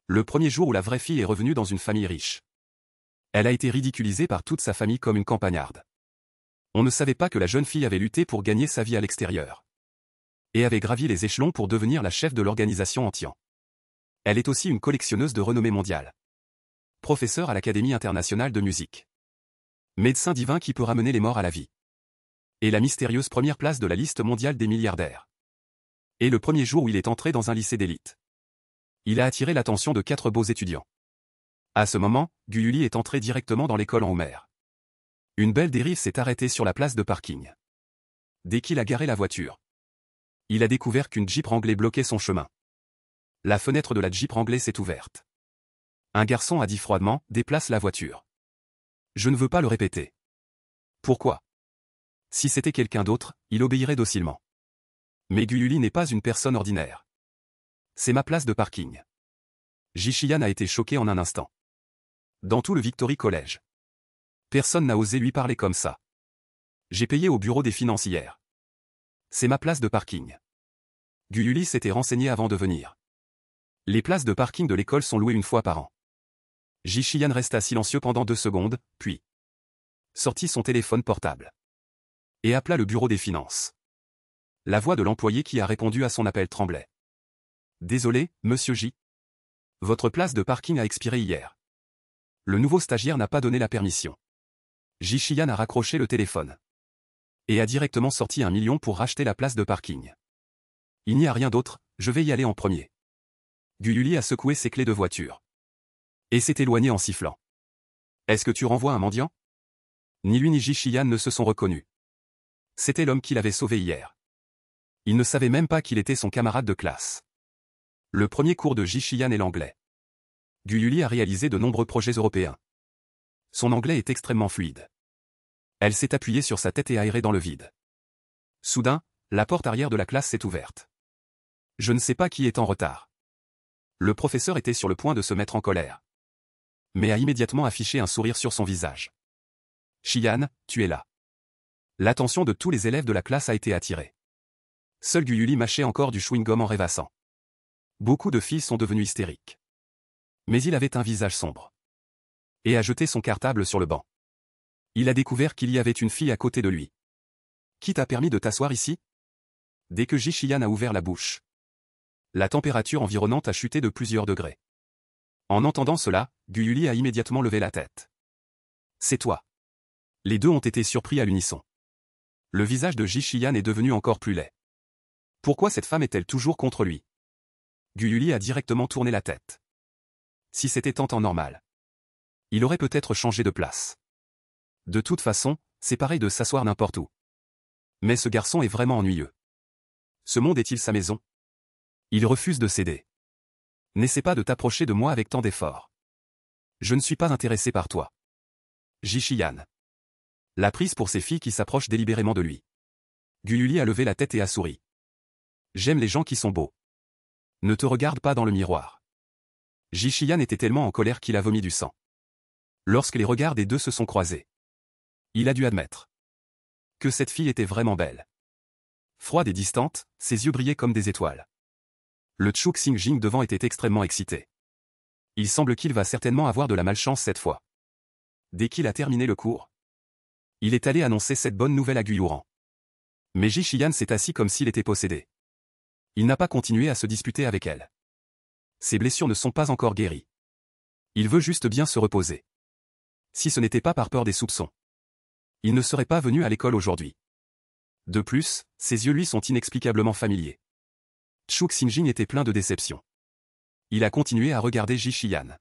Le premier jour où la vraie fille est revenue dans une famille riche. Elle a été ridiculisée par toute sa famille comme une campagnarde. On ne savait pas que la jeune fille avait lutté pour gagner sa vie à l'extérieur. Et avait gravi les échelons pour devenir la chef de l'organisation Entian. Elle est aussi une collectionneuse de renommée mondiale. Professeure à l'Académie internationale de musique. Médecin divin qui peut ramener les morts à la vie. Et la mystérieuse première place de la liste mondiale des milliardaires. Et le premier jour où il est entré dans un lycée d'élite. Il a attiré l'attention de 4 beaux étudiants. À ce moment, Guyuli est entré directement dans l'école en Homer. Une belle dérive s'est arrêtée sur la place de parking. Dès qu'il a garé la voiture, il a découvert qu'une Jeep Wrangler bloquait son chemin. La fenêtre de la Jeep Wrangler s'est ouverte. Un garçon a dit froidement « Déplace la voiture ». Je ne veux pas le répéter. Pourquoi? Si c'était quelqu'un d'autre, il obéirait docilement. Mais Guyuli n'est pas une personne ordinaire. C'est ma place de parking. Jishiyan a été choqué en un instant. Dans tout le Victory College. Personne n'a osé lui parler comme ça. J'ai payé au bureau des finances hier. C'est ma place de parking. Guyuli s'était renseigné avant de venir. Les places de parking de l'école sont louées une fois par an. Jishiyan resta silencieux pendant 2 secondes, puis sortit son téléphone portable. Et appela le bureau des finances. La voix de l'employé qui a répondu à son appel tremblait. Désolé, monsieur J. Votre place de parking a expiré hier. Le nouveau stagiaire n'a pas donné la permission. Jishiyan a raccroché le téléphone. Et a directement sorti 1 million pour racheter la place de parking. Il n'y a rien d'autre, je vais y aller en premier. Guyuli a secoué ses clés de voiture. Et s'est éloigné en sifflant. Est-ce que tu renvoies un mendiant? Ni lui ni Jishiyan ne se sont reconnus. C'était l'homme qui l'avait sauvé hier. Il ne savait même pas qu'il était son camarade de classe. Le premier cours de Jishiyan est l'anglais. Guyuli a réalisé de nombreux projets européens. Son anglais est extrêmement fluide. Elle s'est appuyée sur sa tête et aérée dans le vide. Soudain, la porte arrière de la classe s'est ouverte. Je ne sais pas qui est en retard. Le professeur était sur le point de se mettre en colère. Mais a immédiatement affiché un sourire sur son visage. Shiyan, tu es là. L'attention de tous les élèves de la classe a été attirée. Seul Guyuli mâchait encore du chewing-gum en rêvassant. Beaucoup de filles sont devenues hystériques. Mais il avait un visage sombre. Et a jeté son cartable sur le banc. Il a découvert qu'il y avait une fille à côté de lui. Qui t'a permis de t'asseoir ici? Dès que Jishiyan a ouvert la bouche, la température environnante a chuté de plusieurs degrés. En entendant cela, Guyuli a immédiatement levé la tête. C'est toi. Les deux ont été surpris à l'unisson. Le visage de Jishiyan est devenu encore plus laid. Pourquoi cette femme est-elle toujours contre lui? Guyuli a directement tourné la tête. Si c'était en temps normal, il aurait peut-être changé de place. De toute façon, c'est pareil de s'asseoir n'importe où. Mais ce garçon est vraiment ennuyeux. Ce monde est-il sa maison? Il refuse de céder. N'essaie pas de t'approcher de moi avec tant d'efforts. Je ne suis pas intéressé par toi. Jishiyan. La prise pour ces filles qui s'approchent délibérément de lui. Guyuli a levé la tête et a souri. J'aime les gens qui sont beaux. Ne te regarde pas dans le miroir. Jishiyan était tellement en colère qu'il a vomi du sang. Lorsque les regards des deux se sont croisés, il a dû admettre que cette fille était vraiment belle. Froide et distante, ses yeux brillaient comme des étoiles. Le Chuk Sing-jing devant était extrêmement excité. Il semble qu'il va certainement avoir de la malchance cette fois. Dès qu'il a terminé le cours, il est allé annoncer cette bonne nouvelle à Guyuran. Mais Jishiyan s'est assis comme s'il était possédé. Il n'a pas continué à se disputer avec elle. Ses blessures ne sont pas encore guéries. Il veut juste bien se reposer. Si ce n'était pas par peur des soupçons, il ne serait pas venu à l'école aujourd'hui. De plus, ses yeux lui sont inexplicablement familiers. Chuk Sing-jing était plein de déception. Il a continué à regarder Jishiyan.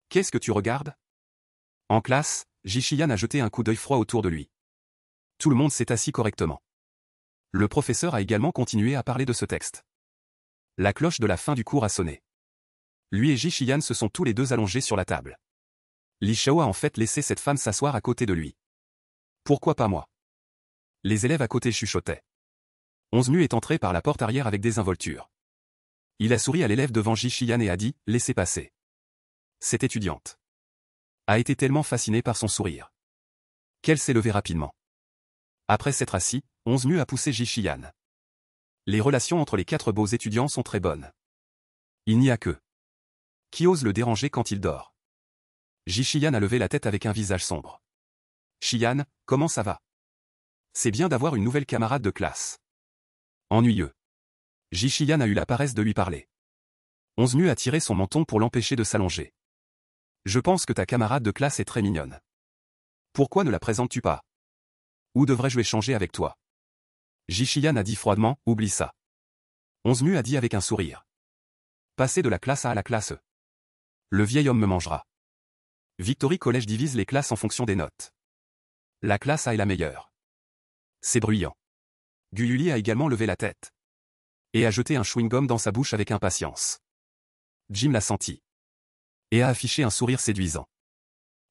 Qu'est-ce que tu regardes? En classe, Jishiyan a jeté un coup d'œil froid autour de lui. Tout le monde s'est assis correctement. Le professeur a également continué à parler de ce texte. La cloche de la fin du cours a sonné. Lui et Jishiyan se sont tous les deux allongés sur la table. Li Shao a en fait laissé cette femme s'asseoir à côté de lui. Pourquoi pas moi? Les élèves à côté chuchotaient. 11 Mu est entré par la porte arrière avec désinvolture. Il a souri à l'élève devant Jishiyan et a dit « Laissez passer ». Cette étudiante a été tellement fascinée par son sourire qu'elle s'est levée rapidement. Après s'être assis, 11 Mu a poussé Jishiyan. Les relations entre les 4 beaux étudiants sont très bonnes. Il n'y a que Qui ose le déranger quand il dort? Ji-Shiyan a levé la tête avec un visage sombre. Shiyan, comment ça va? C'est bien d'avoir une nouvelle camarade de classe. Ennuyeux. Ji-Shiyan a eu la paresse de lui parler. Onzmu a tiré son menton pour l'empêcher de s'allonger. Je pense que ta camarade de classe est très mignonne. Pourquoi ne la présentes-tu pas? Ou devrais-je échanger avec toi? Ji-Shiyan a dit froidement, oublie ça. Onzmu a dit avec un sourire. Passer de la classe A à la classe E. Le vieil homme me mangera. Victory College divise les classes en fonction des notes. La classe A est la meilleure. C'est bruyant. Guyuli a également levé la tête. Et a jeté un chewing-gum dans sa bouche avec impatience. Jim l'a senti. Et a affiché un sourire séduisant.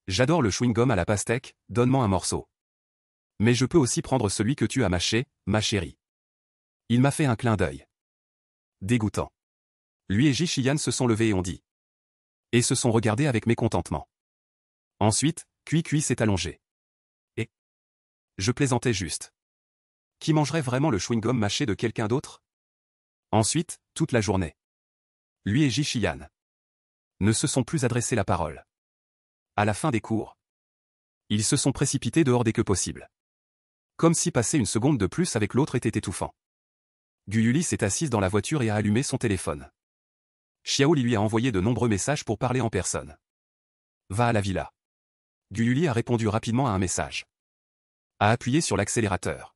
J'adore le chewing-gum à la pastèque, donne-moi un morceau. Mais je peux aussi prendre celui que tu as mâché, ma chérie. Il m'a fait un clin d'œil. Dégoûtant. Lui et Ji-Shiyan se sont levés et ont dit. Et se sont regardés avec mécontentement. Ensuite, Cui s'est allongé. Et je plaisantais juste. Qui mangerait vraiment le chewing-gum mâché de quelqu'un d'autre? Ensuite, toute la journée. Lui et Ji-Shiyan ne se sont plus adressé la parole. À la fin des cours, ils se sont précipités dehors dès que possible. Comme si passer une seconde de plus avec l'autre était étouffant. Guyuli s'est assise dans la voiture et a allumé son téléphone. Xiaoli lui a envoyé de nombreux messages pour parler en personne. Va à la villa. Guyuli a répondu rapidement à un message. A appuyé sur l'accélérateur.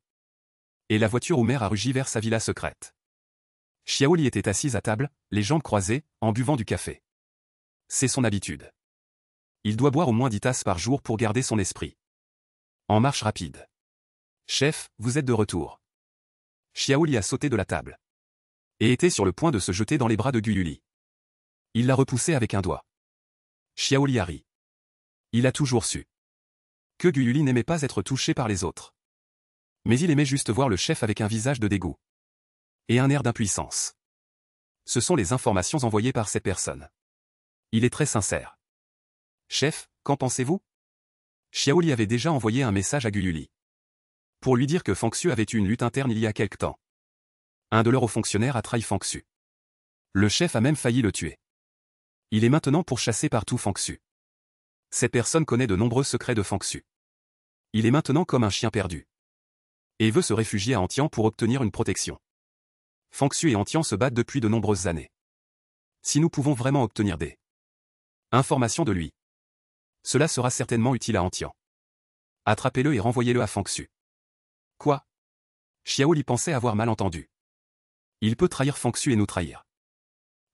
Et la voiture Oumer a rugi vers sa villa secrète. Xiaoli était assise à table, les jambes croisées, en buvant du café. C'est son habitude. Il doit boire au moins 10 tasses par jour pour garder son esprit. En marche rapide. Chef, vous êtes de retour. Xiaoli a sauté de la table. Et était sur le point de se jeter dans les bras de Guyuli. Il l'a repoussé avec un doigt. Xiaoli a ri. Il a toujours su que Guyuli n'aimait pas être touché par les autres. Mais il aimait juste voir le chef avec un visage de dégoût. Et un air d'impuissance. Ce sont les informations envoyées par cette personne. Il est très sincère. Chef, qu'en pensez-vous? Xiaoli avait déjà envoyé un message à Guyuli. Pour lui dire que Fangxu avait eu une lutte interne il y a quelque temps. Un de leurs hauts fonctionnaires a trahi Fangxu. Le chef a même failli le tuer. Il est maintenant pourchassé par tout Fangxu. Cette personne connaît de nombreux secrets de Fangxu. Il est maintenant comme un chien perdu. Et veut se réfugier à Antian pour obtenir une protection. Fangxu et Antian se battent depuis de nombreuses années. Si nous pouvons vraiment obtenir des informations de lui, cela sera certainement utile à Antian. Attrapez-le et renvoyez-le à Fangxu. Quoi? Xiaoli pensait avoir mal entendu. Il peut trahir Fangxu et nous trahir.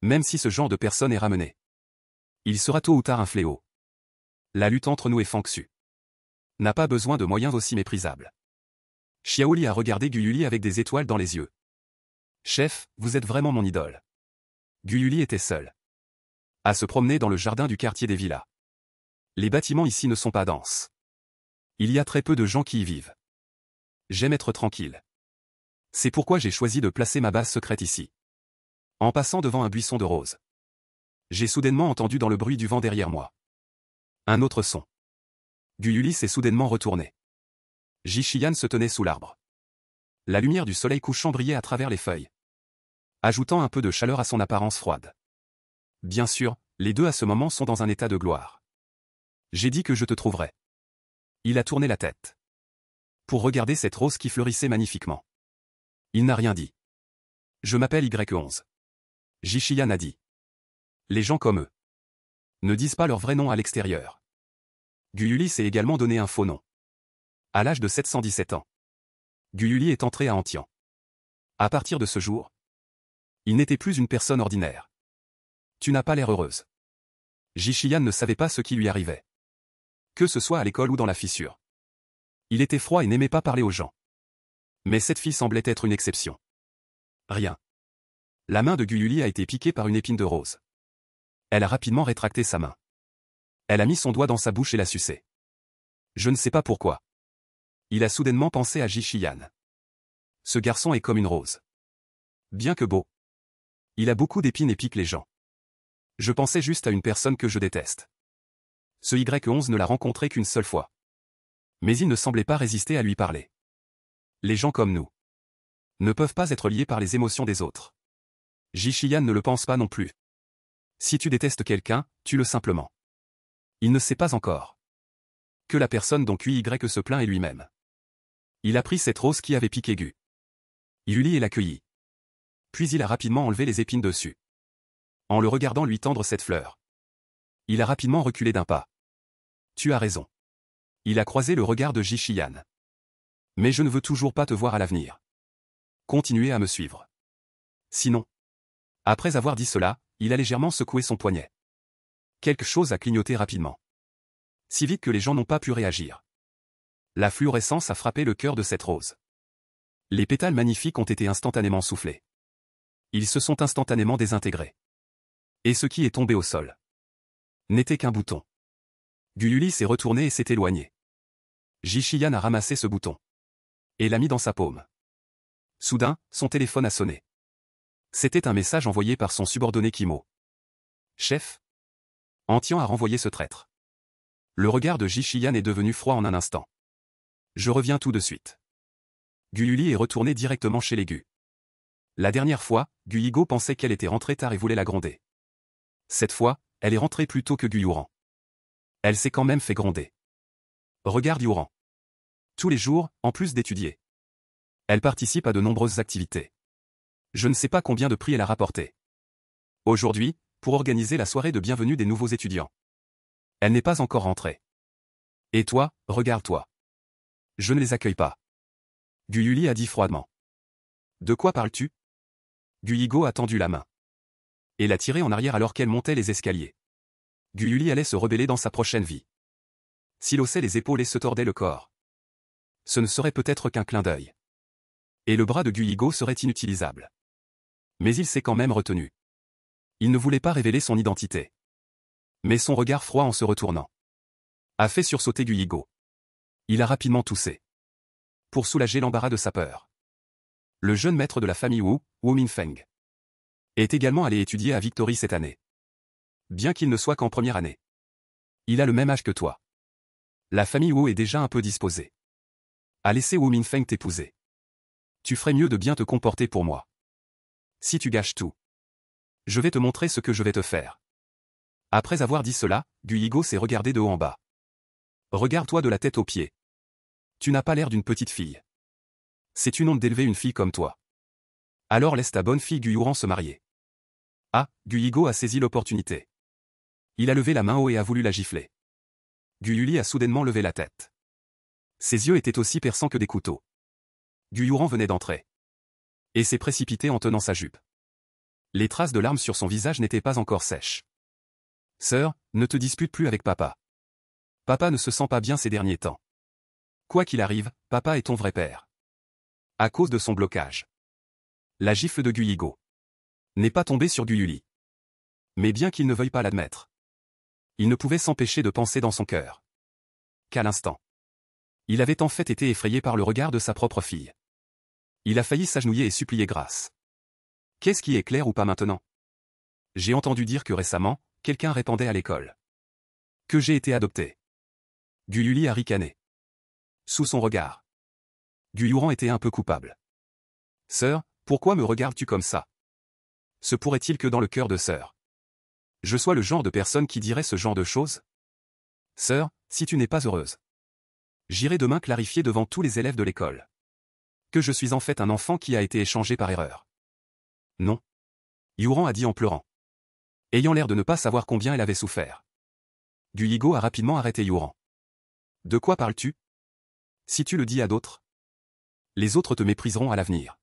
Même si ce genre de personne est ramené. Il sera tôt ou tard un fléau. La lutte entre nous et Fangxu n'a pas besoin de moyens aussi méprisables. Xiaoli a regardé Guyuli avec des étoiles dans les yeux. Chef, vous êtes vraiment mon idole. Guyuli était seul. À se promener dans le jardin du quartier des villas. Les bâtiments ici ne sont pas denses. Il y a très peu de gens qui y vivent. J'aime être tranquille. C'est pourquoi j'ai choisi de placer ma base secrète ici. En passant devant un buisson de roses. J'ai soudainement entendu dans le bruit du vent derrière moi un autre son. Guyuli s'est soudainement retourné. Ji-Shiyan se tenait sous l'arbre. La lumière du soleil couchant brillait à travers les feuilles, ajoutant un peu de chaleur à son apparence froide. Bien sûr, les deux à ce moment sont dans un état de gloire. J'ai dit que je te trouverais. Il a tourné la tête pour regarder cette rose qui fleurissait magnifiquement. Il n'a rien dit. Je m'appelle Y11. Ji-Shiyan a dit. Les gens comme eux ne disent pas leur vrai nom à l'extérieur. Guyuli s'est également donné un faux nom. À l'âge de 717 ans, Guyuli est entré à Antian. À partir de ce jour, il n'était plus une personne ordinaire. Tu n'as pas l'air heureuse. Ji-Shiyan ne savait pas ce qui lui arrivait. Que ce soit à l'école ou dans la fissure. Il était froid et n'aimait pas parler aux gens. Mais cette fille semblait être une exception. Rien. La main de Guyuli a été piquée par une épine de rose. Elle a rapidement rétracté sa main. Elle a mis son doigt dans sa bouche et l'a sucé. Je ne sais pas pourquoi. Il a soudainement pensé à Ji-Shiyan. Ce garçon est comme une rose. Bien que beau. Il a beaucoup d'épines et pique les gens. Je pensais juste à une personne que je déteste. Ce Y11 ne l'a rencontré qu'une seule fois. Mais il ne semblait pas résister à lui parler. Les gens comme nous ne peuvent pas être liés par les émotions des autres. Ji-Shiyan ne le pense pas non plus. Si tu détestes quelqu'un, tue-le simplement. Il ne sait pas encore que la personne dont QY se plaint est lui-même. Il a pris cette rose qui avait piqué Gu Yuli et l'accueillit. Puis il a rapidement enlevé les épines dessus. En le regardant lui tendre cette fleur. Il a rapidement reculé d'un pas. Tu as raison. Il a croisé le regard de Ji-Shiyan. Mais je ne veux toujours pas te voir à l'avenir. Continuez à me suivre. Sinon. Après avoir dit cela, il a légèrement secoué son poignet. Quelque chose a clignoté rapidement. Si vite que les gens n'ont pas pu réagir. La fluorescence a frappé le cœur de cette rose. Les pétales magnifiques ont été instantanément soufflés. Ils se sont instantanément désintégrés. Et ce qui est tombé au sol n'était qu'un bouton. Gu Yuli s'est retourné et s'est éloigné. Ji-Shiyan a ramassé ce bouton. Et l'a mis dans sa paume. Soudain, son téléphone a sonné. C'était un message envoyé par son subordonné Kimo. Chef. Antian a renvoyé ce traître. Le regard de Ji-Shiyan est devenu froid en un instant. Je reviens tout de suite. Gu Yuli est retourné directement chez les Gu. La dernière fois, Gu Yigo pensait qu'elle était rentrée tard et voulait la gronder. Cette fois, elle est rentrée plus tôt que Gu Yuran. Elle s'est quand même fait gronder. Regarde Yuran. Tous les jours, en plus d'étudier. Elle participe à de nombreuses activités. Je ne sais pas combien de prix elle a rapporté. Aujourd'hui, pour organiser la soirée de bienvenue des nouveaux étudiants. Elle n'est pas encore rentrée. Et toi, regarde-toi. Je ne les accueille pas. Gu Yuli a dit froidement. De quoi parles-tu? Gu Yigo a tendu la main. Et l'a tirée en arrière alors qu'elle montait les escaliers. Gu Yuli allait se rebeller dans sa prochaine vie. S'il haussait les épaules et se tordait le corps. Ce ne serait peut-être qu'un clin d'œil. Et le bras de Gu Yigo serait inutilisable. Mais il s'est quand même retenu. Il ne voulait pas révéler son identité. Mais son regard froid en se retournant a fait sursauter Gu Yigo. Il a rapidement toussé. Pour soulager l'embarras de sa peur. Le jeune maître de la famille Wu, Wu Minfeng, est également allé étudier à Victory cette année. Bien qu'il ne soit qu'en première année. Il a le même âge que toi. La famille Wu est déjà un peu disposée à laisser Wu Minfeng t'épouser. Tu ferais mieux de bien te comporter pour moi. Si tu gâches tout, je vais te montrer ce que je vais te faire. Après avoir dit cela, Gu Yigo s'est regardé de haut en bas. Regarde-toi de la tête aux pieds. Tu n'as pas l'air d'une petite fille. C'est une honte d'élever une fille comme toi. Alors laisse ta bonne fille Gu Yuran se marier. Ah, Gu Yigo a saisi l'opportunité. Il a levé la main haut et a voulu la gifler. Gu Yuli a soudainement levé la tête. Ses yeux étaient aussi perçants que des couteaux. Gu Yuran venait d'entrer. Et s'est précipité en tenant sa jupe. Les traces de larmes sur son visage n'étaient pas encore sèches. Sœur, ne te dispute plus avec papa. Papa ne se sent pas bien ces derniers temps. Quoi qu'il arrive, papa est ton vrai père. À cause de son blocage. La gifle de Gu Yigo n'est pas tombée sur Gu Yuli. Mais bien qu'il ne veuille pas l'admettre, il ne pouvait s'empêcher de penser dans son cœur qu'à l'instant, il avait en fait été effrayé par le regard de sa propre fille. Il a failli s'agenouiller et supplier grâce. Qu'est-ce qui est clair ou pas maintenant? J'ai entendu dire que récemment, quelqu'un répandait à l'école que j'ai été adopté. Gu Yuli a ricané. Sous son regard, Gu Yuran était un peu coupable. Sœur, pourquoi me regardes-tu comme ça? Se pourrait-il que dans le cœur de sœur, je sois le genre de personne qui dirait ce genre de choses? Sœur, si tu n'es pas heureuse, j'irai demain clarifier devant tous les élèves de l'école que je suis en fait un enfant qui a été échangé par erreur. Non. Yuran a dit en pleurant, ayant l'air de ne pas savoir combien elle avait souffert. Gu Yigo a rapidement arrêté Yuran. De quoi parles-tu? Si tu le dis à d'autres, les autres te mépriseront à l'avenir.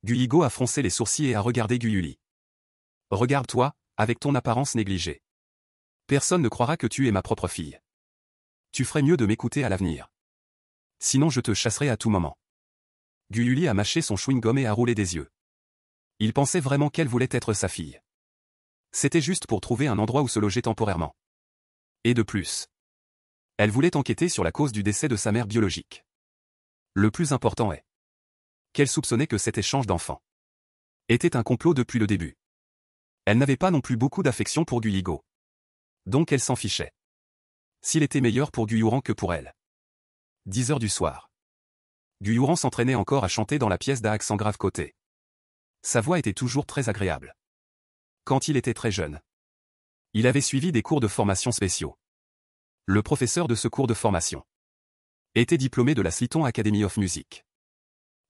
Gu Yigo a froncé les sourcils et a regardé Gu Yuli. Regarde-toi, avec ton apparence négligée. Personne ne croira que tu es ma propre fille. Tu ferais mieux de m'écouter à l'avenir. Sinon je te chasserai à tout moment. Gu Yuli a mâché son chewing-gum et a roulé des yeux. Il pensait vraiment qu'elle voulait être sa fille. C'était juste pour trouver un endroit où se loger temporairement. Et de plus, elle voulait enquêter sur la cause du décès de sa mère biologique. Le plus important est qu'elle soupçonnait que cet échange d'enfants était un complot depuis le début. Elle n'avait pas non plus beaucoup d'affection pour Gu Yigo. Donc elle s'en fichait. S'il était meilleur pour Gu Yuran que pour elle. 10 heures du soir. Gu Yuran s'entraînait encore à chanter dans la pièce d'à accent grave côté. Sa voix était toujours très agréable. Quand il était très jeune, Il avait suivi des cours de formation spéciaux. Le professeur de ce cours de formation était diplômé de la Slyton Academy of Music.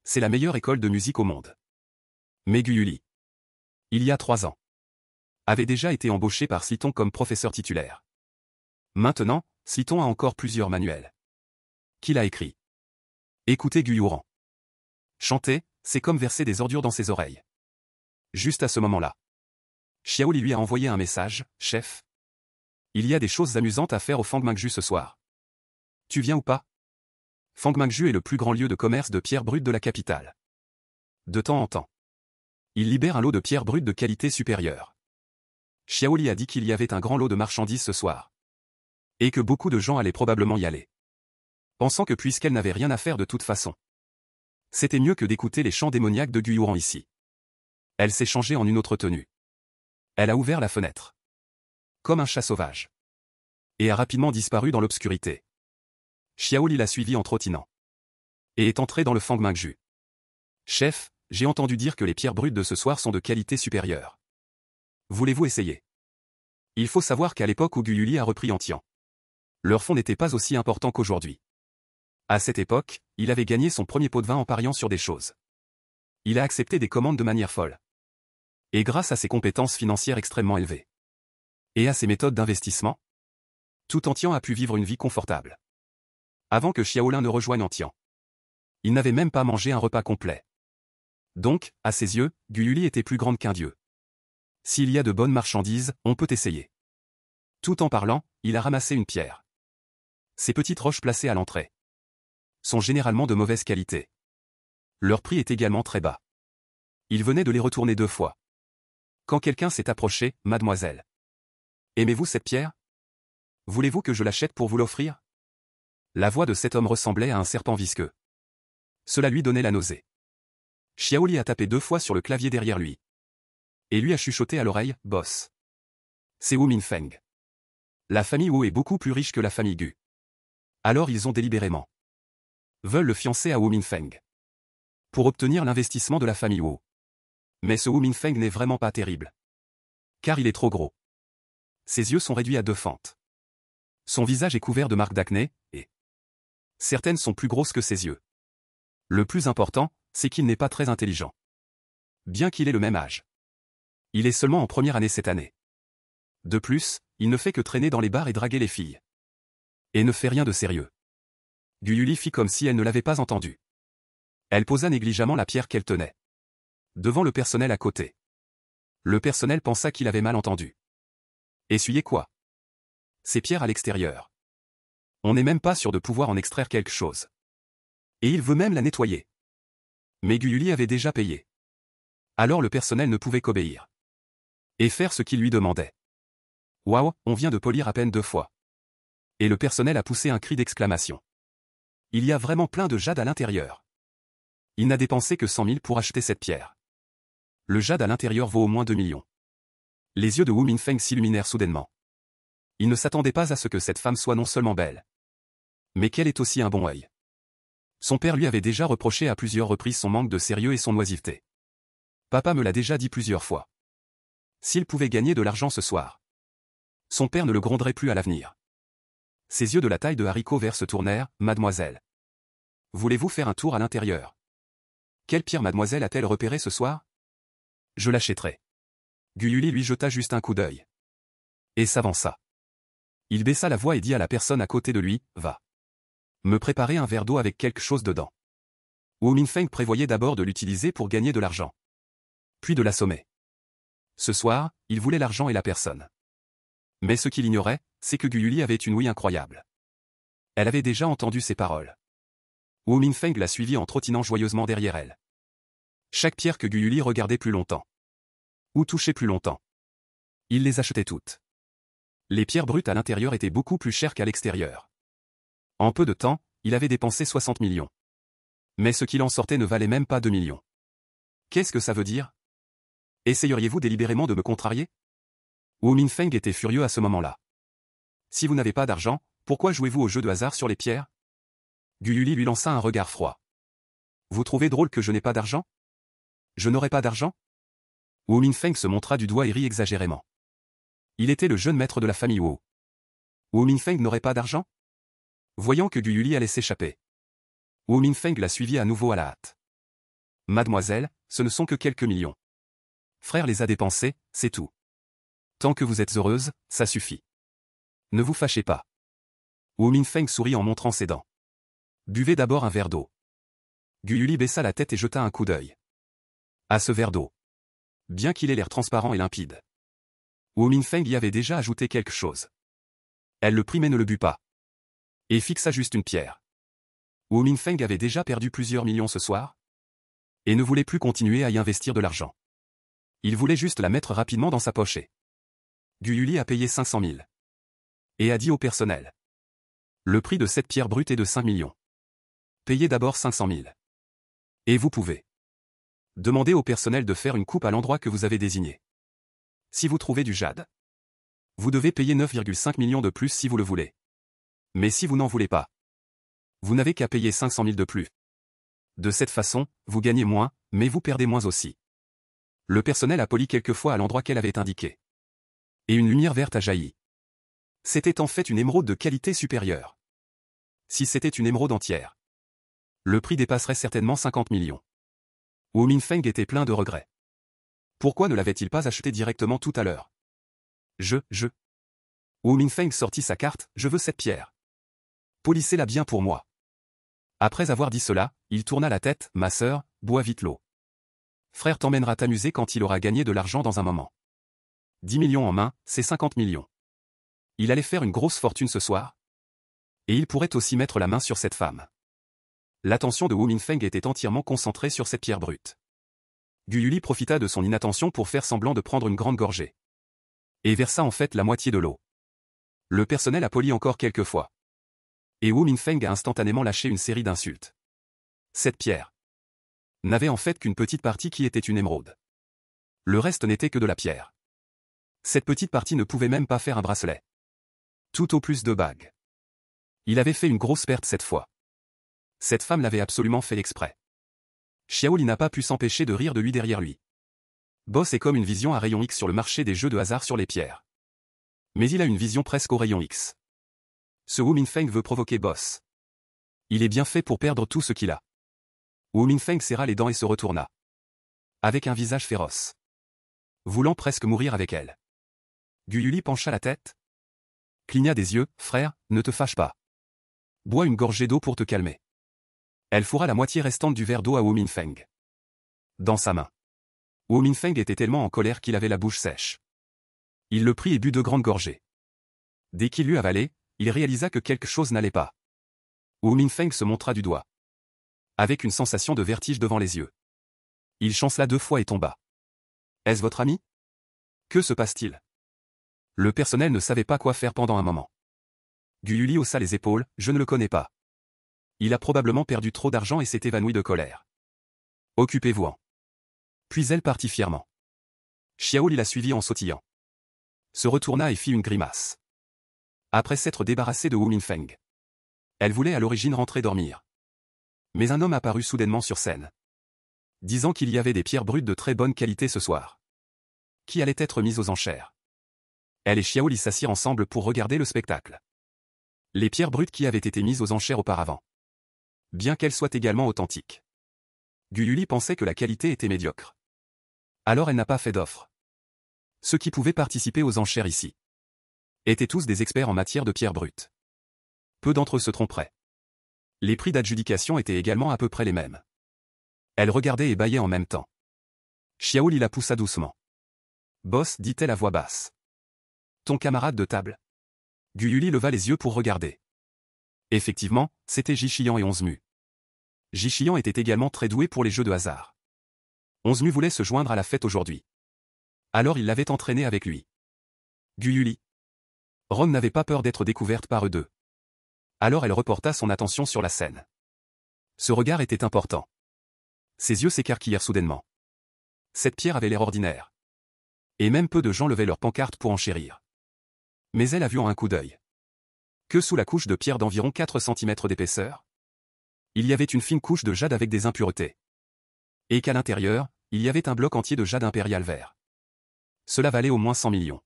C'est la meilleure école de musique au monde. Mais Gu Yuli, il y a 3 ans, avait déjà été embauché par Slyton comme professeur titulaire. Maintenant, Slyton a encore plusieurs manuels qu'il a écrits. Écoutez Gu Yuran. Chanter, c'est comme verser des ordures dans ses oreilles. Juste à ce moment-là, Xiaoli lui a envoyé un message, « Chef, il y a des choses amusantes à faire au Fangmingju ce soir. Tu viens ou pas ?» Fangmingju est le plus grand lieu de commerce de pierres brutes de la capitale. De temps en temps, il libère un lot de pierres brutes de qualité supérieure. Xiaoli a dit qu'il y avait un grand lot de marchandises ce soir. Et que beaucoup de gens allaient probablement y aller. Pensant que puisqu'elle n'avait rien à faire de toute façon, c'était mieux que d'écouter les chants démoniaques de Gu Yuran ici. Elle s'est changée en une autre tenue. Elle a ouvert la fenêtre. Comme un chat sauvage. Et a rapidement disparu dans l'obscurité. Xiaoli l'a suivi en trottinant. Et est entré dans le Fangmingju. Chef, j'ai entendu dire que les pierres brutes de ce soir sont de qualité supérieure. Voulez-vous essayer? Il faut savoir qu'à l'époque où Gu Yuli a repris Antian, leur fonds n'était pas aussi important qu'aujourd'hui. À cette époque, il avait gagné son premier pot de vin en pariant sur des choses. Il a accepté des commandes de manière folle. Et grâce à ses compétences financières extrêmement élevées. Et à ses méthodes d'investissement, tout Antian a pu vivre une vie confortable. Avant que Xiaolin ne rejoigne Antian. Il n'avait même pas mangé un repas complet. Donc, à ses yeux, Gu Yuli était plus grande qu'un dieu. S'il y a de bonnes marchandises, on peut essayer. Tout en parlant, il a ramassé une pierre. Ces petites roches placées à l'entrée sont généralement de mauvaise qualité. Leur prix est également très bas. Il venait de les retourner 2 fois. Quand quelqu'un s'est approché, « Mademoiselle, aimez-vous cette pierre? Voulez-vous que je l'achète pour vous l'offrir ?» La voix de cet homme ressemblait à un serpent visqueux. Cela lui donnait la nausée. Xiaoli a tapé 2 fois sur le clavier derrière lui. Et lui a chuchoté à l'oreille, « Boss. C'est Wu Minfeng. La famille Wu est beaucoup plus riche que la famille Gu. Alors ils ont délibérément veulent le fiancer à Wu Minfeng. Pour obtenir l'investissement de la famille Wu. Mais ce Wu Minfeng n'est vraiment pas terrible. Car il est trop gros. Ses yeux sont réduits à 2 fentes. Son visage est couvert de marques d'acné, et certaines sont plus grosses que ses yeux. Le plus important, c'est qu'il n'est pas très intelligent. Bien qu'il ait le même âge. Il est seulement en première année cette année. De plus, il ne fait que traîner dans les bars et draguer les filles. Et ne fait rien de sérieux. Gu Yuli fit comme si elle ne l'avait pas entendu. Elle posa négligemment la pierre qu'elle tenait. Devant le personnel à côté. Le personnel pensa qu'il avait mal entendu. Essuyer quoi? Ces pierres à l'extérieur. On n'est même pas sûr de pouvoir en extraire quelque chose. Et il veut même la nettoyer. Mais Gu Yuli avait déjà payé. Alors le personnel ne pouvait qu'obéir. Et faire ce qu'il lui demandait. Waouh, on vient de polir à peine 2 fois. Et le personnel a poussé un cri d'exclamation. Il y a vraiment plein de jade à l'intérieur. Il n'a dépensé que 100 000 pour acheter cette pierre. Le jade à l'intérieur vaut au moins 2 millions. Les yeux de Wu Minfeng s'illuminèrent soudainement. Il ne s'attendait pas à ce que cette femme soit non seulement belle, mais qu'elle ait aussi un bon œil. Son père lui avait déjà reproché à plusieurs reprises son manque de sérieux et son oisiveté. Papa me l'a déjà dit plusieurs fois. S'il pouvait gagner de l'argent ce soir, son père ne le gronderait plus à l'avenir. Ses yeux de la taille de haricots verts se tournèrent, « Mademoiselle. Voulez-vous faire un tour à l'intérieur? Quelle pierre mademoiselle a-t-elle repéré ce soir? Je l'achèterai. » Gu Yuli lui jeta juste un coup d'œil. Et s'avança. Il baissa la voix et dit à la personne à côté de lui, « Va me préparer un verre d'eau avec quelque chose dedans. » Wu Minfeng prévoyait d'abord de l'utiliser pour gagner de l'argent. Puis de l'assommer. Ce soir, il voulait l'argent et la personne. Mais ce qu'il ignorait, c'est que Gu Yuli avait une ouïe incroyable. Elle avait déjà entendu ses paroles. Wu Minfeng l'a suivie en trottinant joyeusement derrière elle. Chaque pierre que Gu Yuli regardait plus longtemps. Ou touchait plus longtemps. Il les achetait toutes. Les pierres brutes à l'intérieur étaient beaucoup plus chères qu'à l'extérieur. En peu de temps, il avait dépensé 60 millions. Mais ce qu'il en sortait ne valait même pas 2 millions. Qu'est-ce que ça veut dire? Essayeriez-vous délibérément de me contrarier? Wu Minfeng était furieux à ce moment-là. Si vous n'avez pas d'argent, pourquoi jouez-vous au jeu de hasard sur les pierres? Gu Yuli lui lança un regard froid. Vous trouvez drôle que je n'ai pas d'argent? Je n'aurai pas d'argent? Wu Minfeng se montra du doigt et rit exagérément. Il était le jeune maître de la famille Wu. Wu Minfeng n'aurait pas d'argent? Voyant que Gu Yuli allait s'échapper, Wu Minfeng l'a suivi à nouveau à la hâte. Mademoiselle, ce ne sont que quelques millions. Frère les a dépensés, c'est tout. Tant que vous êtes heureuse, ça suffit. Ne vous fâchez pas. Wu Minfeng sourit en montrant ses dents. Buvez d'abord un verre d'eau. Gu Yuli baissa la tête et jeta un coup d'œil à ce verre d'eau. Bien qu'il ait l'air transparent et limpide, Wu Minfeng y avait déjà ajouté quelque chose. Elle le prit mais ne le but pas. Et fixa juste une pierre. Wu Minfeng avait déjà perdu plusieurs millions ce soir et ne voulait plus continuer à y investir de l'argent. Il voulait juste la mettre rapidement dans sa poche. Gu Yuli a payé 500 000. Et a dit au personnel. Le prix de cette pierre brute est de 5 millions. Payez d'abord 500 000. Et vous pouvez demander au personnel de faire une coupe à l'endroit que vous avez désigné. Si vous trouvez du jade, vous devez payer 9,5 millions de plus si vous le voulez. Mais si vous n'en voulez pas, vous n'avez qu'à payer 500 000 de plus. De cette façon, vous gagnez moins, mais vous perdez moins aussi. Le personnel a poli quelques fois à l'endroit qu'elle avait indiqué. Et une lumière verte a jailli. C'était en fait une émeraude de qualité supérieure. Si c'était une émeraude entière, le prix dépasserait certainement 50 millions. Wu Minfeng était plein de regrets. Pourquoi ne l'avait-il pas acheté directement tout à l'heure? Wu Minfeng sortit sa carte, je veux cette pierre. Polissez-la bien pour moi. Après avoir dit cela, il tourna la tête, ma sœur, bois vite l'eau. Frère t'emmènera t'amuser quand il aura gagné de l'argent dans un moment. 10 millions en main, c'est 50 millions. Il allait faire une grosse fortune ce soir. Et il pourrait aussi mettre la main sur cette femme. L'attention de Wu Minfeng était entièrement concentrée sur cette pierre brute. Gu Yuli profita de son inattention pour faire semblant de prendre une grande gorgée. Et versa en fait la moitié de l'eau. Le personnel a poli encore quelques fois. Et Wu Minfeng a instantanément lâché une série d'insultes. Cette pierre n'avait en fait qu'une petite partie qui était une émeraude. Le reste n'était que de la pierre. Cette petite partie ne pouvait même pas faire un bracelet. Tout au plus 2 bagues. Il avait fait une grosse perte cette fois. Cette femme l'avait absolument fait exprès. Xiao Li n'a pas pu s'empêcher de rire de lui derrière lui. Boss est comme une vision à rayon X sur le marché des jeux de hasard sur les pierres. Mais il a une vision presque au rayon X. Ce Wu Minfeng veut provoquer Boss. Il est bien fait pour perdre tout ce qu'il a. Wu Minfeng serra les dents et se retourna. Avec un visage féroce. Voulant presque mourir avec elle. Gu Yuli pencha la tête. Cligna des yeux, frère, ne te fâche pas. Bois une gorgée d'eau pour te calmer. Elle fourra la moitié restante du verre d'eau à Wu Minfeng. Dans sa main. Wu Minfeng était tellement en colère qu'il avait la bouche sèche. Il le prit et but 2 grandes gorgées. Dès qu'il l'eut avalé, il réalisa que quelque chose n'allait pas. Wu Minfeng se montra du doigt. Avec une sensation de vertige devant les yeux. Il chancela 2 fois et tomba. Est-ce votre ami? Que se passe-t-il? Le personnel ne savait pas quoi faire pendant un moment. Gu Yuli haussa les épaules, je ne le connais pas. Il a probablement perdu trop d'argent et s'est évanoui de colère. Occupez-vous-en. Puis elle partit fièrement. Xiao Li la suivit en sautillant. Se retourna et fit une grimace. Après s'être débarrassée de Wu Minfeng. Elle voulait à l'origine rentrer dormir. Mais un homme apparut soudainement sur scène. Disant qu'il y avait des pierres brutes de très bonne qualité ce soir. Qui allaient être mises aux enchères. Elle et Xiao Li s'assirent ensemble pour regarder le spectacle. Les pierres brutes qui avaient été mises aux enchères auparavant. Bien qu'elles soient également authentiques. Gu Yuli pensait que la qualité était médiocre. Alors elle n'a pas fait d'offre. Ceux qui pouvaient participer aux enchères ici étaient tous des experts en matière de pierres brutes. Peu d'entre eux se tromperaient. Les prix d'adjudication étaient également à peu près les mêmes. Elle regardait et bâillait en même temps. Xiao Li la poussa doucement. Boss, dit-elle à voix basse. Ton camarade de table. Gu Yuli leva les yeux pour regarder. Effectivement, c'était Jixian et 11 Mu. Jixian était également très doué pour les jeux de hasard. 11 Mu voulait se joindre à la fête aujourd'hui. Alors il l'avait entraîné avec lui. Gu Yuli. Ron n'avait pas peur d'être découverte par eux deux. Alors elle reporta son attention sur la scène. Ce regard était important. Ses yeux s'écarquillèrent soudainement. Cette pierre avait l'air ordinaire. Et même peu de gens levaient leurs pancartes pour enchérir. Mais elle a vu en un coup d'œil que sous la couche de pierre d'environ 4 cm d'épaisseur, il y avait une fine couche de jade avec des impuretés. Et qu'à l'intérieur, il y avait un bloc entier de jade impérial vert. Cela valait au moins 100 millions.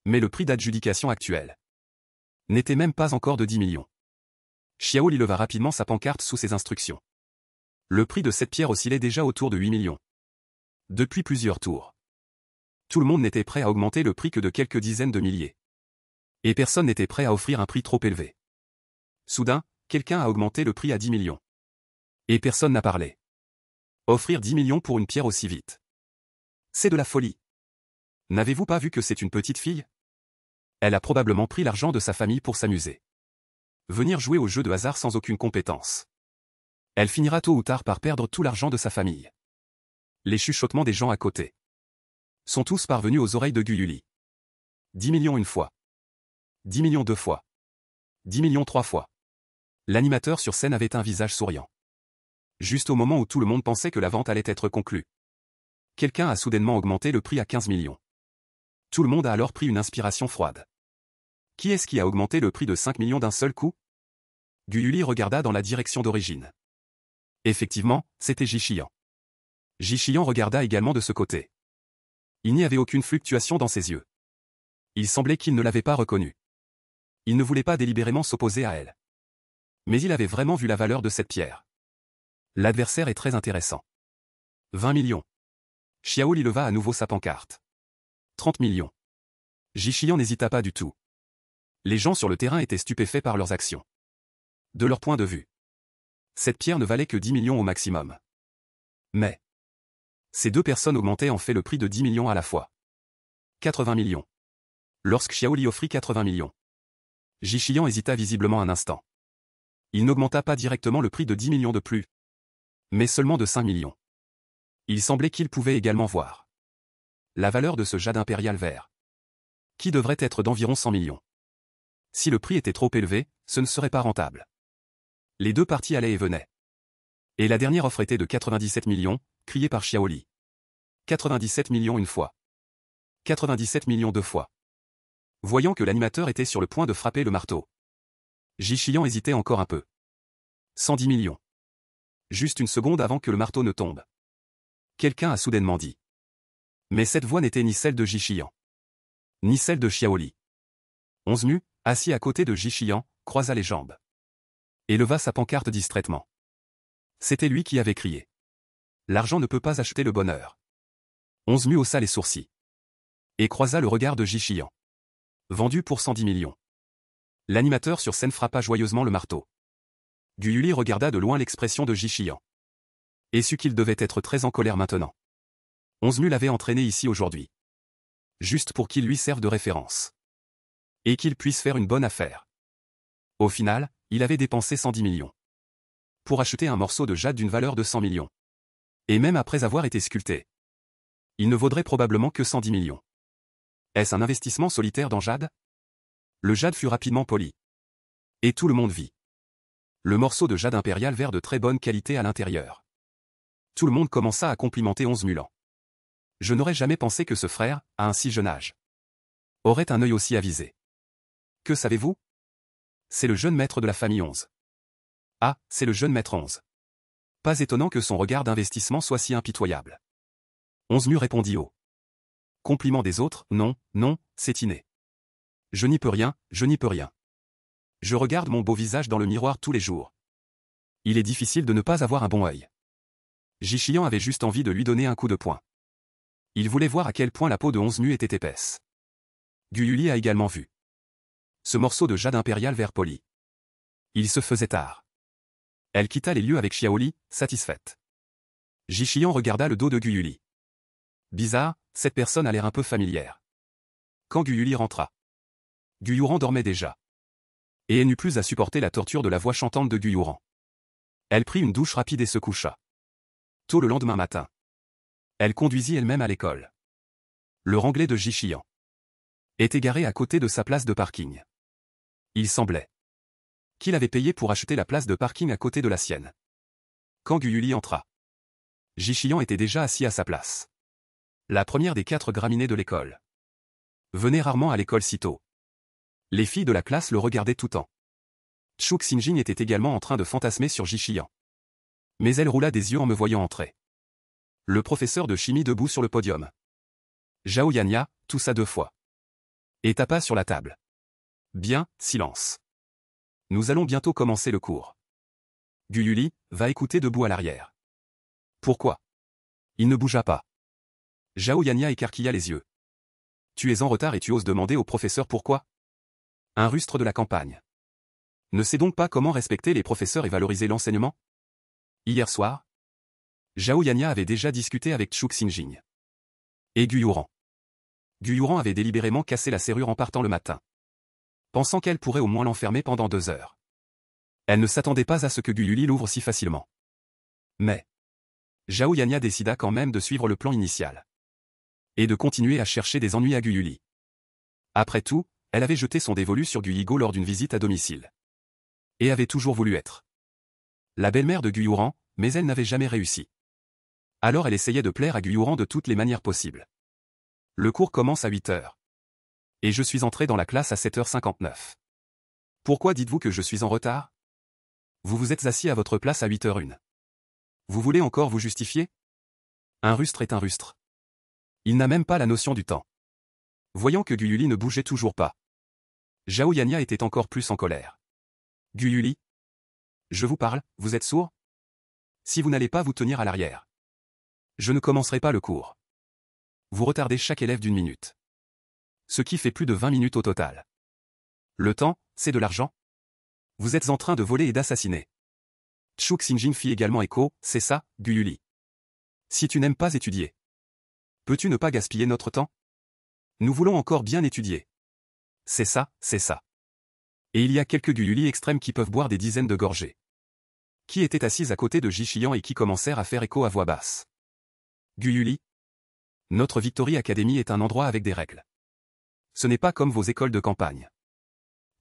Mais le prix d'adjudication actuel n'était même pas encore de 10 millions. Xiao Li leva rapidement sa pancarte sous ses instructions. Le prix de cette pierre oscillait déjà autour de 8 millions. Depuis plusieurs tours. Tout le monde n'était prêt à augmenter le prix que de quelques dizaines de milliers. Et personne n'était prêt à offrir un prix trop élevé. Soudain, quelqu'un a augmenté le prix à 10 millions. Et personne n'a parlé. Offrir 10 millions pour une pierre aussi vite. C'est de la folie. N'avez-vous pas vu que c'est une petite fille? Elle a probablement pris l'argent de sa famille pour s'amuser. Venir jouer au jeu de hasard sans aucune compétence. Elle finira tôt ou tard par perdre tout l'argent de sa famille. Les chuchotements des gens à côté sont tous parvenus aux oreilles de Gu Yuli. 10 millions une fois. 10 millions deux fois. 10 millions trois fois. L'animateur sur scène avait un visage souriant. Juste au moment où tout le monde pensait que la vente allait être conclue. Quelqu'un a soudainement augmenté le prix à 15 millions. Tout le monde a alors pris une inspiration froide. Qui est-ce qui a augmenté le prix de 5 millions d'un seul coup? Gu Yuli regarda dans la direction d'origine. Effectivement, c'était Jixian. Jixian regarda également de ce côté. Il n'y avait aucune fluctuation dans ses yeux. Il semblait qu'il ne l'avait pas reconnue. Il ne voulait pas délibérément s'opposer à elle. Mais il avait vraiment vu la valeur de cette pierre. L'adversaire est très intéressant. 20 millions. Xiao Li leva à nouveau sa pancarte. 30 millions. Jixian n'hésita pas du tout. Les gens sur le terrain étaient stupéfaits par leurs actions. De leur point de vue, cette pierre ne valait que 10 millions au maximum. Mais ces deux personnes augmentaient en fait le prix de 10 millions à la fois. 80 millions. Lorsque Xiao Li offrit 80 millions, Jixian hésita visiblement un instant. Il n'augmenta pas directement le prix de 10 millions de plus, mais seulement de 5 millions. Il semblait qu'il pouvait également voir la valeur de ce jade impérial vert, qui devrait être d'environ 100 millions. Si le prix était trop élevé, ce ne serait pas rentable. Les deux parties allaient et venaient. Et la dernière offre était de 97 millions, criée par Xiao Li. 97 millions une fois. 97 millions deux fois. Voyant que l'animateur était sur le point de frapper le marteau, Jixian hésitait encore un peu. 110 millions. Juste une seconde avant que le marteau ne tombe. Quelqu'un a soudainement dit. Mais cette voix n'était ni celle de Jixian, ni celle de Xiao Li. 11 Mu, assis à côté de Jixian, croisa les jambes. Et leva sa pancarte distraitement. C'était lui qui avait crié. L'argent ne peut pas acheter le bonheur. 11 Mu haussa les sourcils. Et croisa le regard de Jixian. Vendu pour 110 millions. L'animateur sur scène frappa joyeusement le marteau. Gu Yuli regarda de loin l'expression de Jixian. Et sut qu'il devait être très en colère maintenant. 11 Mu l'avait entraîné ici aujourd'hui. Juste pour qu'il lui serve de référence. Et qu'il puisse faire une bonne affaire. Au final, il avait dépensé 110 millions. Pour acheter un morceau de jade d'une valeur de 100 millions. Et même après avoir été sculpté, il ne vaudrait probablement que 110 millions. Est-ce un investissement solitaire dans jade? Le jade fut rapidement poli. Et tout le monde vit le morceau de jade impérial vert de très bonne qualité à l'intérieur. Tout le monde commença à complimenter 11 Mulan. Je n'aurais jamais pensé que ce frère, à un si jeune âge, aurait un œil aussi avisé. Que savez-vous? C'est le jeune maître de la famille 11. Ah, c'est le jeune maître 11. Pas étonnant que son regard d'investissement soit si impitoyable. 11 Mu répondit haut. Compliment des autres, non, non, c'est inné. Je n'y peux rien, je n'y peux rien. Je regarde mon beau visage dans le miroir tous les jours. Il est difficile de ne pas avoir un bon œil. Jixian avait juste envie de lui donner un coup de poing. Il voulait voir à quel point la peau de 11 Mu était épaisse. Gu Yuli a également vu ce morceau de jade impérial vert poli. Il se faisait tard. Elle quitta les lieux avec Xiao Li, satisfaite. Jixian regarda le dos de Gu Yuli. Bizarre, cette personne a l'air un peu familière. Quand Gu Yuli rentra, Gu Yuran dormait déjà. Et elle n'eut plus à supporter la torture de la voix chantante de Gu Yuran. Elle prit une douche rapide et se coucha. Tôt le lendemain matin, elle conduisit elle-même à l'école. Le Wrangler de Jixian était garé à côté de sa place de parking. Il semblait qu'il avait payé pour acheter la place de parking à côté de la sienne. Quand Gu Yuli entra, Jixian était déjà assis à sa place. La première des 4 graminées de l'école venait rarement à l'école si tôt. Les filles de la classe le regardaient tout temps. Chuk Xinjing était également en train de fantasmer sur Jixian. Mais elle roula des yeux en me voyant entrer. Le professeur de chimie debout sur le podium. Zhao Yanya, toussa 2 fois. Et tapa sur la table. Bien, silence. Nous allons bientôt commencer le cours. Guyuli, va écouter debout à l'arrière. Pourquoi? Il ne bougea pas. Zhao Yanya écarquilla les yeux. Tu es en retard et tu oses demander au professeur pourquoi? Un rustre de la campagne. Ne sait donc pas comment respecter les professeurs et valoriser l'enseignement? Hier soir, Zhao Yanya avait déjà discuté avec Chuk Xinjing. Et Guyuran. Guyuran avait délibérément cassé la serrure en partant le matin, pensant qu'elle pourrait au moins l'enfermer pendant 2 heures. Elle ne s'attendait pas à ce que Guyuli l'ouvre si facilement. Mais Zhao Yanya décida quand même de suivre le plan initial. Et de continuer à chercher des ennuis à Guyuli. Après tout, elle avait jeté son dévolu sur Guyigo lors d'une visite à domicile. Et avait toujours voulu être la belle-mère de Guyuran, mais elle n'avait jamais réussi. Alors elle essayait de plaire à Guyuran de toutes les manières possibles. Le cours commence à 8 heures. Et je suis entré dans la classe à 7h59. Pourquoi dites-vous que je suis en retard? Vous vous êtes assis à votre place à 8h01. Vous voulez encore vous justifier? Un rustre est un rustre. Il n'a même pas la notion du temps. Voyant que Guyuli ne bougeait toujours pas, Zhao Yanya était encore plus en colère. Guyuli? Je vous parle, vous êtes sourd? Si vous n'allez pas vous tenir à l'arrière, je ne commencerai pas le cours. Vous retardez chaque élève d'1 minute. Ce qui fait plus de 20 minutes au total. Le temps, c'est de l'argent? Vous êtes en train de voler et d'assassiner. Chuk Xinjing fit également écho, c'est ça, Guyuli. Si tu n'aimes pas étudier, peux-tu ne pas gaspiller notre temps? Nous voulons encore bien étudier. C'est ça, c'est ça. Et il y a quelques Guyuli extrêmes qui peuvent boire des dizaines de gorgées. Qui étaient assises à côté de Jixian et qui commencèrent à faire écho à voix basse. Guyuli? Notre Victory Academy est un endroit avec des règles. Ce n'est pas comme vos écoles de campagne.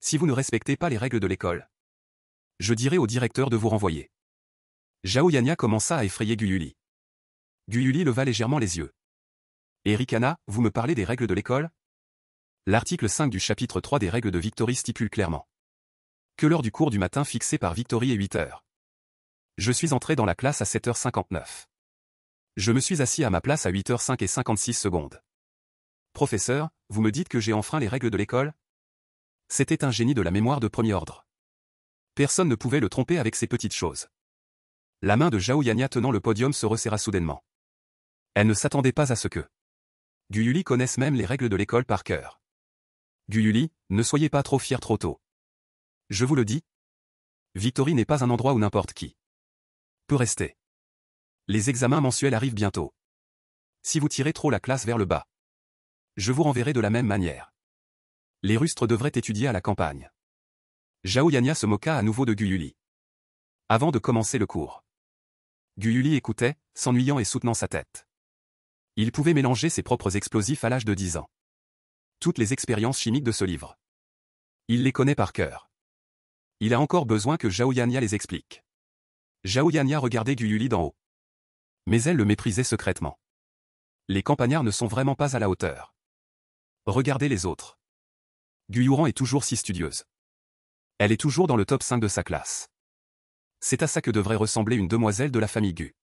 Si vous ne respectez pas les règles de l'école, je dirai au directeur de vous renvoyer. Zhao Yanya commença à effrayer Guyuli. Guyuli leva légèrement les yeux. Et Rikana, vous me parlez des règles de l'école? L'article 5 du chapitre 3 des règles de Victory stipule clairement que l'heure du cours du matin fixée par Victory est 8 heures. Je suis entré dans la classe à 7h59. Je me suis assis à ma place à 8h05 et 56 secondes. Professeur, vous me dites que j'ai enfreint les règles de l'école? C'était un génie de la mémoire de premier ordre. Personne ne pouvait le tromper avec ces petites choses. La main de Zhao Yanya tenant le podium se resserra soudainement. Elle ne s'attendait pas à ce que Guyuli connaisse même les règles de l'école par cœur. Guyuli, ne soyez pas trop fier trop tôt. Je vous le dis. Victory n'est pas un endroit où n'importe qui peut rester. Les examens mensuels arrivent bientôt. Si vous tirez trop la classe vers le bas, je vous renverrai de la même manière. Les rustres devraient étudier à la campagne. Zhao Yanya se moqua à nouveau de Guyuli. Avant de commencer le cours, Guyuli écoutait, s'ennuyant et soutenant sa tête. Il pouvait mélanger ses propres explosifs à l'âge de 10 ans. Toutes les expériences chimiques de ce livre. Il les connaît par cœur. Il a encore besoin que Zhao Yanya les explique. Zhao Yanya regardait Guyuli d'en haut. Mais elle le méprisait secrètement. Les campagnards ne sont vraiment pas à la hauteur. Regardez les autres. Guyuran est toujours si studieuse. Elle est toujours dans le top 5 de sa classe. C'est à ça que devrait ressembler une demoiselle de la famille Gu.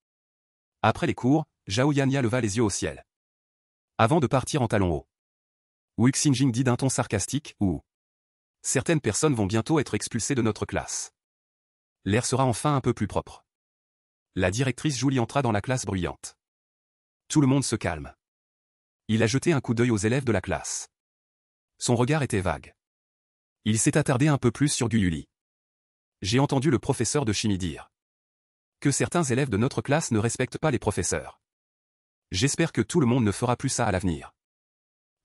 Après les cours, Zhao Yanya leva les yeux au ciel. Avant de partir en talons hauts. Wu Xinjing dit d'un ton sarcastique, ou certaines personnes vont bientôt être expulsées de notre classe. L'air sera enfin un peu plus propre. La directrice Julie entra dans la classe bruyante. Tout le monde se calme. Il a jeté un coup d'œil aux élèves de la classe. Son regard était vague. Il s'est attardé un peu plus sur Guyuli. J'ai entendu le professeur de chimie dire que certains élèves de notre classe ne respectent pas les professeurs. J'espère que tout le monde ne fera plus ça à l'avenir.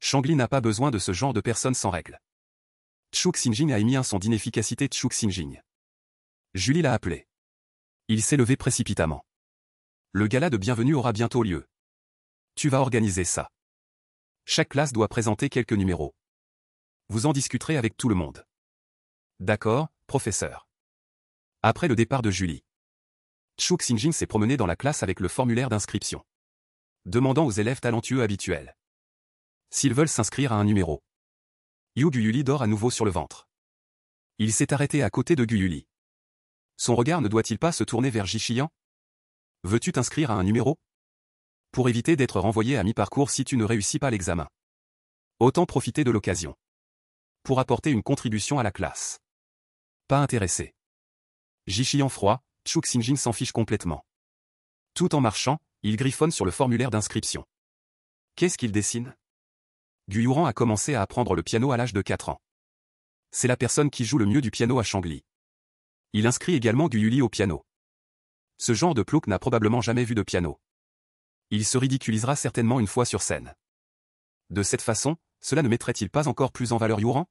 Shangli n'a pas besoin de ce genre de personnes sans règles. Chuk Xinjing a émis un son d'inefficacité. Chuk Xinjing. Julie l'a appelé. Il s'est levé précipitamment. Le gala de bienvenue aura bientôt lieu. Tu vas organiser ça. Chaque classe doit présenter quelques numéros. Vous en discuterez avec tout le monde. D'accord, professeur. Après le départ de Julie, Chuk Xinjing s'est promené dans la classe avec le formulaire d'inscription, demandant aux élèves talentueux habituels s'ils veulent s'inscrire à un numéro. Yu Guyuli dort à nouveau sur le ventre. Il s'est arrêté à côté de Guyuli. Son regard ne doit-il pas se tourner vers Jixian? Veux-tu t'inscrire à un numéro? Pour éviter d'être renvoyé à mi-parcours si tu ne réussis pas l'examen. Autant profiter de l'occasion. Pour apporter une contribution à la classe. Pas intéressé. Jichiyan froid, Chuk Sinjin s'en fiche complètement. Tout en marchant, il griffonne sur le formulaire d'inscription. Qu'est-ce qu'il dessine? Guyuran a commencé à apprendre le piano à l'âge de 4 ans. C'est la personne qui joue le mieux du piano à Changli. Il inscrit également Guyuli au piano. Ce genre de plouc n'a probablement jamais vu de piano. Il se ridiculisera certainement une fois sur scène. De cette façon, cela ne mettrait-il pas encore plus en valeur Yuran?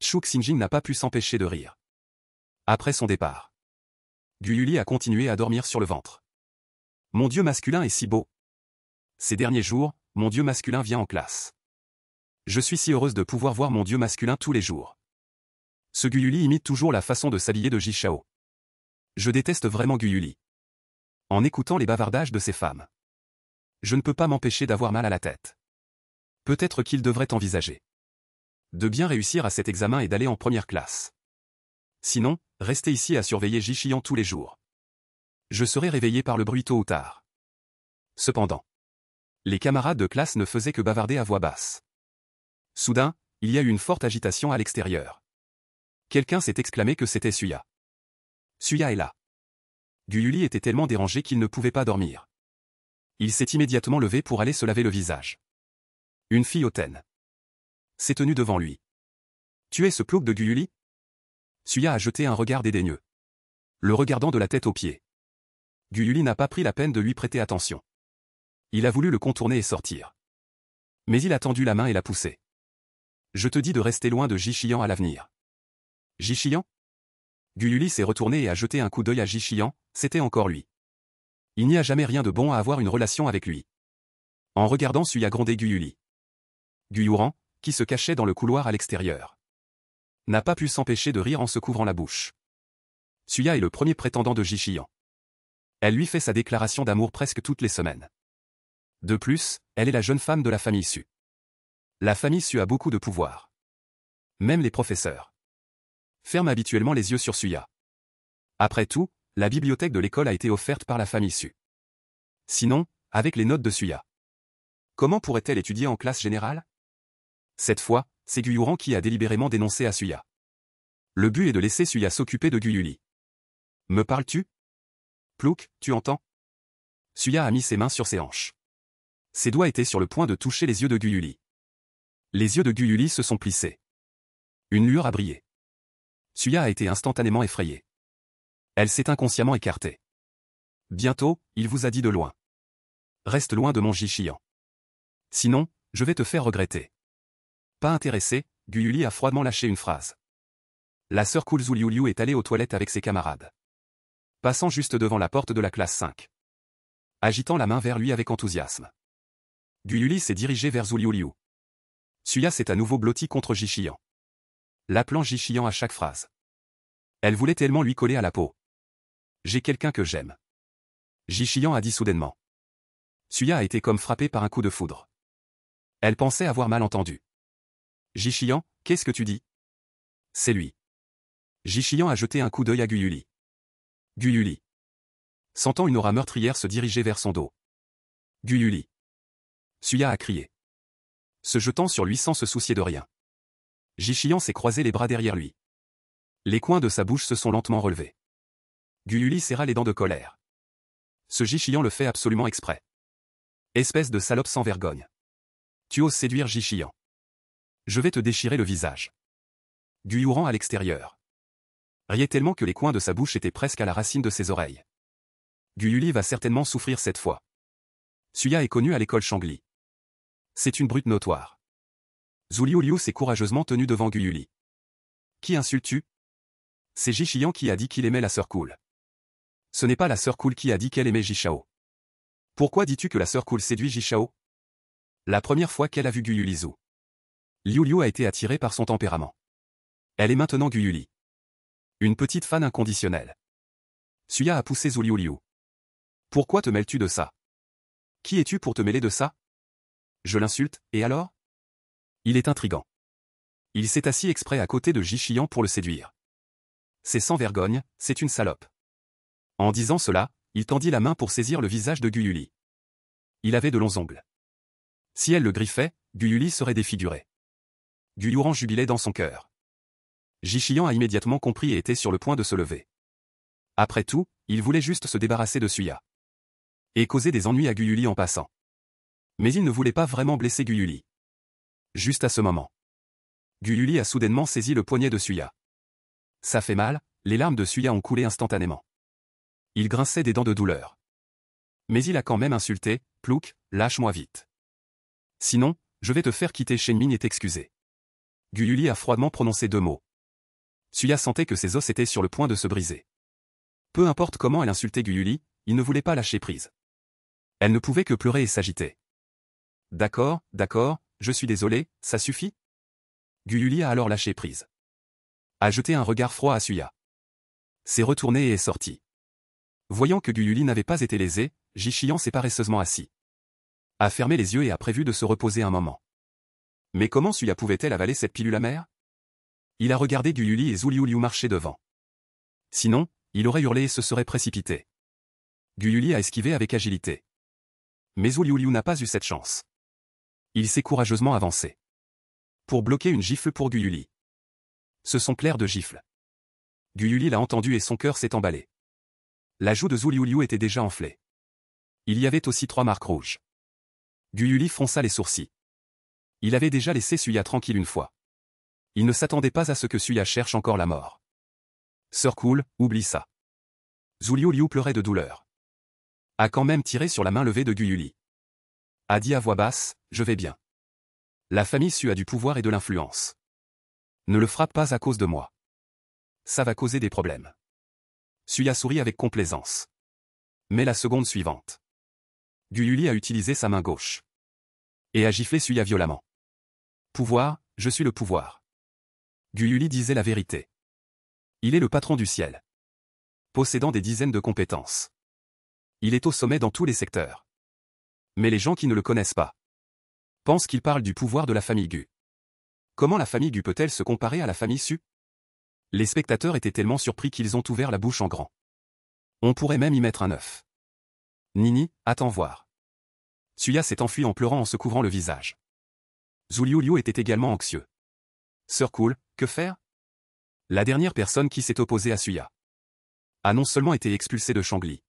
Chuk Sinjin n'a pas pu s'empêcher de rire. Après son départ, Guyuli a continué à dormir sur le ventre. Mon dieu masculin est si beau. Ces derniers jours, mon dieu masculin vient en classe. Je suis si heureuse de pouvoir voir mon dieu masculin tous les jours. Ce Guyuli imite toujours la façon de s'habiller de Jishao. Je déteste vraiment Guyuli. En écoutant les bavardages de ces femmes, je ne peux pas m'empêcher d'avoir mal à la tête. Peut-être qu'il devrait envisager de bien réussir à cet examen et d'aller en première classe. Sinon, rester ici à surveiller Jichiyan tous les jours. Je serai réveillé par le bruit tôt ou tard. Cependant, les camarades de classe ne faisaient que bavarder à voix basse. Soudain, il y a eu une forte agitation à l'extérieur. Quelqu'un s'est exclamé que c'était Suya. Suya est là. Guyuli était tellement dérangé qu'il ne pouvait pas dormir. Il s'est immédiatement levé pour aller se laver le visage. Une fille hautaine s'est tenue devant lui. Tu es ce plouc de Guyuli? Suya a jeté un regard dédaigneux, le regardant de la tête aux pieds. Guyuli n'a pas pris la peine de lui prêter attention. Il a voulu le contourner et sortir. Mais il a tendu la main et l'a poussé. Je te dis de rester loin de Jichiyan à l'avenir. Jichiyan? Guyuli s'est retourné et a jeté un coup d'œil à Jichiyan, c'était encore lui. Il n'y a jamais rien de bon à avoir une relation avec lui. En regardant Suya gronder Guyuli. Guyuran, qui se cachait dans le couloir à l'extérieur, n'a pas pu s'empêcher de rire en se couvrant la bouche. Suya est le premier prétendant de Jichiyan. Elle lui fait sa déclaration d'amour presque toutes les semaines. De plus, elle est la jeune femme de la famille Su. La famille Su a beaucoup de pouvoir. Même les professeurs ferment habituellement les yeux sur Suya. Après tout, la bibliothèque de l'école a été offerte par la famille Su. Sinon, avec les notes de Suya, comment pourrait-elle étudier en classe générale? Cette fois, c'est Guyuran qui a délibérément dénoncé à Suya. Le but est de laisser Suya s'occuper de Guyuli. Me parles-tu? Plouc, tu entends? Suya a mis ses mains sur ses hanches. Ses doigts étaient sur le point de toucher les yeux de Guyuli. Les yeux de Guyuli se sont plissés. Une lueur a brillé. Suya a été instantanément effrayée. Elle s'est inconsciemment écartée. Bientôt, il vous a dit de loin. Reste loin de mon Jichiyan. Sinon, je vais te faire regretter. Pas intéressé, Guyuli a froidement lâché une phrase. La sœur Kulzuliuliu est allée aux toilettes avec ses camarades. Passant juste devant la porte de la classe 5. Agitant la main vers lui avec enthousiasme. Guyuli s'est dirigé vers Zuliuliu. Suya s'est à nouveau blotti contre Jichiyan, l'appelant Jichiyan à chaque phrase. Elle voulait tellement lui coller à la peau. J'ai quelqu'un que j'aime. Jichiyan a dit soudainement. Suya a été comme frappé par un coup de foudre. Elle pensait avoir mal entendu. Jichiyan, qu'est-ce que tu dis? C'est lui. Jichiyan a jeté un coup d'œil à Guyuli. Guyuli. Sentant une aura meurtrière se diriger vers son dos. Guyuli. Suya a crié. Se jetant sur lui sans se soucier de rien. Jichiyan s'est croisé les bras derrière lui. Les coins de sa bouche se sont lentement relevés. Guyuli serra les dents de colère. Ce Jichiyan le fait absolument exprès. Espèce de salope sans vergogne. Tu oses séduire Jichiyan. Je vais te déchirer le visage. Guyuran à l'extérieur riait tellement que les coins de sa bouche étaient presque à la racine de ses oreilles. Guyuli va certainement souffrir cette fois. Suya est connu à l'école Changli. C'est une brute notoire. Zuliuliu s'est courageusement tenu devant Guyuli. Qui insultes-tu? C'est Jichiyan qui a dit qu'il aimait la sœur cool. Ce n'est pas la sœur cool qui a dit qu'elle aimait Jishao. Pourquoi dis-tu que la sœur cool séduit Jishao? La première fois qu'elle a vu Guyulizu, Liu a été attirée par son tempérament. Elle est maintenant Guyuli. Une petite fan inconditionnelle. Suya a poussé Zuliuliu. Pourquoi te mêles-tu de ça? Qui es-tu pour te mêler de ça? Je l'insulte, et alors? Il est intrigant. Il s'est assis exprès à côté de Jichiyan pour le séduire. C'est sans vergogne, c'est une salope. En disant cela, il tendit la main pour saisir le visage de Guyuli. Il avait de longs ongles. Si elle le griffait, Guyuli serait défiguré. Guyuran jubilait dans son cœur. Jichiyan a immédiatement compris et était sur le point de se lever. Après tout, il voulait juste se débarrasser de Suya. Et causer des ennuis à Guyuli en passant. Mais il ne voulait pas vraiment blesser Guyuli. Juste à ce moment. Guyuli a soudainement saisi le poignet de Suya. Ça fait mal, les larmes de Suya ont coulé instantanément. Il grinçait des dents de douleur. Mais il a quand même insulté, « Plouk, lâche-moi vite. Sinon, je vais te faire quitter Shenmin et t'excuser. » Guyuli a froidement prononcé 2 mots. Suya sentait que ses os étaient sur le point de se briser. Peu importe comment elle insultait Guyuli, il ne voulait pas lâcher prise. Elle ne pouvait que pleurer et s'agiter. « D'accord, je suis désolé, ça suffit ?» Guyuli a alors lâché prise. A jeté un regard froid à Suya. S'est retourné et est sorti. Voyant que Guyuli n'avait pas été lésé, Jichiyan s'est paresseusement assis. A fermé les yeux et a prévu de se reposer un moment. Mais comment Suya pouvait-elle avaler cette pilule amère? Il a regardé Guyuli et Zuliuliu marcher devant. Sinon, il aurait hurlé et se serait précipité. Guyuli a esquivé avec agilité. Mais Zuliuliu n'a pas eu cette chance. Il s'est courageusement avancé. Pour bloquer une gifle pour Guyuli. Ce sont clairs de gifles. Guyuli l'a entendu et son cœur s'est emballé. La joue de Zuliuliu était déjà enflée. Il y avait aussi 3 marques rouges. Guyuli fronça les sourcils. Il avait déjà laissé Suya tranquille une fois. Il ne s'attendait pas à ce que Suya cherche encore la mort. Sœur cool, oublie ça. Zuliuliu pleurait de douleur. A quand même tiré sur la main levée de Guyuli. A dit à voix basse, je vais bien. La famille Su a du pouvoir et de l'influence. Ne le frappe pas à cause de moi. Ça va causer des problèmes. Suya sourit avec complaisance. Mais la seconde suivante. Guyuli a utilisé sa main gauche. Et a giflé Suya violemment. Pouvoir, je suis le pouvoir. Guyuli disait la vérité. Il est le patron du ciel. Possédant des dizaines de compétences. Il est au sommet dans tous les secteurs. Mais les gens qui ne le connaissent pas pensent qu'il parle du pouvoir de la famille Gu. Comment la famille Gu peut-elle se comparer à la famille Su? Les spectateurs étaient tellement surpris qu'ils ont ouvert la bouche en grand. On pourrait même y mettre un œuf. Nini, attends voir. Suya s'est enfui en pleurant en se couvrant le visage. Zuliuliu était également anxieux. Sœur cool, que faire? La dernière personne qui s'est opposée à Suya a non seulement été expulsée de Shangli,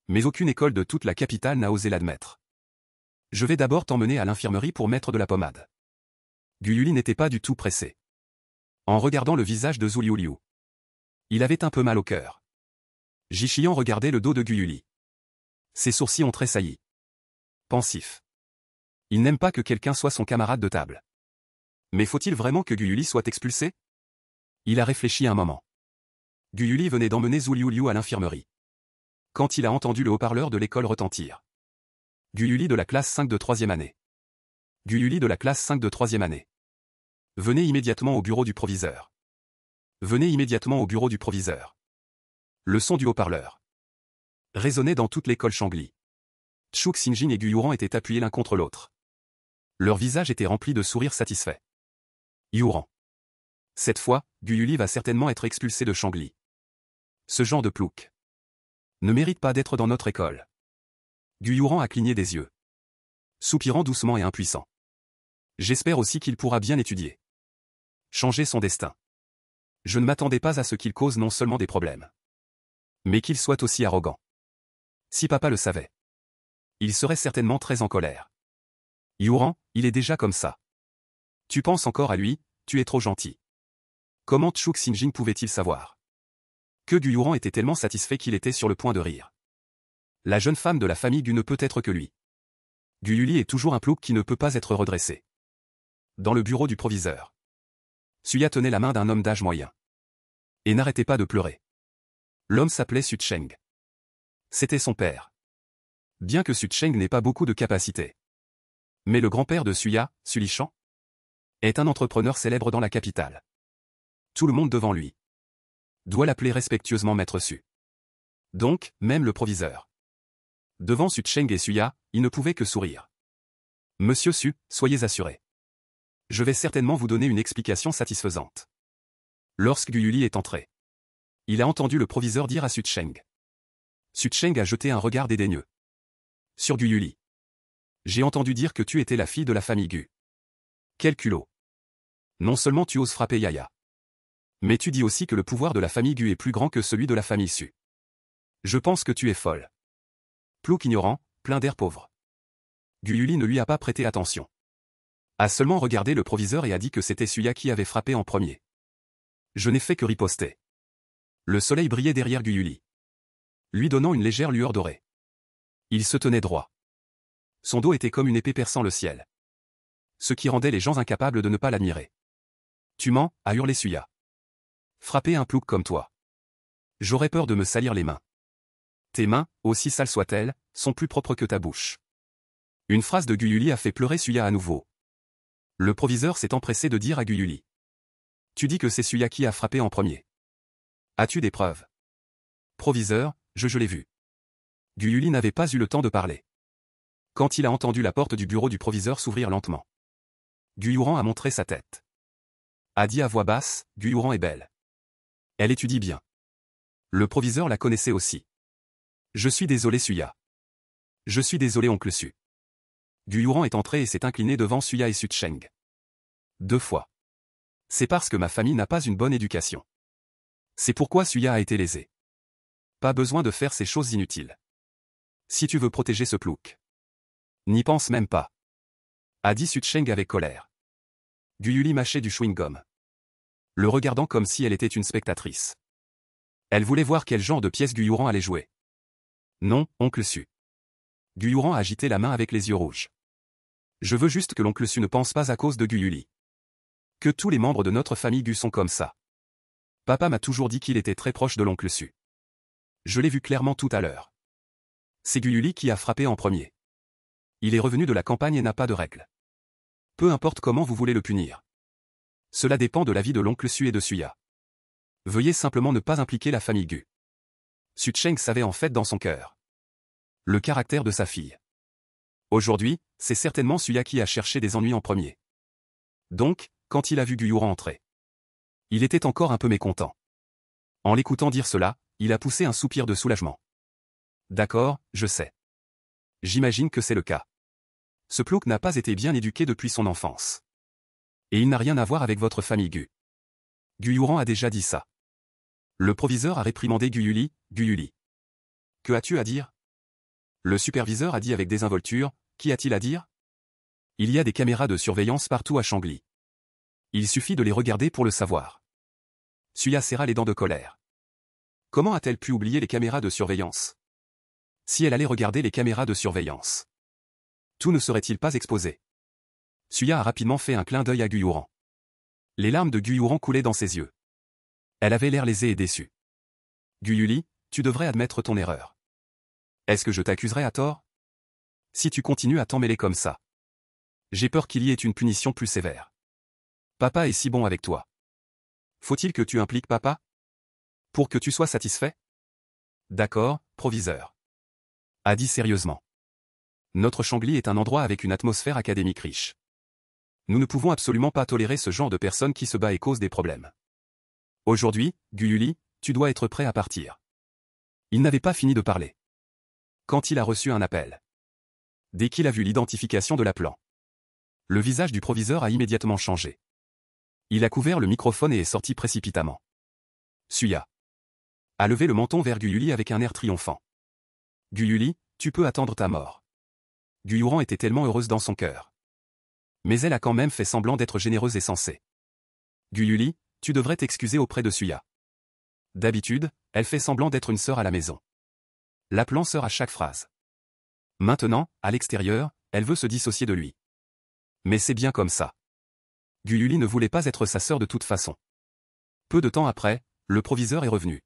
mais aucune école de toute la capitale n'a osé l'admettre. Je vais d'abord t'emmener à l'infirmerie pour mettre de la pommade. Guyuli n'était pas du tout pressé. En regardant le visage de Zuliuliu, il avait un peu mal au cœur. Jichiyan regardait le dos de Guyuli. Ses sourcils ont tressailli. Pensif. Il n'aime pas que quelqu'un soit son camarade de table. Mais faut-il vraiment que Guyuli soit expulsé? Il a réfléchi un moment. Guyuli venait d'emmener Zuliuliu à l'infirmerie. Quand il a entendu le haut-parleur de l'école retentir. Guyuli de la classe 5 de 3e année. Guyuli de la classe 5 de 3e année. Venez immédiatement au bureau du proviseur. Venez immédiatement au bureau du proviseur. Le son du haut-parleur résonnait dans toute l'école Shangli. Chuk Xinjin et Guyuran étaient appuyés l'un contre l'autre. Leurs visages étaient remplis de sourires satisfaits. Yuran. Cette fois, Guyuli va certainement être expulsé de Shangli. Ce genre de plouc ne mérite pas d'être dans notre école. Guyuran a cligné des yeux. Soupirant doucement et impuissant. J'espère aussi qu'il pourra bien étudier. Changer son destin. Je ne m'attendais pas à ce qu'il cause non seulement des problèmes, mais qu'il soit aussi arrogant. Si papa le savait, il serait certainement très en colère. Yuran, il est déjà comme ça. Tu penses encore à lui, tu es trop gentil. Comment Chuk Xinjin pouvait-il savoir que Guyuran était tellement satisfait qu'il était sur le point de rire. La jeune femme de la famille Gu ne peut être que lui. Guyuli est toujours un plouc qui ne peut pas être redressé. Dans le bureau du proviseur, Suya tenait la main d'un homme d'âge moyen. Et n'arrêtait pas de pleurer. L'homme s'appelait Su Cheng. C'était son père. Bien que Su Cheng n'ait pas beaucoup de capacités. Mais le grand-père de Suya, Su Lishan, est un entrepreneur célèbre dans la capitale. Tout le monde devant lui doit l'appeler respectueusement Maître Su. Donc, même le proviseur. Devant Su Cheng et Suya, il ne pouvait que sourire. Monsieur Su, soyez assuré. Je vais certainement vous donner une explication satisfaisante. Lorsque Guyuli est entré, il a entendu le proviseur dire à Su Cheng. Su Cheng a jeté un regard dédaigneux sur Guyuli. J'ai entendu dire que tu étais la fille de la famille Gu. Quel culot. Non seulement tu oses frapper Yaya. Mais tu dis aussi que le pouvoir de la famille Gu est plus grand que celui de la famille Su. Je pense que tu es folle. Plouk ignorant, plein d'air pauvre. Gu Yuli ne lui a pas prêté attention. A seulement regardé le proviseur et a dit que c'était Suya qui avait frappé en premier. Je n'ai fait que riposter. Le soleil brillait derrière Gu Yuli, lui donnant une légère lueur dorée. Il se tenait droit. Son dos était comme une épée perçant le ciel. Ce qui rendait les gens incapables de ne pas l'admirer. Tu mens, a hurlé Suya. Frapper un plouc comme toi. J'aurais peur de me salir les mains. Tes mains, aussi sales soient-elles, sont plus propres que ta bouche. Une phrase de Gu Yuli a fait pleurer Suya à nouveau. Le proviseur s'est empressé de dire à Gu Yuli. Tu dis que c'est Suya qui a frappé en premier. As-tu des preuves? Proviseur, je l'ai vu. Gu Yuli n'avait pas eu le temps de parler. Quand il a entendu la porte du bureau du proviseur s'ouvrir lentement. Gu Yuran a montré sa tête. A dit à voix basse, Gu Yuran est belle. Elle étudie bien. Le proviseur la connaissait aussi. Je suis désolé Suya. Je suis désolé oncle Su. Gu Yuran est entré et s'est incliné devant Suya et Su Cheng. 2 fois. C'est parce que ma famille n'a pas une bonne éducation. C'est pourquoi Suya a été lésé. Pas besoin de faire ces choses inutiles. Si tu veux protéger ce plouc. N'y pense même pas. A dit Su Cheng avec colère. Gu Yuli mâchait du chewing-gum. Le regardant comme si elle était une spectatrice. Elle voulait voir quel genre de pièce Gu Yuran allait jouer. Non, oncle Su. Gu Yuran a agité la main avec les yeux rouges. Je veux juste que l'oncle Su ne pense pas à cause de Gu Yuli. Que tous les membres de notre famille Gu sont comme ça. Papa m'a toujours dit qu'il était très proche de l'oncle Su. Je l'ai vu clairement tout à l'heure. C'est Gu Yuli qui a frappé en premier. Il est revenu de la campagne et n'a pas de règles. Peu importe comment vous voulez le punir. Cela dépend de l'avis de l'oncle Su et de Suya. Veuillez simplement ne pas impliquer la famille Gu. Su Cheng savait en fait dans son cœur le caractère de sa fille. Aujourd'hui, c'est certainement Suya qui a cherché des ennuis en premier. Donc, quand il a vu Gu Yuran entrer, il était encore un peu mécontent. En l'écoutant dire cela, il a poussé un soupir de soulagement. D'accord, je sais. J'imagine que c'est le cas. Ce plouc n'a pas été bien éduqué depuis son enfance. Et il n'a rien à voir avec votre famille Gu. Gu Yuran a déjà dit ça. Le proviseur a réprimandé Gu Yuli. Gu Yuli. Que as-tu à dire? Le superviseur a dit avec désinvolture. Qu'y a-t-il à dire? Il y a des caméras de surveillance partout à Shangli. Il suffit de les regarder pour le savoir. Suya serra les dents de colère. Comment a-t-elle pu oublier les caméras de surveillance? Si elle allait regarder les caméras de surveillance, tout ne serait-il pas exposé? Suya a rapidement fait un clin d'œil à Gu Yuran. Les larmes de Gu Yuran coulaient dans ses yeux. Elle avait l'air lésée et déçue. Gu Yuli, tu devrais admettre ton erreur. Est-ce que je t'accuserai à tort? Si tu continues à t'en mêler comme ça, j'ai peur qu'il y ait une punition plus sévère. Papa est si bon avec toi. Faut-il que tu impliques papa? Pour que tu sois satisfait? D'accord, proviseur. A dit sérieusement. Notre Shangli est un endroit avec une atmosphère académique riche. Nous ne pouvons absolument pas tolérer ce genre de personne qui se bat et cause des problèmes. Aujourd'hui, Gu Yuli, tu dois être prêt à partir. Il n'avait pas fini de parler. Quand il a reçu un appel. Dès qu'il a vu l'identification de l'appelant. Le visage du proviseur a immédiatement changé. Il a couvert le microphone et est sorti précipitamment. Suya a levé le menton vers Gu Yuli avec un air triomphant. Gu Yuli, tu peux attendre ta mort. Gu Yuran était tellement heureuse dans son cœur. Mais elle a quand même fait semblant d'être généreuse et sensée. Gu Yuli, tu devrais t'excuser auprès de Suya. D'habitude, elle fait semblant d'être une sœur à la maison, l'appelant sœur à chaque phrase. Maintenant, à l'extérieur, elle veut se dissocier de lui. Mais c'est bien comme ça. Gu Yuli ne voulait pas être sa sœur de toute façon. Peu de temps après, le proviseur est revenu.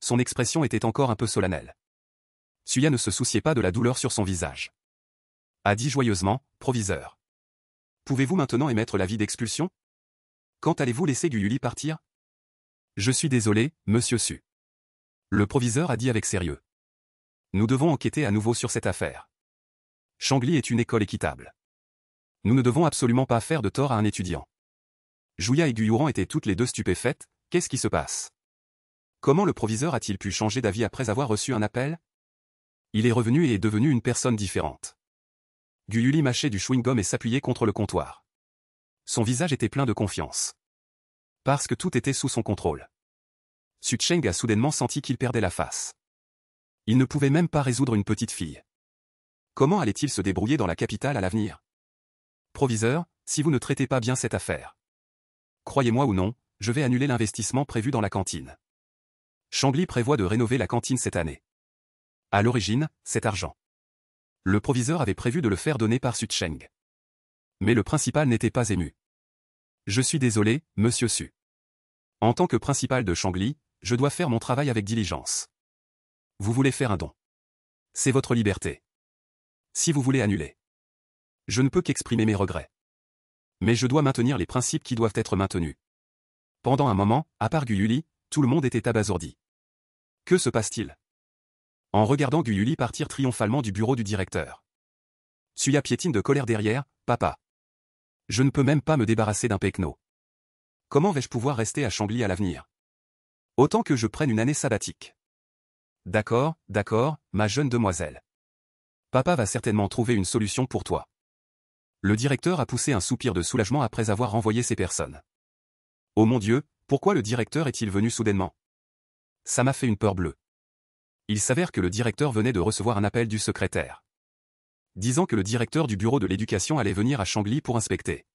Son expression était encore un peu solennelle. Suya ne se souciait pas de la douleur sur son visage. A dit joyeusement, proviseur. Pouvez-vous maintenant émettre l'avis d'expulsion? Quand allez-vous laisser Gu Yuli partir? Je suis désolé, monsieur Su. Le proviseur a dit avec sérieux. Nous devons enquêter à nouveau sur cette affaire. Shangli est une école équitable. Nous ne devons absolument pas faire de tort à un étudiant. Juya et Gu Yuran étaient toutes les deux stupéfaites. Qu'est-ce qui se passe? Comment le proviseur a-t-il pu changer d'avis après avoir reçu un appel? Il est revenu et est devenu une personne différente. Gu Yuli mâchait du chewing-gum et s'appuyait contre le comptoir. Son visage était plein de confiance. Parce que tout était sous son contrôle. Su Cheng a soudainement senti qu'il perdait la face. Il ne pouvait même pas résoudre une petite fille. Comment allait-il se débrouiller dans la capitale à l'avenir? Proviseur, si vous ne traitez pas bien cette affaire. Croyez-moi ou non, je vais annuler l'investissement prévu dans la cantine. Shangli prévoit de rénover la cantine cette année. À l'origine, cet argent. Le proviseur avait prévu de le faire donner par Su Cheng. Mais le principal n'était pas ému. Je suis désolé, monsieur Su. En tant que principal de Shangli, je dois faire mon travail avec diligence. Vous voulez faire un don. C'est votre liberté. Si vous voulez annuler. Je ne peux qu'exprimer mes regrets. Mais je dois maintenir les principes qui doivent être maintenus. Pendant un moment, à part Gu Yuli, tout le monde était abasourdi. Que se passe-t-il? En regardant Gu Yuli partir triomphalement du bureau du directeur. Suya piétine de colère derrière, papa. Je ne peux même pas me débarrasser d'un pecno. Comment vais-je pouvoir rester à Shangli à l'avenir? Autant que je prenne une année sabbatique. D'accord, ma jeune demoiselle. Papa va certainement trouver une solution pour toi. Le directeur a poussé un soupir de soulagement après avoir renvoyé ces personnes. Oh mon Dieu, pourquoi le directeur est-il venu soudainement? Ça m'a fait une peur bleue. Il s'avère que le directeur venait de recevoir un appel du secrétaire. Disant que le directeur du bureau de l'éducation allait venir à Shangli pour inspecter.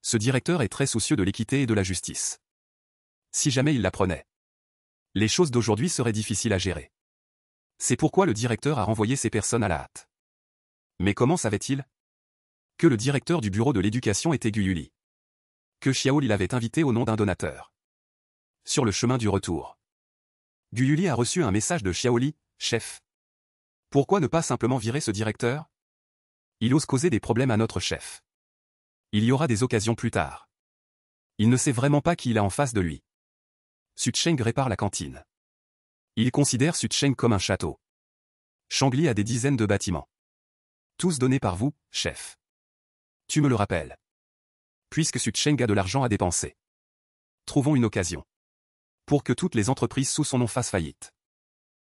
Ce directeur est très soucieux de l'équité et de la justice. Si jamais il l'apprenait, les choses d'aujourd'hui seraient difficiles à gérer. C'est pourquoi le directeur a renvoyé ces personnes à la hâte. Mais comment savait-il que le directeur du bureau de l'éducation était Gu Yuli? Que Xiaoli l'avait invité au nom d'un donateur. Sur le chemin du retour, Gu Yuli a reçu un message de Xiaoli, chef. Pourquoi ne pas simplement virer ce directeur? Il ose causer des problèmes à notre chef. Il y aura des occasions plus tard. Il ne sait vraiment pas qui il a en face de lui. Su Cheng répare la cantine. Il considère Su Cheng comme un château. Shangli a des dizaines de bâtiments. Tous donnés par vous, chef. Tu me le rappelles. Puisque Su Cheng a de l'argent à dépenser. Trouvons une occasion. Pour que toutes les entreprises sous son nom fassent faillite.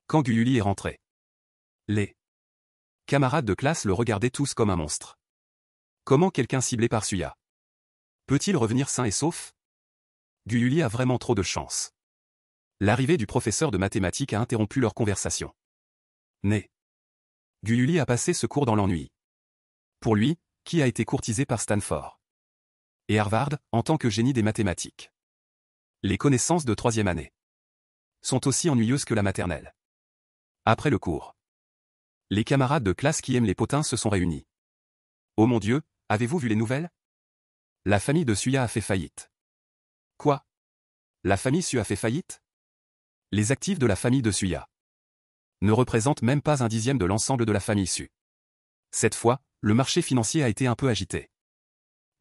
Quand Gu Yuli est rentré, les camarades de classe le regardaient tous comme un monstre. Comment quelqu'un ciblé par Suya peut-il revenir sain et sauf? Gu Yuli a vraiment trop de chance. L'arrivée du professeur de mathématiques a interrompu leur conversation. Né. Gu Yuli a passé ce cours dans l'ennui. Pour lui, qui a été courtisé par Stanford et Harvard, en tant que génie des mathématiques. Les connaissances de troisième année sont aussi ennuyeuses que la maternelle. Après le cours, les camarades de classe qui aiment les potins se sont réunis. Oh mon Dieu, avez-vous vu les nouvelles? La famille de Suya a fait faillite. Quoi? La famille Su a fait faillite? Les actifs de la famille de Suya ne représentent même pas un dixième de l'ensemble de la famille Su. Cette fois, le marché financier a été un peu agité.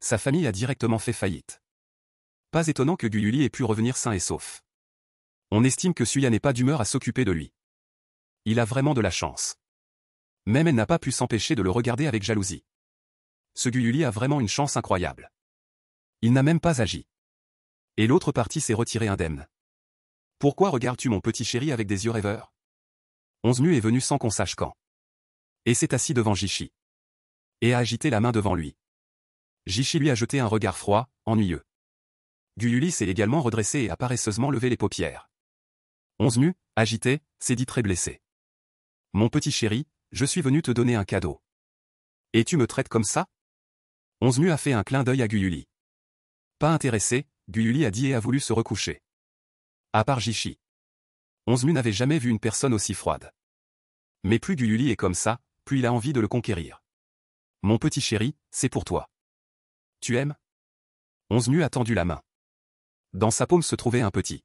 Sa famille a directement fait faillite. Pas étonnant que Gu Yuli ait pu revenir sain et sauf. On estime que Suya n'est pas d'humeur à s'occuper de lui. Il a vraiment de la chance. Même elle n'a pas pu s'empêcher de le regarder avec jalousie. Ce Gu Yuli a vraiment une chance incroyable. Il n'a même pas agi. Et l'autre partie s'est retirée indemne. Pourquoi regardes-tu mon petit chéri avec des yeux rêveurs? Onzmu est venu sans qu'on sache quand. Et s'est assis devant Jishi. Et a agité la main devant lui. Jishi lui a jeté un regard froid, ennuyeux. Gu Yuli s'est également redressé et a paresseusement levé les paupières. Onzmu, agité, s'est dit très blessé. Mon petit chéri, je suis venu te donner un cadeau. Et tu me traites comme ça? Onzmu a fait un clin d'œil à Gu Yuli. Pas intéressé, Gu Yuli a dit et a voulu se recoucher. À part Jishi. Onzmu n'avait jamais vu une personne aussi froide. Mais plus Gu Yuli est comme ça, plus il a envie de le conquérir. Mon petit chéri, c'est pour toi. Tu aimes? Onzmu a tendu la main. Dans sa paume se trouvait un petit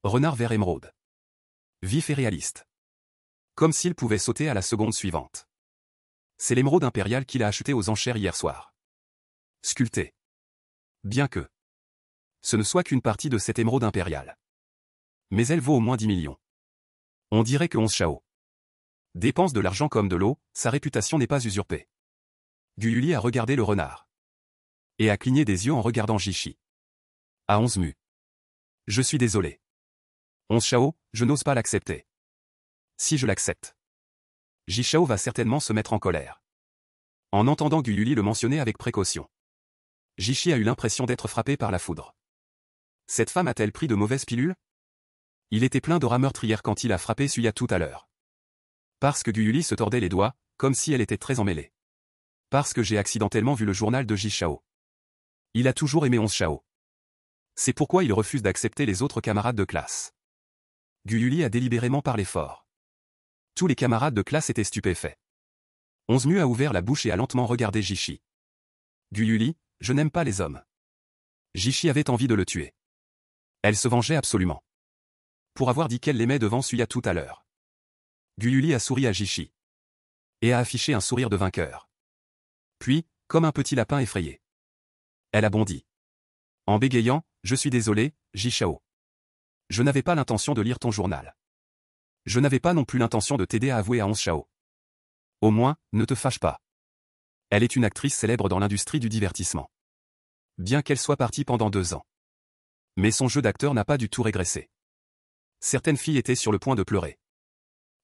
renard vert émeraude. Vif et réaliste. Comme s'il pouvait sauter à la seconde suivante. C'est l'émeraude impériale qu'il a acheté aux enchères hier soir. Sculpté. Bien que ce ne soit qu'une partie de cette émeraude impériale. Mais elle vaut au moins 10 millions. On dirait que 11 Shao dépense de l'argent comme de l'eau, sa réputation n'est pas usurpée. Gu Yuli a regardé le renard. Et a cligné des yeux en regardant Jishi. À Onzmu. Je suis désolé. 11 Shao, je n'ose pas l'accepter. Si je l'accepte, Jishao va certainement se mettre en colère. En entendant Guyuli le mentionner avec précaution, Jishi a eu l'impression d'être frappé par la foudre. Cette femme a-t-elle pris de mauvaises pilules? Il était plein d'aura meurtrière quand il a frappé Suya tout à l'heure. Parce que Guyuli se tordait les doigts, comme si elle était très emmêlée. Parce que j'ai accidentellement vu le journal de Ji Shao. Il a toujours aimé 11 Shao. C'est pourquoi il refuse d'accepter les autres camarades de classe. Guyuli a délibérément parlé fort. Tous les camarades de classe étaient stupéfaits. 11 Mu a ouvert la bouche et a lentement regardé Jishi. Guyuli, je n'aime pas les hommes. Jishi avait envie de le tuer. Elle se vengeait absolument. Pour avoir dit qu'elle l'aimait devant Suya tout à l'heure. Guyuli a souri à Jishi. Et a affiché un sourire de vainqueur. Puis, comme un petit lapin effrayé, elle a bondi. En bégayant, je suis désolé, Ji Shao. Je n'avais pas l'intention de lire ton journal. Je n'avais pas non plus l'intention de t'aider à avouer à 11 Shao. Au moins, ne te fâche pas. Elle est une actrice célèbre dans l'industrie du divertissement. Bien qu'elle soit partie pendant 2 ans. Mais son jeu d'acteur n'a pas du tout régressé. Certaines filles étaient sur le point de pleurer.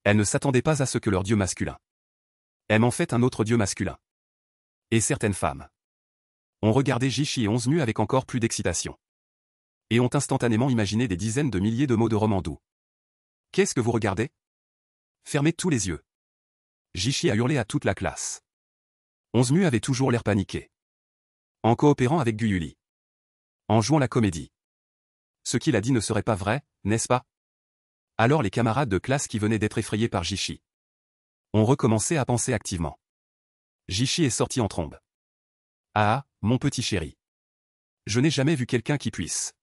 Elles ne s'attendaient pas à ce que leur dieu masculin aime en fait un autre dieu masculin. Et certaines femmes ont regardé Jishi et 11 Mu avec encore plus d'excitation. Et ont instantanément imaginé des dizaines de milliers de mots de romans doux. Qu'est-ce que vous regardez? Fermez tous les yeux. Jishi a hurlé à toute la classe. 11 Mu avait toujours l'air paniqué. En coopérant avec Guyuli. En jouant la comédie. Ce qu'il a dit ne serait pas vrai, n'est-ce pas? Alors les camarades de classe qui venaient d'être effrayés par Jishi ont recommencé à penser activement. Jishi est sorti en trombe. Ah, mon petit chéri. Je n'ai jamais vu quelqu'un qui puisse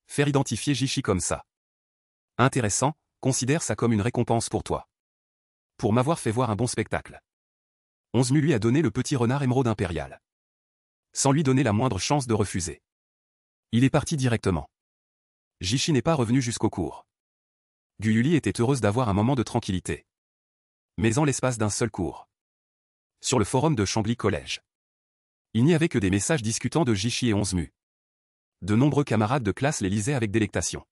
faire identifier Jishi comme ça. Intéressant, considère ça comme une récompense pour toi. Pour m'avoir fait voir un bon spectacle. 11 Mu lui a donné le petit renard émeraude impérial. Sans lui donner la moindre chance de refuser. Il est parti directement. Jishi n'est pas revenu jusqu'au cours. Guyuli était heureuse d'avoir un moment de tranquillité. Mais en l'espace d'un seul cours. Sur le forum de Changli Collège. Il n'y avait que des messages discutant de Jishi et 11 Mu. De nombreux camarades de classe les lisaient avec délectation.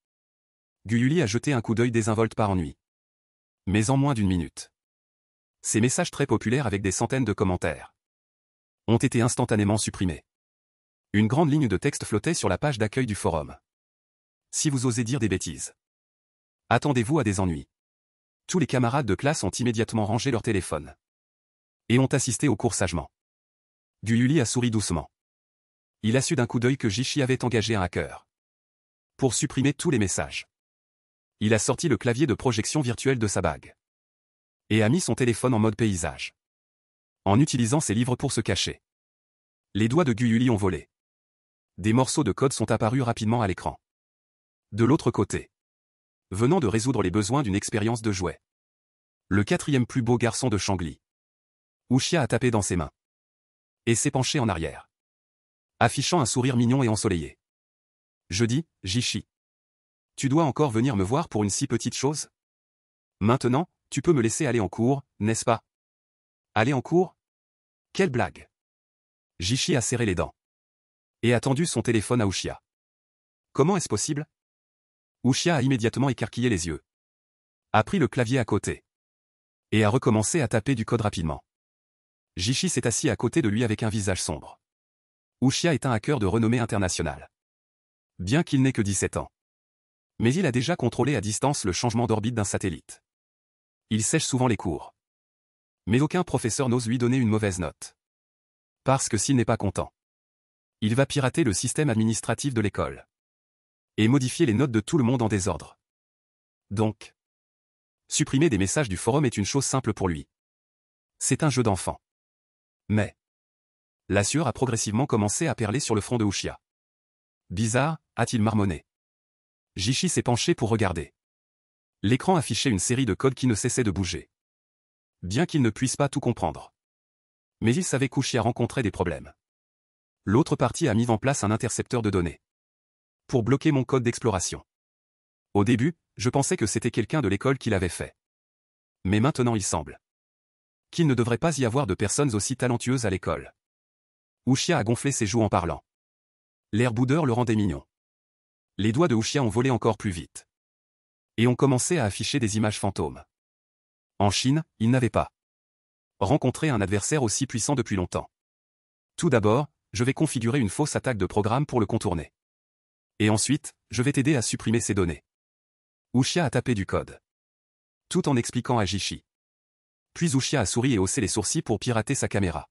Guyuli a jeté un coup d'œil désinvolte par ennui. Mais en moins d'une minute. Ces messages très populaires avec des centaines de commentaires ont été instantanément supprimés. Une grande ligne de texte flottait sur la page d'accueil du forum. Si vous osez dire des bêtises, attendez-vous à des ennuis. Tous les camarades de classe ont immédiatement rangé leur téléphone. Et ont assisté au cours sagement. Guyuli a souri doucement. Il a su d'un coup d'œil que Jishi avait engagé un hacker. Pour supprimer tous les messages. Il a sorti le clavier de projection virtuelle de sa bague. Et a mis son téléphone en mode paysage. En utilisant ses livres pour se cacher. Les doigts de Guyuli ont volé. Des morceaux de code sont apparus rapidement à l'écran. De l'autre côté. Venant de résoudre les besoins d'une expérience de jouet. Le 4e plus beau garçon de Changli. Wuxia a tapé dans ses mains. Et s'est penché en arrière. Affichant un sourire mignon et ensoleillé. Je dis, Jishi. Tu dois encore venir me voir pour une si petite chose? Maintenant, tu peux me laisser aller en cours, n'est-ce pas? Aller en cours? Quelle blague! Jishi a serré les dents. Et a tendu son téléphone à Wuxia. Comment est-ce possible? Wuxia a immédiatement écarquillé les yeux. A pris le clavier à côté. Et a recommencé à taper du code rapidement. Jishi s'est assis à côté de lui avec un visage sombre. Wuxia est un hacker de renommée internationale. Bien qu'il n'ait que 17 ans. Mais il a déjà contrôlé à distance le changement d'orbite d'un satellite. Il sèche souvent les cours. Mais aucun professeur n'ose lui donner une mauvaise note. Parce que s'il n'est pas content, il va pirater le système administratif de l'école. Et modifier les notes de tout le monde en désordre. Donc, supprimer des messages du forum est une chose simple pour lui. C'est un jeu d'enfant. Mais la sueur a progressivement commencé à perler sur le front de Wuxia. Bizarre, a-t-il marmonné. Jishi s'est penché pour regarder. L'écran affichait une série de codes qui ne cessaient de bouger. Bien qu'il ne puisse pas tout comprendre. Mais il savait qu'Wuxia rencontrait des problèmes. L'autre partie a mis en place un intercepteur de données. Pour bloquer mon code d'exploration. Au début, je pensais que c'était quelqu'un de l'école qui l'avait fait. Mais maintenant il semble qu'il ne devrait pas y avoir de personnes aussi talentueuses à l'école. Wuxia a gonflé ses joues en parlant. L'air boudeur le rendait mignon. Les doigts de Wuxia ont volé encore plus vite. Et ont commencé à afficher des images fantômes. En Chine, il n'avait pas rencontrer un adversaire aussi puissant depuis longtemps. Tout d'abord, je vais configurer une fausse attaque de programme pour le contourner. Et ensuite, je vais t'aider à supprimer ces données. Uchiha a tapé du code. Tout en expliquant à Jishi. Puis Uchiha a souri et haussé les sourcils pour pirater sa caméra.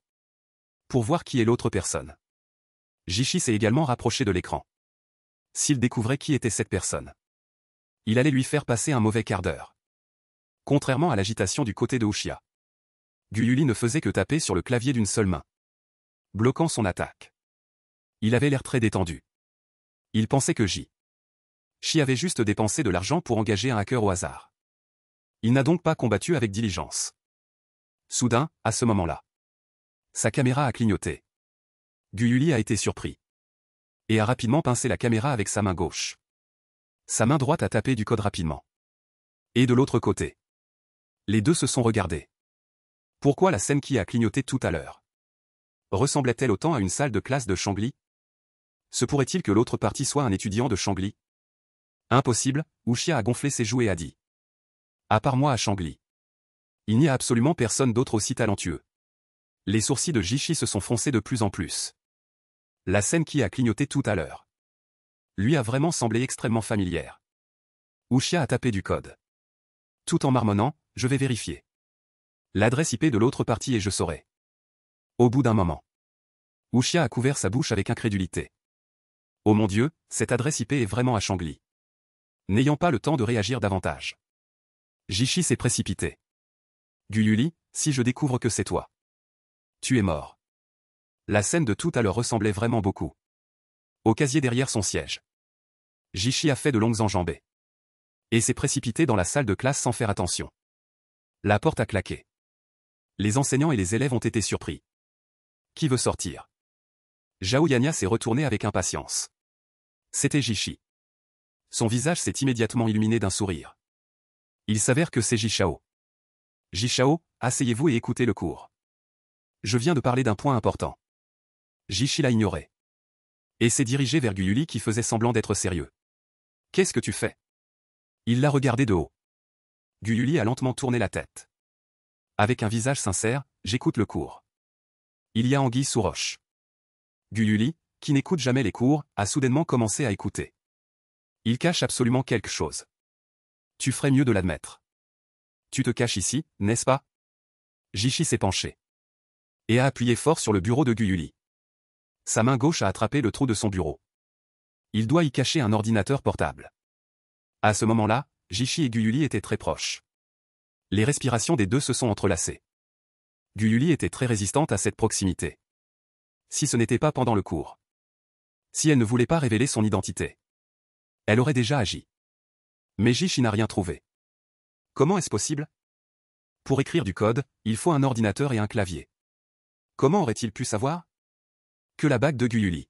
Pour voir qui est l'autre personne. Jishi s'est également rapproché de l'écran. S'il découvrait qui était cette personne, il allait lui faire passer un mauvais quart d'heure. Contrairement à l'agitation du côté de Uchiha, Gyuli ne faisait que taper sur le clavier d'une seule main, bloquant son attaque. Il avait l'air très détendu. Il pensait que Jishi avait juste dépensé de l'argent pour engager un hacker au hasard. Il n'a donc pas combattu avec diligence. Soudain, à ce moment-là, sa caméra a clignoté. Gyuli a été surpris. Et a rapidement pincé la caméra avec sa main gauche. Sa main droite a tapé du code rapidement. Et de l'autre côté, les deux se sont regardés. Pourquoi la scène qui a clignoté tout à l'heure ressemblait-elle autant à une salle de classe de Shangli? Se pourrait-il que l'autre partie soit un étudiant de Shangli? Impossible, Uchiha a gonflé ses joues et a dit. À part moi à Shangli, il n'y a absolument personne d'autre aussi talentueux. Les sourcils de Jishi se sont froncés de plus en plus. La scène qui a clignoté tout à l'heure lui a vraiment semblé extrêmement familière. Uchiha a tapé du code. Tout en marmonnant, je vais vérifier l'adresse IP de l'autre partie et je saurai. Au bout d'un moment, Uchiha a couvert sa bouche avec incrédulité. Oh mon Dieu, cette adresse IP est vraiment à Shangli. N'ayant pas le temps de réagir davantage, Jishi s'est précipité. Gyuli, si je découvre que c'est toi, tu es mort. La scène de tout à l'heure ressemblait vraiment beaucoup au casier derrière son siège. Jishi a fait de longues enjambées et s'est précipité dans la salle de classe sans faire attention. La porte a claqué. Les enseignants et les élèves ont été surpris. Qui veut sortir? Zhao-Yanya s'est retourné avec impatience. C'était Jishi. Son visage s'est immédiatement illuminé d'un sourire. Il s'avère que c'est Jishao. Jishao, asseyez-vous et écoutez le cours. Je viens de parler d'un point important. Jishi l'a ignoré. Et s'est dirigé vers Gyuli qui faisait semblant d'être sérieux. Qu'est-ce que tu fais? Il l'a regardé de haut. Gyuli a lentement tourné la tête. Avec un visage sincère, j'écoute le cours. Il y a anguille sous roche. Gyuli, qui n'écoute jamais les cours, a soudainement commencé à écouter. Il cache absolument quelque chose. Tu ferais mieux de l'admettre. Tu te caches ici, n'est-ce pas? Jishi s'est penché. Et a appuyé fort sur le bureau de Gyuli. Sa main gauche a attrapé le trou de son bureau. Il doit y cacher un ordinateur portable. À ce moment-là, Jishi et Gyuli étaient très proches. Les respirations des deux se sont entrelacées. Gyuli était très résistante à cette proximité. Si ce n'était pas pendant le cours. Si elle ne voulait pas révéler son identité. Elle aurait déjà agi. Mais Jishi n'a rien trouvé. Comment est-ce possible? Pour écrire du code, il faut un ordinateur et un clavier. Comment aurait-il pu savoir que la bague de Gyuli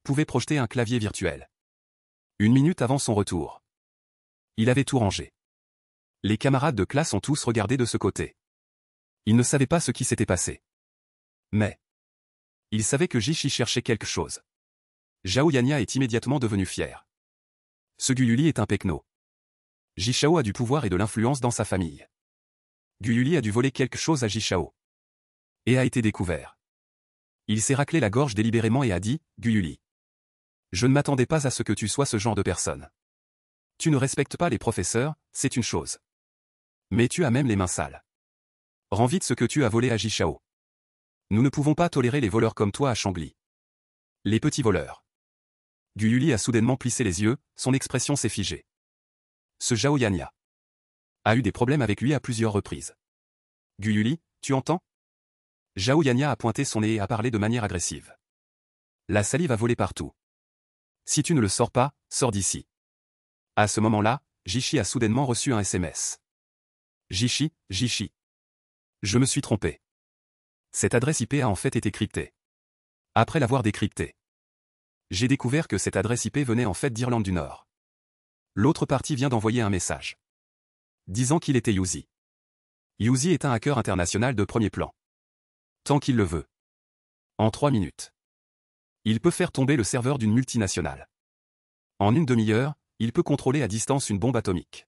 pouvait projeter un clavier virtuel? Une minute avant son retour, il avait tout rangé. Les camarades de classe ont tous regardé de ce côté. Ils ne savaient pas ce qui s'était passé. Mais ils savaient que Jishi cherchait quelque chose. Zhao-Yanya est immédiatement devenu fier. Ce Gyuli est un pecno. Jishao a du pouvoir et de l'influence dans sa famille. Gyuli a dû voler quelque chose à Jishao. Et a été découvert. Il s'est raclé la gorge délibérément et a dit, Gyuli. Je ne m'attendais pas à ce que tu sois ce genre de personne. Tu ne respectes pas les professeurs, c'est une chose. Mais tu as même les mains sales. Rends vite ce que tu as volé à Jishao. Nous ne pouvons pas tolérer les voleurs comme toi à Shangli. Les petits voleurs. Gyuli a soudainement plissé les yeux, son expression s'est figée. Ce Zhao-Yanya a eu des problèmes avec lui à plusieurs reprises. Gyuli, tu entends? Zhao-Yanya a pointé son nez et a parlé de manière agressive. La salive a volé partout. Si tu ne le sors pas, sors d'ici. À ce moment-là, Jishi a soudainement reçu un SMS. Jishi. Je me suis trompé. Cette adresse IP a en fait été cryptée. Après l'avoir décryptée, j'ai découvert que cette adresse IP venait en fait d'Irlande du Nord. L'autre partie vient d'envoyer un message disant qu'il était Yuzi. Yuzi est un hacker international de premier plan. Tant qu'il le veut. En 3 minutes. Il peut faire tomber le serveur d'une multinationale. En une demi-heure, il peut contrôler à distance une bombe atomique.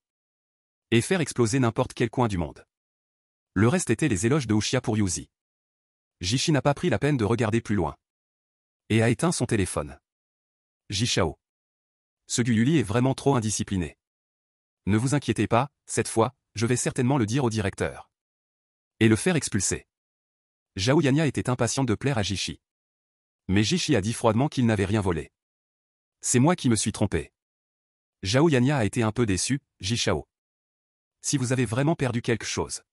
Et faire exploser n'importe quel coin du monde. Le reste était les éloges de Uchiha pour Yuzi. Jishi n'a pas pris la peine de regarder plus loin. Et a éteint son téléphone. Jishao. Ce Gyuli est vraiment trop indiscipliné. Ne vous inquiétez pas, cette fois, je vais certainement le dire au directeur. Et le faire expulser. Zhao Yanya était impatiente de plaire à Jishi. Mais Jishi a dit froidement qu'il n'avait rien volé. C'est moi qui me suis trompé. Zhao Yanya a été un peu déçu, Jishao. Si vous avez vraiment perdu quelque chose,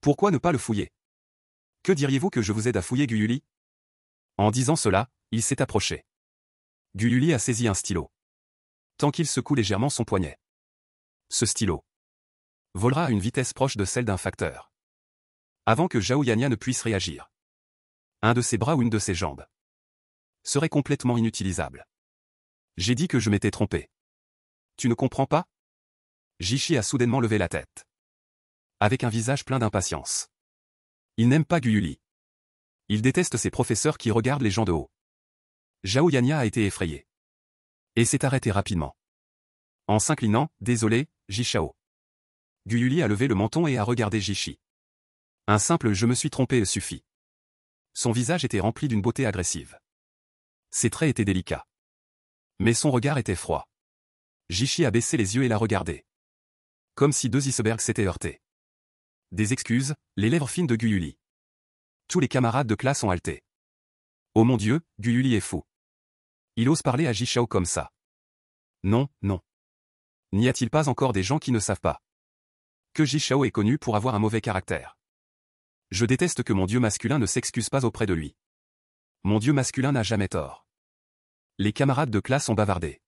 pourquoi ne pas le fouiller? Que diriez-vous que je vous aide à fouiller Gyuli? En disant cela, il s'est approché. Gyuli a saisi un stylo. Tant qu'il secoue légèrement son poignet. Ce stylo volera à une vitesse proche de celle d'un facteur. Avant que Zhao Yanya ne puisse réagir. Un de ses bras ou une de ses jambes serait complètement inutilisable. J'ai dit que je m'étais trompé. Tu ne comprends pas? Jishi a soudainement levé la tête. Avec un visage plein d'impatience. Il n'aime pas Gyuli. Il déteste ses professeurs qui regardent les gens de haut. Zhao Yanya a été effrayé. Et s'est arrêté rapidement. En s'inclinant, désolé, Jishao. Gyuli a levé le menton et a regardé Jishi. Un simple « je me suis trompé » suffit. Son visage était rempli d'une beauté agressive. Ses traits étaient délicats. Mais son regard était froid. Jishi a baissé les yeux et l'a regardé. Comme si deux icebergs s'étaient heurtés. Des excuses, les lèvres fines de Gyuli. Tous les camarades de classe ont halté. Oh mon Dieu, Gyuli est fou. Il ose parler à Jishao comme ça. Non, non. N'y a-t-il pas encore des gens qui ne savent pas que Jishao est connu pour avoir un mauvais caractère? Je déteste que mon dieu masculin ne s'excuse pas auprès de lui. Mon dieu masculin n'a jamais tort. Les camarades de classe ont bavardé.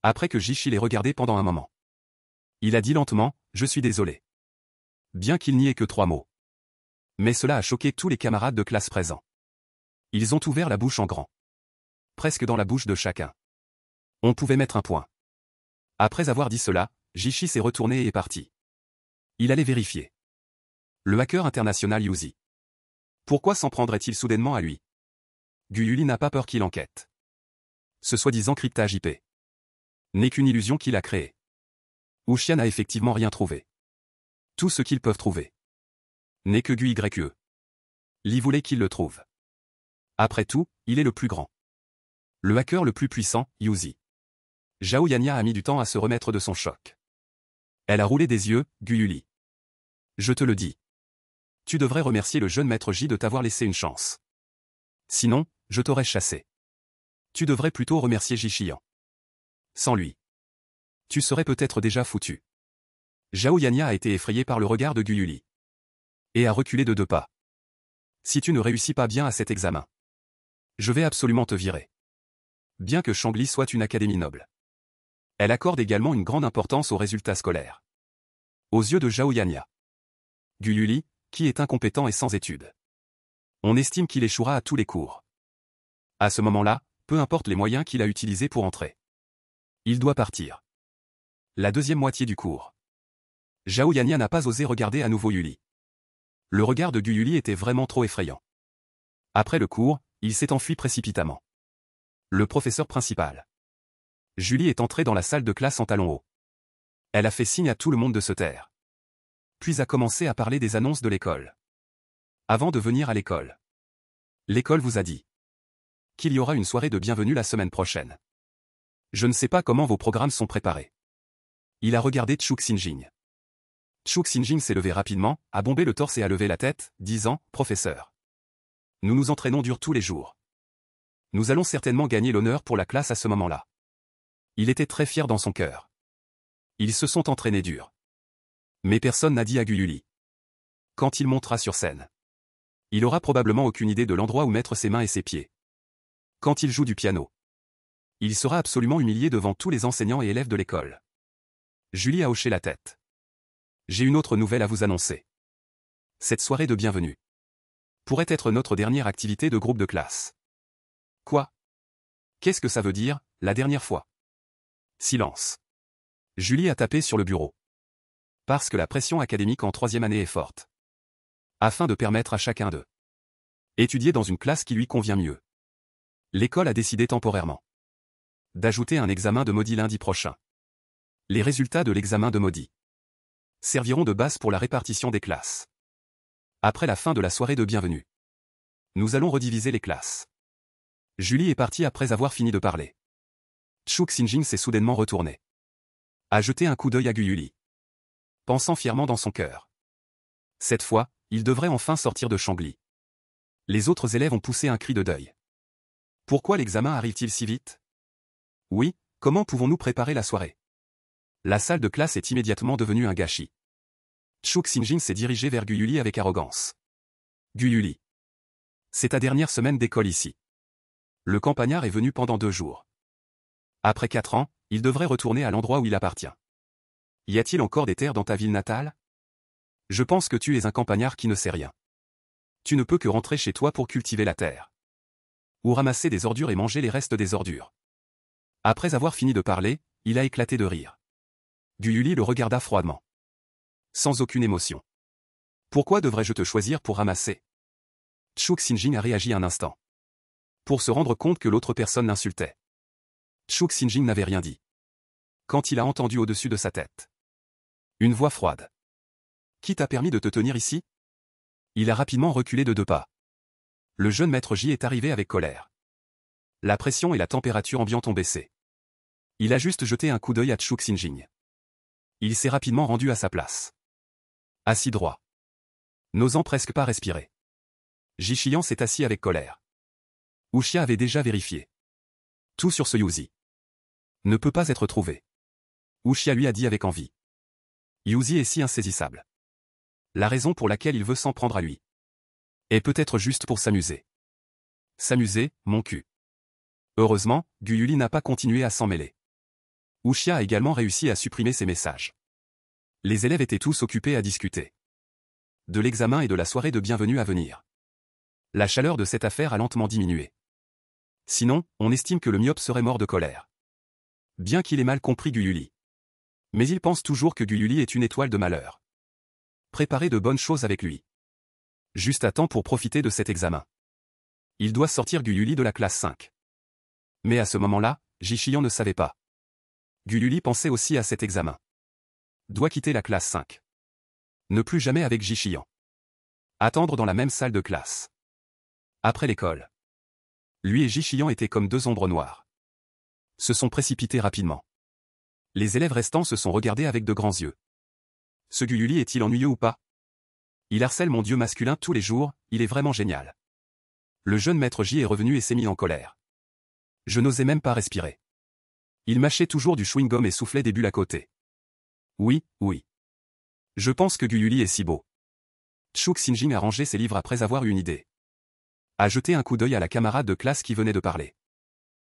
Après que Jishi l'ait regardé pendant un moment. Il a dit lentement, « Je suis désolé ». Bien qu'il n'y ait que 3 mots. Mais cela a choqué tous les camarades de classe présents. Ils ont ouvert la bouche en grand. Presque dans la bouche de chacun. On pouvait mettre un point. Après avoir dit cela, Jishi s'est retourné et est parti. Il allait vérifier. Le hacker international Yuzi. Pourquoi s'en prendrait-il soudainement à lui? Gyuli n'a pas peur qu'il enquête. Ce soi-disant cryptage IP n'est qu'une illusion qu'il a créée. Uchiha n'a effectivement rien trouvé. Tout ce qu'ils peuvent trouver n'est que GUYE. Li voulait qu'il le trouve. Après tout, il est le plus grand. Le hacker le plus puissant, Yuzi. Zhao Yanya a mis du temps à se remettre de son choc. Elle a roulé des yeux, Gyuli. Je te le dis. Tu devrais remercier le jeune maître J de t'avoir laissé une chance. Sinon, je t'aurais chassé. Tu devrais plutôt remercier Jichian. Sans lui, tu serais peut-être déjà foutu. Zhao Yanya a été effrayé par le regard de Gyuli. Et a reculé de 2 pas. Si tu ne réussis pas bien à cet examen, je vais absolument te virer. Bien que Shangli soit une académie noble, elle accorde également une grande importance aux résultats scolaires. Aux yeux de Zhao Yanya, Gyuli, qui est incompétent et sans études. On estime qu'il échouera à tous les cours. À ce moment-là, peu importe les moyens qu'il a utilisés pour entrer. Il doit partir. La deuxième moitié du cours. Zhao Yanya n'a pas osé regarder à nouveau Yuli. Le regard de Gyuli était vraiment trop effrayant. Après le cours, il s'est enfui précipitamment. Le professeur principal. Julie est entrée dans la salle de classe en talons hauts. Elle a fait signe à tout le monde de se taire. Puis a commencé à parler des annonces de l'école. Avant de venir à l'école. L'école vous a dit qu'il y aura une soirée de bienvenue la semaine prochaine. Je ne sais pas comment vos programmes sont préparés. Il a regardé Chu Xinjing. Chu Xinjing s'est levé rapidement, a bombé le torse et a levé la tête, disant « Professeur. Nous nous entraînons dur tous les jours. Nous allons certainement gagner l'honneur pour la classe à ce moment-là. » Il était très fier dans son cœur. Ils se sont entraînés dur. Mais personne n'a dit à Gyuli. Quand il montera sur scène, il aura probablement aucune idée de l'endroit où mettre ses mains et ses pieds. Quand il joue du piano, il sera absolument humilié devant tous les enseignants et élèves de l'école. Julie a hoché la tête. J'ai une autre nouvelle à vous annoncer. Cette soirée de bienvenue pourrait être notre dernière activité de groupe de classe. Quoi? Qu'est-ce que ça veut dire, la dernière fois? Silence. Julie a tapé sur le bureau. Parce que la pression académique en 3e année est forte. Afin de permettre à chacun de étudier dans une classe qui lui convient mieux. L'école a décidé temporairement d'ajouter un examen de maudit lundi prochain. Les résultats de l'examen de maudit serviront de base pour la répartition des classes. Après la fin de la soirée de bienvenue, nous allons rediviser les classes. Julie est partie après avoir fini de parler. Chuk Sinjin s'est soudainement retourné. A jeté un coup d'œil à Guyuli, pensant fièrement dans son cœur. Cette fois, il devrait enfin sortir de Changli. Les autres élèves ont poussé un cri de deuil. Pourquoi l'examen arrive-t-il si vite? Oui, comment pouvons-nous préparer la soirée? La salle de classe est immédiatement devenue un gâchis. Chuk Sinjin s'est dirigé vers Guyuli avec arrogance. Guyuli. C'est ta dernière semaine d'école ici. Le campagnard est venu pendant 2 jours. Après 4 ans, il devrait retourner à l'endroit où il appartient. Y a-t-il encore des terres dans ta ville natale? Je pense que tu es un campagnard qui ne sait rien. Tu ne peux que rentrer chez toi pour cultiver la terre. Ou ramasser des ordures et manger les restes des ordures. Après avoir fini de parler, il a éclaté de rire. Guyuli le regarda froidement. Sans aucune émotion. Pourquoi devrais-je te choisir pour ramasser? Chuk Sinjin a réagi un instant. Pour se rendre compte que l'autre personne l'insultait. Chuk Sinjin n'avait rien dit. Quand il a entendu au-dessus de sa tête une voix froide. Qui t'a permis de te tenir ici? Il a rapidement reculé de 2 pas. Le jeune maître J est arrivé avec colère. La pression et la température ambiante ont baissé. Il a juste jeté un coup d'œil à Chuk Sinjin. Il s'est rapidement rendu à sa place. Assis droit. N'osant presque pas respirer. Jichiyan s'est assis avec colère. Uxia avait déjà vérifié. Tout sur ce Yuzi ne peut pas être trouvé. Uxia lui a dit avec envie. Yuzi est si insaisissable. La raison pour laquelle il veut s'en prendre à lui est peut-être juste pour s'amuser. S'amuser, mon cul. Heureusement, Guyuli n'a pas continué à s'en mêler. Uxia a également réussi à supprimer ses messages. Les élèves étaient tous occupés à discuter de l'examen et de la soirée de bienvenue à venir. La chaleur de cette affaire a lentement diminué. Sinon, on estime que le myope serait mort de colère. Bien qu'il ait mal compris Guyuli. Mais il pense toujours que Guyuli est une étoile de malheur. Préparez de bonnes choses avec lui. Juste à temps pour profiter de cet examen. Il doit sortir Guyuli de la classe 5. Mais à ce moment-là, Jichiyan ne savait pas. Guyuli pensait aussi à cet examen. Doit quitter la classe 5. Ne plus jamais avec Jichiyan. Attendre dans la même salle de classe. Après l'école. Lui et Jichiyan étaient comme 2 ombres noires. Se sont précipités rapidement. Les élèves restants se sont regardés avec de grands yeux. Ce Guyuli est-il ennuyeux ou pas? Il harcèle mon dieu masculin tous les jours, il est vraiment génial. Le jeune maître J est revenu et s'est mis en colère. Je n'osais même pas respirer. Il mâchait toujours du chewing-gum et soufflait des bulles à côté. Oui, oui. Je pense que Guyuli est si beau. Chuk Sinjin a rangé ses livres après avoir eu une idée. A jeté un coup d'œil à la camarade de classe qui venait de parler.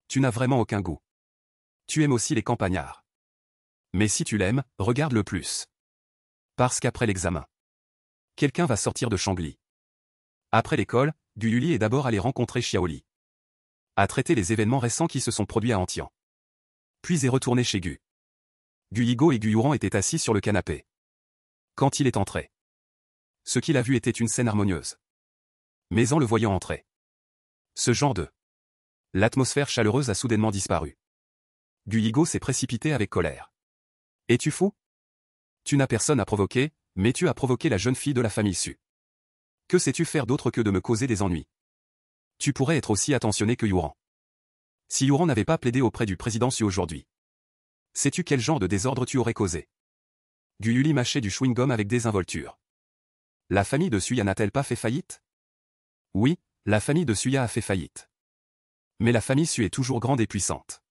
Tu n'as vraiment aucun goût. Tu aimes aussi les campagnards. Mais si tu l'aimes, regarde-le plus. Parce qu'après l'examen, quelqu'un va sortir de Changli. Après l'école, Guyuli est d'abord allé rencontrer Xiaoli. A traité les événements récents qui se sont produits à Antian. Puis est retourné chez Gu. Guyigo et Guyuran étaient assis sur le canapé. Quand il est entré, ce qu'il a vu était une scène harmonieuse. Mais en le voyant entrer, ce genre de... L'atmosphère chaleureuse a soudainement disparu. Guyigo s'est précipité avec colère. Es-tu fou? Tu n'as personne à provoquer, mais tu as provoqué la jeune fille de la famille Su. Que sais-tu faire d'autre que de me causer des ennuis? Tu pourrais être aussi attentionné que Yuran. Si Yuran n'avait pas plaidé auprès du président Su aujourd'hui, sais-tu quel genre de désordre tu aurais causé? Guyuli mâchait du chewing-gum avec désinvolture. La famille de Suya n'a-t-elle pas fait faillite? Oui, la famille de Suya a fait faillite. Mais la famille Su est toujours grande et puissante.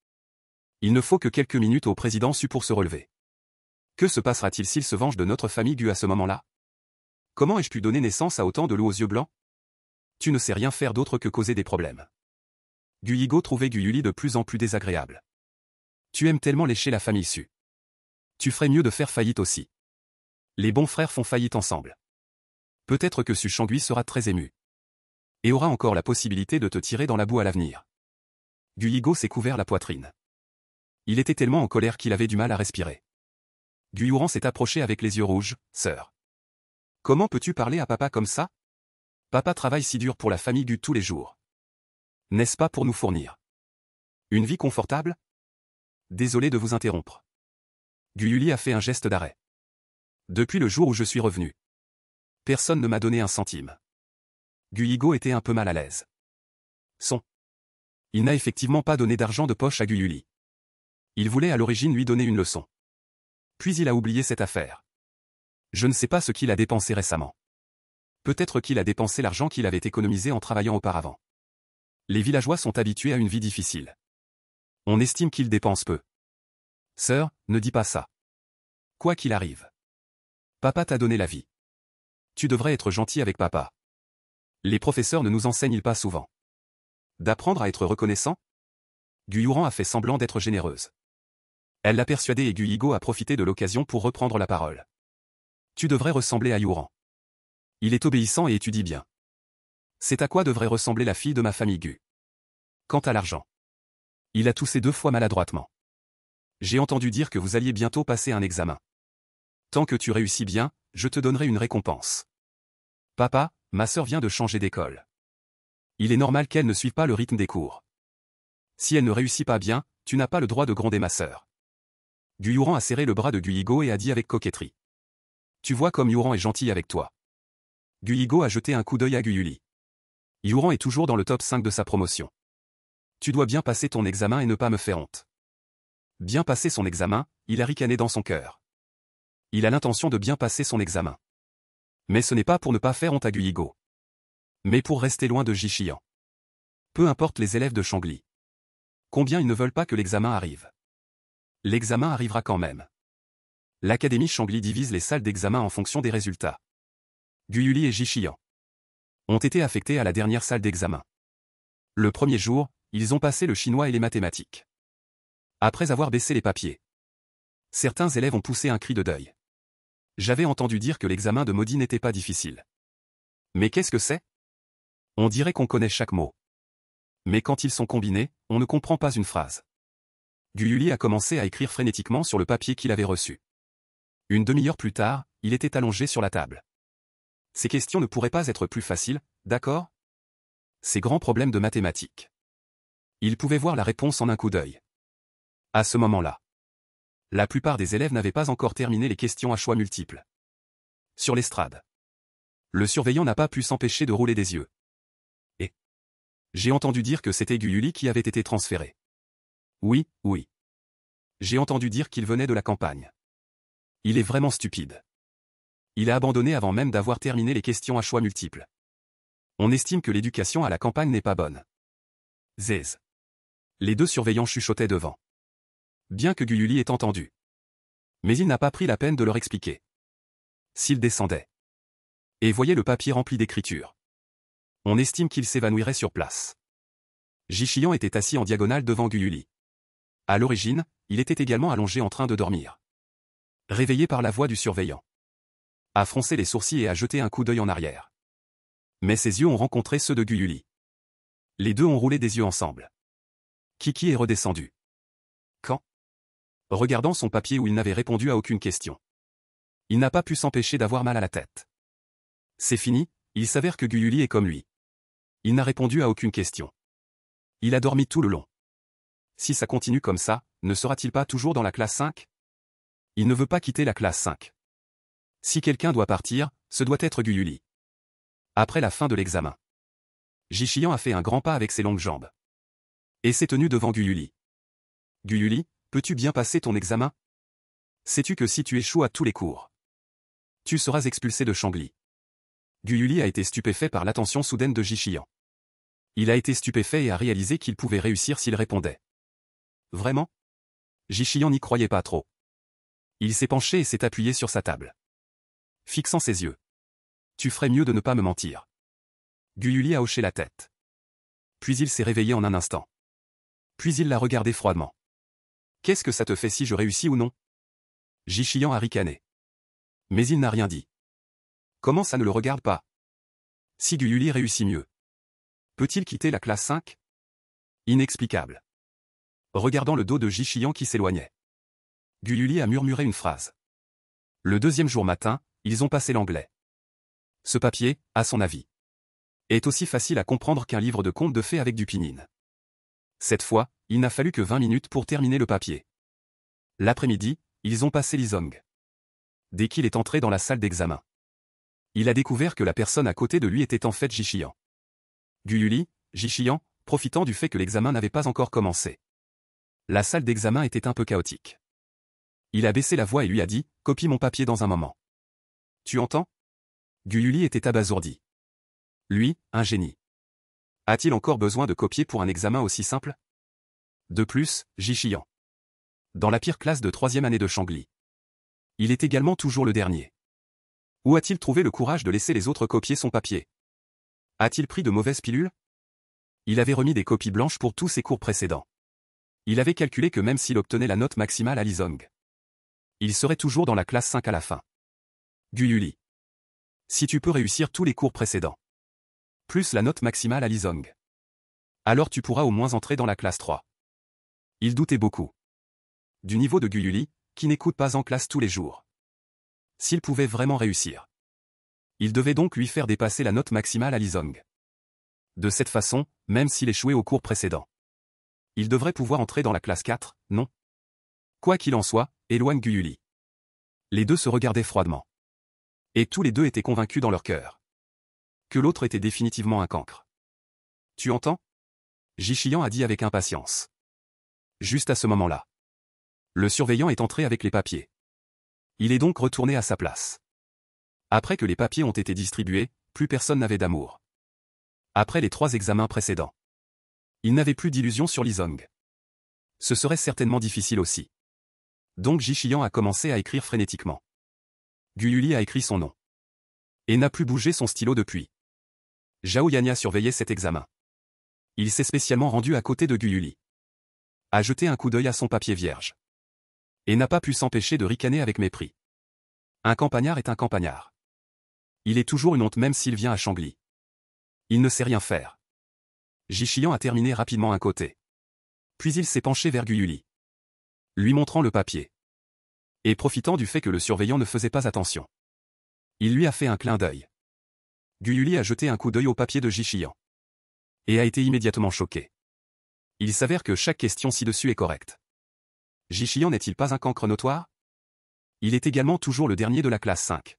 Il ne faut que quelques minutes au président Su pour se relever. Que se passera-t-il s'il se venge de notre famille Gu à ce moment-là? Comment ai-je pu donner naissance à autant de loups aux yeux blancs? Tu ne sais rien faire d'autre que causer des problèmes. Guyigo trouvait Guyuli de plus en plus désagréable. Tu aimes tellement lécher la famille Su. Tu ferais mieux de faire faillite aussi. Les bons frères font faillite ensemble. Peut-être que Su Shangui sera très ému. Et aura encore la possibilité de te tirer dans la boue à l'avenir. Guyigo s'est couvert la poitrine. Il était tellement en colère qu'il avait du mal à respirer. Guyuran s'est approché avec les yeux rouges. Sœur. Comment peux-tu parler à papa comme ça? Papa travaille si dur pour la famille Gu tous les jours. N'est-ce pas pour nous fournir une vie confortable? Désolé de vous interrompre. Guyuli a fait un geste d'arrêt. Depuis le jour où je suis revenu, Personne ne m'a donné un centime. Guyigo était un peu mal à l'aise. Il n'a effectivement pas donné d'argent de poche à Guyuli. Il voulait à l'origine lui donner une leçon. Puis il a oublié cette affaire. Je ne sais pas ce qu'il a dépensé récemment. Peut-être qu'il a dépensé l'argent qu'il avait économisé en travaillant auparavant. Les villageois sont habitués à une vie difficile. On estime qu'ils dépensent peu. Sœur, ne dis pas ça. Quoi qu'il arrive. Papa t'a donné la vie. Tu devrais être gentil avec papa. Les professeurs ne nous enseignent pas souvent. D'apprendre à être reconnaissant? Guyuran a fait semblant d'être généreuse. Elle l'a persuadé et Guyigo a profité de l'occasion pour reprendre la parole. Tu devrais ressembler à Yuran. Il est obéissant et étudie bien. C'est à quoi devrait ressembler la fille de ma famille Gu. Quant à l'argent. Il a toussé 2 fois maladroitement. J'ai entendu dire que vous alliez bientôt passer un examen. Tant que tu réussis bien, je te donnerai une récompense. Papa, ma sœur vient de changer d'école. Il est normal qu'elle ne suive pas le rythme des cours. Si elle ne réussit pas bien, tu n'as pas le droit de gronder ma sœur. Guyuran a serré le bras de Guyigo et a dit avec coquetterie. Tu vois comme Yuran est gentil avec toi. Guyigo a jeté un coup d'œil à Guyuli. Yuran est toujours dans le top 5 de sa promotion. Tu dois bien passer ton examen et ne pas me faire honte. Bien passer son examen, il a ricané dans son cœur. Il a l'intention de bien passer son examen. Mais ce n'est pas pour ne pas faire honte à Guyigo. Mais pour rester loin de Jichian. Peu importe les élèves de Changli. Combien ils ne veulent pas que l'examen arrive. L'examen arrivera quand même. L'académie Changli divise les salles d'examen en fonction des résultats. Guyuli et Jichian ont été affectés à la dernière salle d'examen. Le premier jour, ils ont passé le chinois et les mathématiques. Après avoir baissé les papiers, certains élèves ont poussé un cri de deuil. J'avais entendu dire que l'examen de Maudit n'était pas difficile. Mais qu'est-ce que c'est? On dirait qu'on connaît chaque mot. Mais quand ils sont combinés, on ne comprend pas une phrase. Guyuli a commencé à écrire frénétiquement sur le papier qu'il avait reçu. Une demi-heure plus tard, il était allongé sur la table. Ces questions ne pourraient pas être plus faciles, d'accord? Ces grands problèmes de mathématiques. Il pouvait voir la réponse en un coup d'œil. À ce moment-là, la plupart des élèves n'avaient pas encore terminé les questions à choix multiples. Sur l'estrade, le surveillant n'a pas pu s'empêcher de rouler des yeux. Et j'ai entendu dire que c'était Guyuli qui avait été transféré. Oui. J'ai entendu dire qu'il venait de la campagne. Il est vraiment stupide. Il a abandonné avant même d'avoir terminé les questions à choix multiples. On estime que l'éducation à la campagne n'est pas bonne. Zez. Les 2 surveillants chuchotaient devant. Bien que Guyuli ait entendu. Mais il n'a pas pris la peine de leur expliquer. S'il descendait et voyait le papier rempli d'écriture, on estime qu'il s'évanouirait sur place. Jichian était assis en diagonale devant Guyuli. À l'origine, il était également allongé en train de dormir. Réveillé par la voix du surveillant, a froncé les sourcils et a jeté un coup d'œil en arrière. Mais ses yeux ont rencontré ceux de Guyuli. Les 2 ont roulé des yeux ensemble. Kiki est redescendu. Quand? Regardant son papier où il n'avait répondu à aucune question. Il n'a pas pu s'empêcher d'avoir mal à la tête. C'est fini, il s'avère que Guyuli est comme lui. Il n'a répondu à aucune question. Il a dormi tout le long. Si ça continue comme ça, ne sera-t-il pas toujours dans la classe 5? Il ne veut pas quitter la classe 5. Si quelqu'un doit partir, ce doit être Guyuli. Après la fin de l'examen, Jichian a fait un grand pas avec ses longues jambes. Et s'est tenu devant Guyuli. Guyuli, peux-tu bien passer ton examen? Sais-tu que si tu échoues à tous les cours, tu seras expulsé de Changli? Guyuli a été stupéfait par l'attention soudaine de Jichian. Il a été stupéfait et a réalisé qu'il pouvait réussir s'il répondait. Vraiment? Jichian n'y croyait pas trop. Il s'est penché et s'est appuyé sur sa table, fixant ses yeux. Tu ferais mieux de ne pas me mentir. Guyuli a hoché la tête. Puis il s'est réveillé en un instant. Puis il l'a regardé froidement. Qu'est-ce que ça te fait si je réussis ou non? Jichian a ricané. Mais il n'a rien dit. Comment ça ne le regarde pas? Si Guyuli réussit mieux, peut-il quitter la classe 5? Inexplicable. Regardant le dos de Jichian qui s'éloignait, Guyuli a murmuré une phrase. Le 2e jour matin, ils ont passé l'anglais. Ce papier, à son avis, est aussi facile à comprendre qu'un livre de contes de fées avec du pinyin. Cette fois, il n'a fallu que 20 minutes pour terminer le papier. L'après-midi, ils ont passé l'isong. Dès qu'il est entré dans la salle d'examen, Il a découvert que la personne à côté de lui était en fait Ji-Shiyan. Guyuli, Ji-Shiyan, profitant du fait que l'examen n'avait pas encore commencé. La salle d'examen était un peu chaotique. Il a baissé la voix et lui a dit « Copie mon papier dans un moment. » Tu entends? Guyuli était abasourdi. Lui, un génie. A-t-il encore besoin de copier pour un examen aussi simple? De plus, Ji-Shiyan. Dans la pire classe de 3e année de Shangli. Il est également toujours le dernier. Où a-t-il trouvé le courage de laisser les autres copier son papier? A-t-il pris de mauvaises pilules? Il avait remis des copies blanches pour tous ses cours précédents. Il avait calculé que même s'il obtenait la note maximale à Lizong, il serait toujours dans la classe 5 à la fin. Guyuli. Si tu peux réussir tous les cours précédents, plus la note maximale à Lizong, alors tu pourras au moins entrer dans la classe 3. Il doutait beaucoup du niveau de Guyuli, qui n'écoute pas en classe tous les jours. S'il pouvait vraiment réussir, il devait donc lui faire dépasser la note maximale à Lizong. De cette façon, même s'il échouait au cours précédent, il devrait pouvoir entrer dans la classe 4, non? Quoi qu'il en soit, éloigne Guyuli. Les deux se regardaient froidement. Et tous les deux étaient convaincus dans leur cœur que l'autre était définitivement un cancre. Tu entends? Ji-Shiyan a dit avec impatience. Juste à ce moment-là, le surveillant est entré avec les papiers. Il est donc retourné à sa place. Après que les papiers ont été distribués, plus personne n'avait d'amour. Après les 3 examens précédents, il n'avait plus d'illusions sur Lizong. Ce serait certainement difficile aussi. Donc Ji-Shiyan a commencé à écrire frénétiquement. Guyuli a écrit son nom. Et n'a plus bougé son stylo depuis. Zhao Yanya surveillait cet examen. Il s'est spécialement rendu à côté de Guyuli. A jeté un coup d'œil à son papier vierge. Et n'a pas pu s'empêcher de ricaner avec mépris. Un campagnard est un campagnard. Il est toujours une honte même s'il vient à Shangli. Il ne sait rien faire. Ji-Shiyan a terminé rapidement un côté. Puis il s'est penché vers Guyuli, lui montrant le papier. Et profitant du fait que le surveillant ne faisait pas attention, il lui a fait un clin d'œil. Guyuli a jeté un coup d'œil au papier de Ji-Shiyan. Et a été immédiatement choqué. Il s'avère que chaque question ci-dessus est correcte. Ji-Shiyan n'est-il pas un cancre notoire? Il est également toujours le dernier de la classe 5.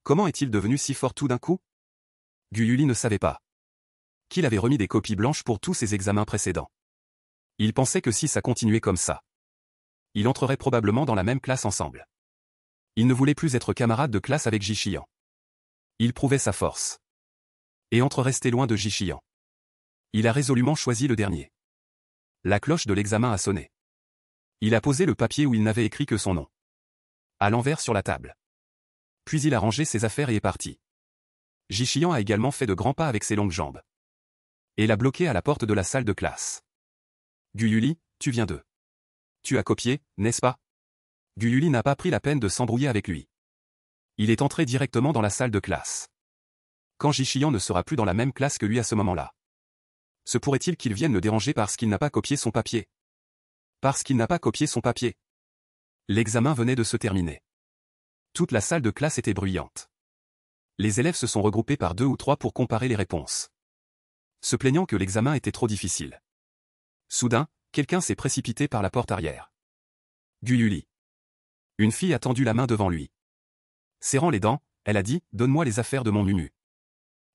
Comment est-il devenu si fort tout d'un coup? Guyuli ne savait pas qu'il avait remis des copies blanches pour tous ses examens précédents. Il pensait que si ça continuait comme ça, il entrerait probablement dans la même classe ensemble. Il ne voulait plus être camarade de classe avec Ji-Shiyan. Il prouvait sa force. Et entre rester loin de Ji-Shiyan, il a résolument choisi le dernier. La cloche de l'examen a sonné. Il a posé le papier où il n'avait écrit que son nom, à l'envers sur la table. Puis il a rangé ses affaires et est parti. Ji-Shiyan a également fait de grands pas avec ses longues jambes. Et l'a bloqué à la porte de la salle de classe. Guyuli, tu viens d'eux. Tu as copié, n'est-ce pas? Guyuli n'a pas pris la peine de s'embrouiller avec lui. Il est entré directement dans la salle de classe. Quand Ji-Shiyan ne sera plus dans la même classe que lui à ce moment-là, se pourrait-il qu'il vienne le déranger parce qu'il n'a pas copié son papier? Parce qu'il n'a pas copié son papier. L'examen venait de se terminer. Toute la salle de classe était bruyante. Les élèves se sont regroupés par 2 ou 3 pour comparer les réponses, se plaignant que l'examen était trop difficile. Soudain, quelqu'un s'est précipité par la porte arrière. Guyuli. Une fille a tendu la main devant lui. Serrant les dents, elle a dit « Donne-moi les affaires de mon mumu. »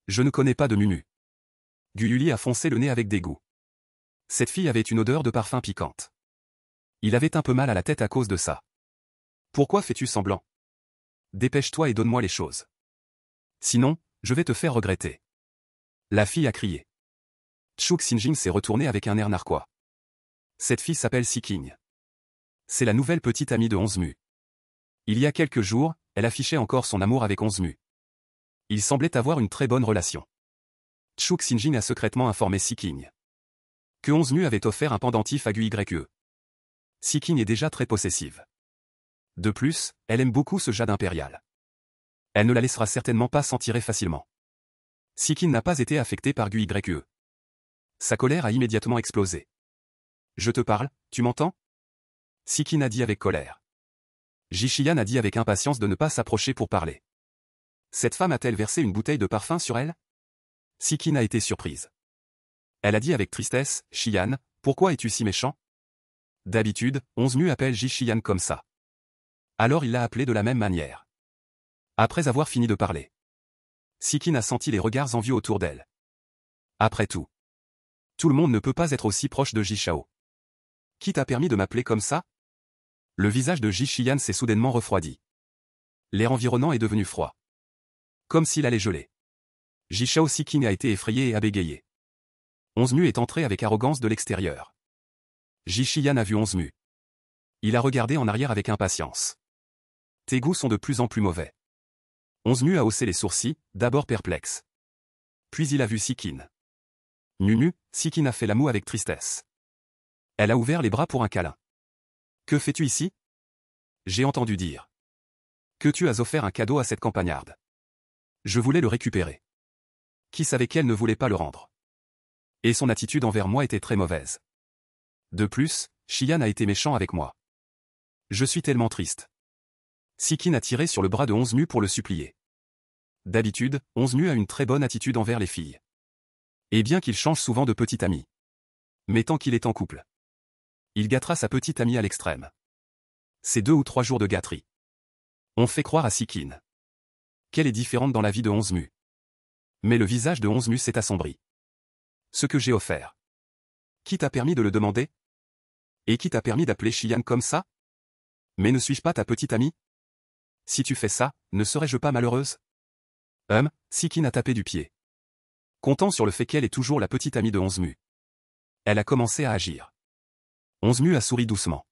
Je ne connais pas de mumu. Guyuli a foncé le nez avec dégoût. Cette fille avait une odeur de parfum piquante. Il avait un peu mal à la tête à cause de ça. Pourquoi fais-tu semblant? Dépêche-toi et donne-moi les choses. Sinon, je vais te faire regretter. La fille a crié. Chuk Sinjin s'est retourné avec un air narquois. Cette fille s'appelle Siking. C'est la nouvelle petite amie de Onzmu. Il y a quelques jours, elle affichait encore son amour avec Onzmu. Ils semblaient avoir une très bonne relation. Chuk Sinjin a secrètement informé Siking que Onzmu avait offert un pendentif à Guye. Siking est déjà très possessive. De plus, elle aime beaucoup ce jade impérial. Elle ne la laissera certainement pas s'en tirer facilement. Siking n'a pas été affecté par Guye. Sa colère a immédiatement explosé. Je te parle, tu m'entends? Siking a dit avec colère. Ji-Shiyan a dit avec impatience de ne pas s'approcher pour parler. Cette femme a-t-elle versé une bouteille de parfum sur elle? Siking a été surprise. Elle a dit avec tristesse, Shiyan, pourquoi es-tu si méchant? D'habitude, Onzmu appelle Ji-Shiyan comme ça. Alors il l'a appelé de la même manière. Après avoir fini de parler, Sikin a senti les regards envieux autour d'elle. Après tout. Tout le monde ne peut pas être aussi proche de Jishao. Qui t'a permis de m'appeler comme ça? Le visage de Ji-Shiyan s'est soudainement refroidi. L'air environnant est devenu froid. Comme s'il allait geler. Jishao Sikin a été effrayé et a bégayé. Onzmu est entré avec arrogance de l'extérieur. Ji-Shiyan a vu Onzmu. Il a regardé en arrière avec impatience. Tes goûts sont de plus en plus mauvais. Onzmu a haussé les sourcils, d'abord perplexe. Puis il a vu Sikin. Nu, Sikin a fait la moue avec tristesse. Elle a ouvert les bras pour un câlin. Que fais-tu ici? J'ai entendu dire que tu as offert un cadeau à cette campagnarde. Je voulais le récupérer. Qui savait qu'elle ne voulait pas le rendre? Et son attitude envers moi était très mauvaise. De plus, Shiyan a été méchant avec moi. Je suis tellement triste. Sikin a tiré sur le bras de Onzmu pour le supplier. D'habitude, Onzmu a une très bonne attitude envers les filles. Et bien qu'il change souvent de petit ami. Mais tant qu'il est en couple, il gâtera sa petite amie à l'extrême. C'est 2 ou 3 jours de gâterie. On fait croire à Sikin qu'elle est différente dans la vie de Onzmu. Mais le visage de Onzmu s'est assombri. Ce que j'ai offert. Qui t'a permis de le demander? Et qui t'a permis d'appeler Shiyan comme ça? Mais ne suis-je pas ta petite amie? Si tu fais ça, ne serais-je pas malheureuse? Sikin a tapé du pied. Comptant sur le fait qu'elle est toujours la petite amie de Onzmu. Elle a commencé à agir. Onzmu a souri doucement.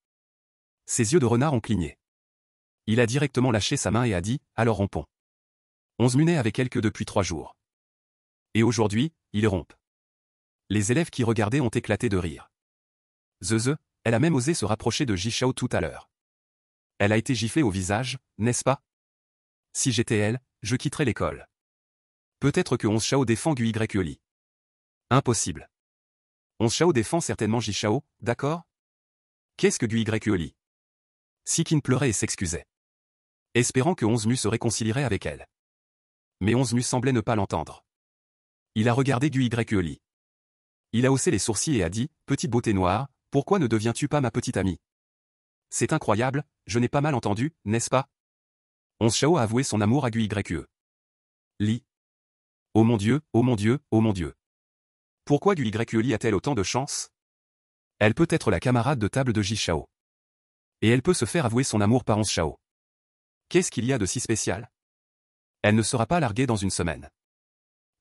Ses yeux de renard ont cligné. Il a directement lâché sa main et a dit, alors rompons. Onzmu n'est avec elle que depuis 3 jours. Et aujourd'hui, il rompt. Les élèves qui regardaient ont éclaté de rire. Elle a même osé se rapprocher de Jishao tout à l'heure. Elle a été giflée au visage, n'est-ce pas? Si j'étais elle, je quitterais l'école. Peut-être que Onzshao défend Guy. Impossible. Onzshao défend certainement Jishao, d'accord? Qu'est-ce que Guy? Sikin pleurait et s'excusait. Espérant que Onzmu se réconcilierait avec elle. Mais Onzmu semblait ne pas l'entendre. Il a regardé Guy. Il a haussé les sourcils et a dit, petite beauté noire, pourquoi ne deviens-tu pas ma petite amie? C'est incroyable, je n'ai pas mal entendu, n'est-ce pas? Onzshao a avoué son amour à Guy. Li. Oh mon Dieu, oh mon Dieu, oh mon Dieu. Pourquoi Guy a-t-elle autant de chance? Elle peut être la camarade de table de Jishao. Et elle peut se faire avouer son amour par Onzshao. Qu'est-ce qu'il y a de si spécial? Elle ne sera pas larguée dans une semaine.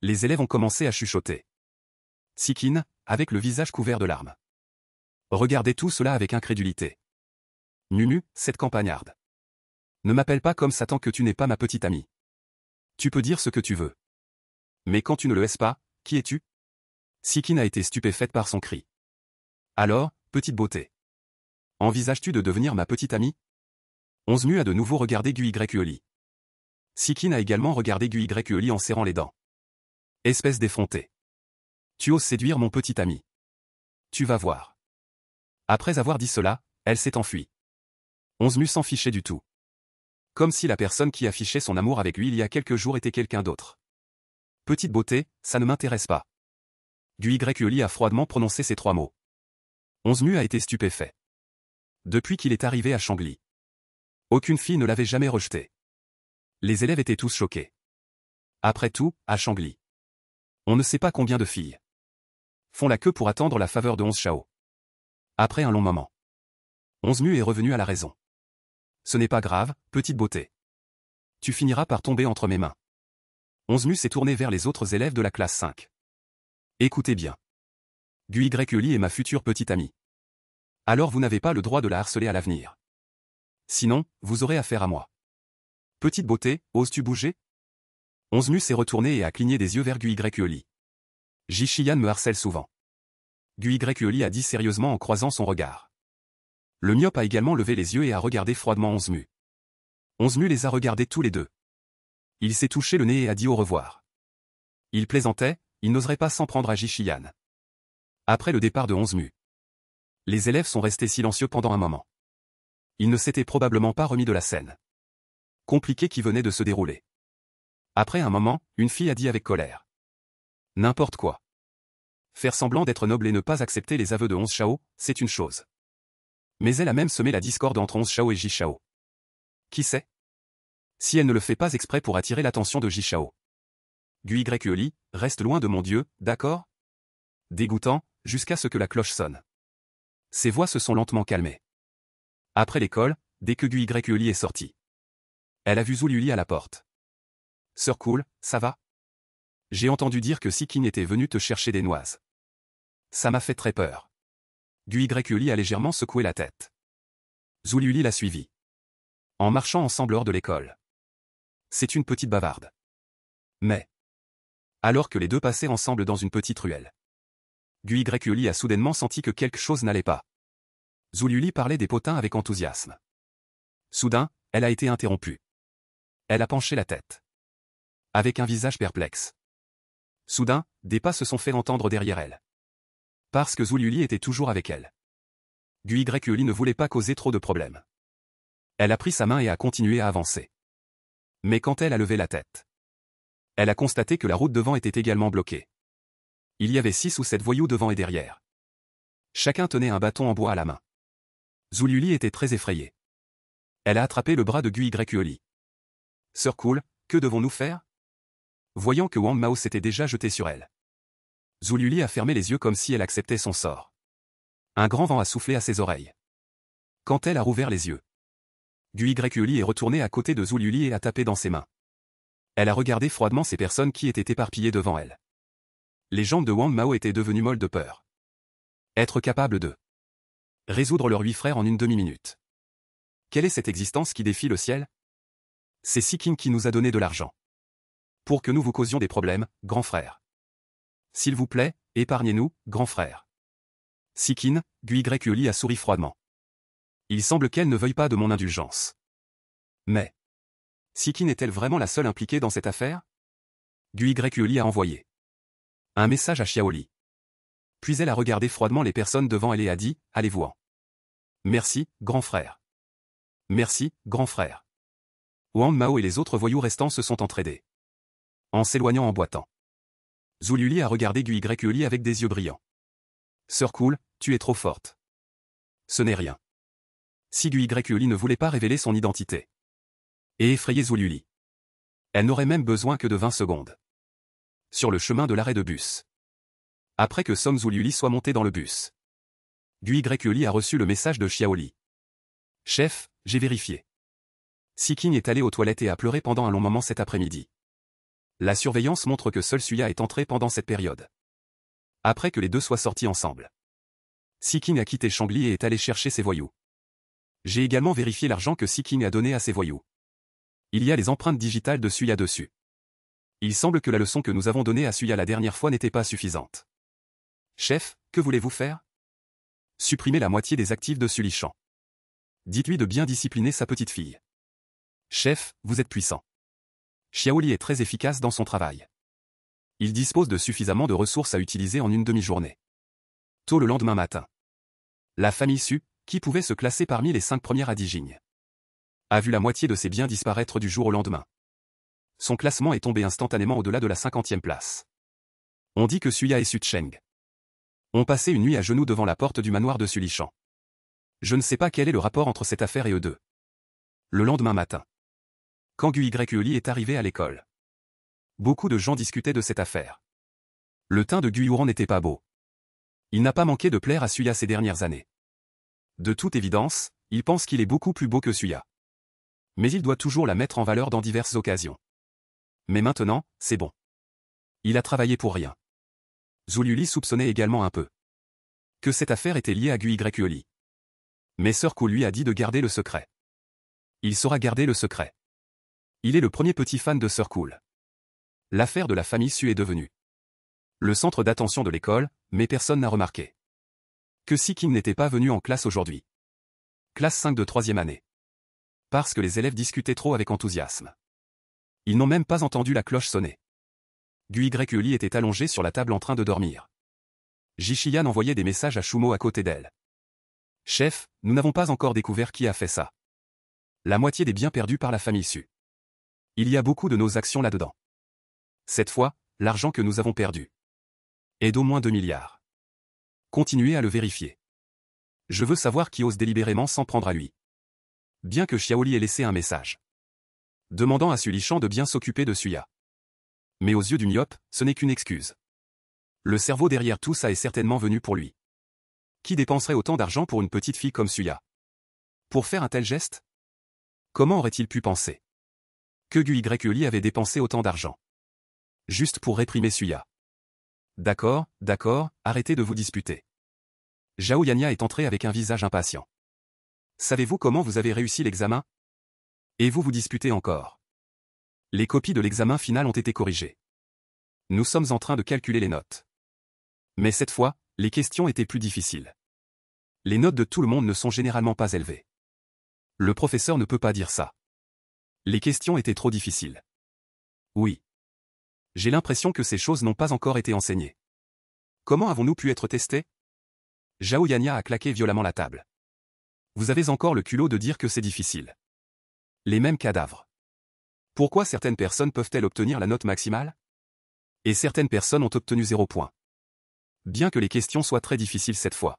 Les élèves ont commencé à chuchoter. Sikin, avec le visage couvert de larmes. Regardez tout cela avec incrédulité. Nu, cette campagnarde. Ne m'appelle pas comme ça tant que tu n'es pas ma petite amie. Tu peux dire ce que tu veux. Mais quand tu ne le es pas, qui es-tu? Sikin a été stupéfaite par son cri. Alors, petite beauté. Envisages-tu de devenir ma petite amie? Onzmu a de nouveau regardé Guy. Sikin a également regardé Guy en serrant les dents. Espèce d'effronté. Tu oses séduire mon petit ami. Tu vas voir. Après avoir dit cela, elle s'est enfuie. Onzmu s'en fichait du tout. Comme si la personne qui affichait son amour avec lui il y a quelques jours était quelqu'un d'autre. Petite beauté, ça ne m'intéresse pas. Guy a froidement prononcé ces 3 mots. Onzmu a été stupéfait. Depuis qu'il est arrivé à Shangli. Aucune fille ne l'avait jamais rejeté. Les élèves étaient tous choqués. Après tout, à Shangli. On ne sait pas combien de filles font la queue pour attendre la faveur de Onzshao. Après un long moment. Onzmu est revenu à la raison. Ce n'est pas grave, petite beauté. Tu finiras par tomber entre mes mains. Onzmu s'est tourné vers les autres élèves de la classe 5. Écoutez bien. Guy est ma future petite amie. Alors vous n'avez pas le droit de la harceler à l'avenir. Sinon, vous aurez affaire à moi. Petite beauté, oses-tu bouger? Onzmu s'est retourné et a cligné des yeux vers Guy. Ji-Shiyan me harcèle souvent. Guy a dit sérieusement en croisant son regard. Le myope a également levé les yeux et a regardé froidement Onzmu. Onzmu les a regardés tous les deux. Il s'est touché le nez et a dit au revoir. Il plaisantait, il n'oserait pas s'en prendre à Ji-Shiyan. Après le départ de Onzmu. Les élèves sont restés silencieux pendant un moment. Ils ne s'étaient probablement pas remis de la scène compliquée qui venait de se dérouler. Après un moment, une fille a dit avec colère. N'importe quoi. Faire semblant d'être noble et ne pas accepter les aveux de Onzshao, c'est une chose. Mais elle a même semé la discorde entre Onzshao et Jishao. Qui sait? Si elle ne le fait pas exprès pour attirer l'attention de Jishao. Gui reste loin de mon Dieu, d'accord? Dégoûtant, jusqu'à ce que la cloche sonne. Ses voix se sont lentement calmées. Après l'école, dès que Gui est sorti, elle a vu Zululi à la porte. Sœur Cool, ça va? J'ai entendu dire que Sikin était venu te chercher des noises. Ça m'a fait très peur. Gui a légèrement secoué la tête. Zululi l'a suivi. En marchant ensemble hors de l'école. C'est une petite bavarde. Mais, alors que les deux passaient ensemble dans une petite ruelle, Gui a soudainement senti que quelque chose n'allait pas. Zululi parlait des potins avec enthousiasme. Soudain, elle a été interrompue. Elle a penché la tête. Avec un visage perplexe. Soudain, des pas se sont fait entendre derrière elle. Parce que Zululi était toujours avec elle. Gui ne voulait pas causer trop de problèmes. Elle a pris sa main et a continué à avancer. Mais quand elle a levé la tête, elle a constaté que la route devant était également bloquée. Il y avait 6 ou 7 voyous devant et derrière. Chacun tenait un bâton en bois à la main. Zululi était très effrayée. Elle a attrapé le bras de Gui. Sœur Cool, que devons-nous faire? Voyant que Wang Mao s'était déjà jeté sur elle. Zululi a fermé les yeux comme si elle acceptait son sort. Un grand vent a soufflé à ses oreilles. Quand elle a rouvert les yeux, Gui est retournée à côté de Zululi et a tapé dans ses mains. Elle a regardé froidement ces personnes qui étaient éparpillées devant elle. Les jambes de Wang Mao étaient devenues molles de peur. Être capable de résoudre leurs 8 frères en une demi-minute. Quelle est cette existence qui défie le ciel? C'est Sikin qui nous a donné de l'argent. Pour que nous vous causions des problèmes, grand frère. S'il vous plaît, épargnez-nous, grand frère. Sikin, Gui a souri froidement. Il semble qu'elle ne veuille pas de mon indulgence. Mais, Sikin est-elle vraiment la seule impliquée dans cette affaire? Gui a envoyé un message à Xiaoli. Puis elle a regardé froidement les personnes devant elle et a dit, allez-vous-en. Merci, grand frère. Merci, grand frère. Wang Mao et les autres voyous restants se sont entraidés. En s'éloignant en boitant. Zululi a regardé Gui avec des yeux brillants. Sœur Cool, tu es trop forte. Ce n'est rien. Si Gui ne voulait pas révéler son identité. Et effrayer Zululi. Elle n'aurait même besoin que de 20 secondes. Sur le chemin de l'arrêt de bus. Après que Som Zululi soit monté dans le bus. Gui a reçu le message de Xiaoli. Chef, j'ai vérifié. Sikin est allé aux toilettes et a pleuré pendant un long moment cet après-midi. La surveillance montre que seul Suya est entré pendant cette période. Après que les deux soient sortis ensemble. Sikin a quitté Shangli et est allé chercher ses voyous. J'ai également vérifié l'argent que Sikin a donné à ses voyous. Il y a les empreintes digitales de Suya dessus. Il semble que la leçon que nous avons donnée à Suya la dernière fois n'était pas suffisante. Chef, que voulez-vous faire? Supprimer la moitié des actifs de Sulichan. Dites-lui de bien discipliner sa petite fille. Chef, vous êtes puissant. Xiaoli est très efficace dans son travail. Il dispose de suffisamment de ressources à utiliser en une demi-journée. Tôt le lendemain matin. La famille Su, qui pouvait se classer parmi les 5 premières à Dijing, a vu la moitié de ses biens disparaître du jour au lendemain. Son classement est tombé instantanément au-delà de la 50e place. On dit que Suya et Su Cheng ont passé une nuit à genoux devant la porte du manoir de Sulichan. Je ne sais pas quel est le rapport entre cette affaire et eux deux. Le lendemain matin. Quand Gui est arrivé à l'école. Beaucoup de gens discutaient de cette affaire. Le teint de Gui n'était pas beau. Il n'a pas manqué de plaire à Suya ces dernières années. De toute évidence, il pense qu'il est beaucoup plus beau que Suya. Mais il doit toujours la mettre en valeur dans diverses occasions. Mais maintenant, c'est bon. Il a travaillé pour rien. Zululi soupçonnait également un peu que cette affaire était liée à Gui. Mais Sœur Cool lui a dit de garder le secret. Il saura garder le secret. Il est le premier petit fan de Sœur Cool. L'affaire de la famille Su est devenue le centre d'attention de l'école, mais personne n'a remarqué que Sikin n'était pas venu en classe aujourd'hui. Classe 5 de 3e année. Parce que les élèves discutaient trop avec enthousiasme. Ils n'ont même pas entendu la cloche sonner. Gui était allongé sur la table en train de dormir. Jishiyan envoyait des messages à Shumo à côté d'elle. Chef, nous n'avons pas encore découvert qui a fait ça. La moitié des biens perdus par la famille Su. Il y a beaucoup de nos actions là-dedans. Cette fois, l'argent que nous avons perdu est d'au moins 2 milliards. Continuez à le vérifier. Je veux savoir qui ose délibérément s'en prendre à lui. Bien que Xiaoli ait laissé un message demandant à Sulichan de bien s'occuper de Suya. Mais aux yeux du myope, ce n'est qu'une excuse. Le cerveau derrière tout ça est certainement venu pour lui. Qui dépenserait autant d'argent pour une petite fille comme Suya? Pour faire un tel geste? Comment aurait-il pu penser que Gui avait dépensé autant d'argent juste pour réprimer Suya? D'accord, arrêtez de vous disputer. Zhao Yanya est entré avec un visage impatient. Savez-vous comment vous avez réussi l'examen? Et vous vous disputez encore. Les copies de l'examen final ont été corrigées. Nous sommes en train de calculer les notes. Mais cette fois, les questions étaient plus difficiles. Les notes de tout le monde ne sont généralement pas élevées. Le professeur ne peut pas dire ça. Les questions étaient trop difficiles. Oui. J'ai l'impression que ces choses n'ont pas encore été enseignées. Comment avons-nous pu être testés? Zhao Yanya a claqué violemment la table. Vous avez encore le culot de dire que c'est difficile. Les mêmes cadavres. Pourquoi certaines personnes peuvent-elles obtenir la note maximale? Et certaines personnes ont obtenu 0 point. Bien que les questions soient très difficiles cette fois.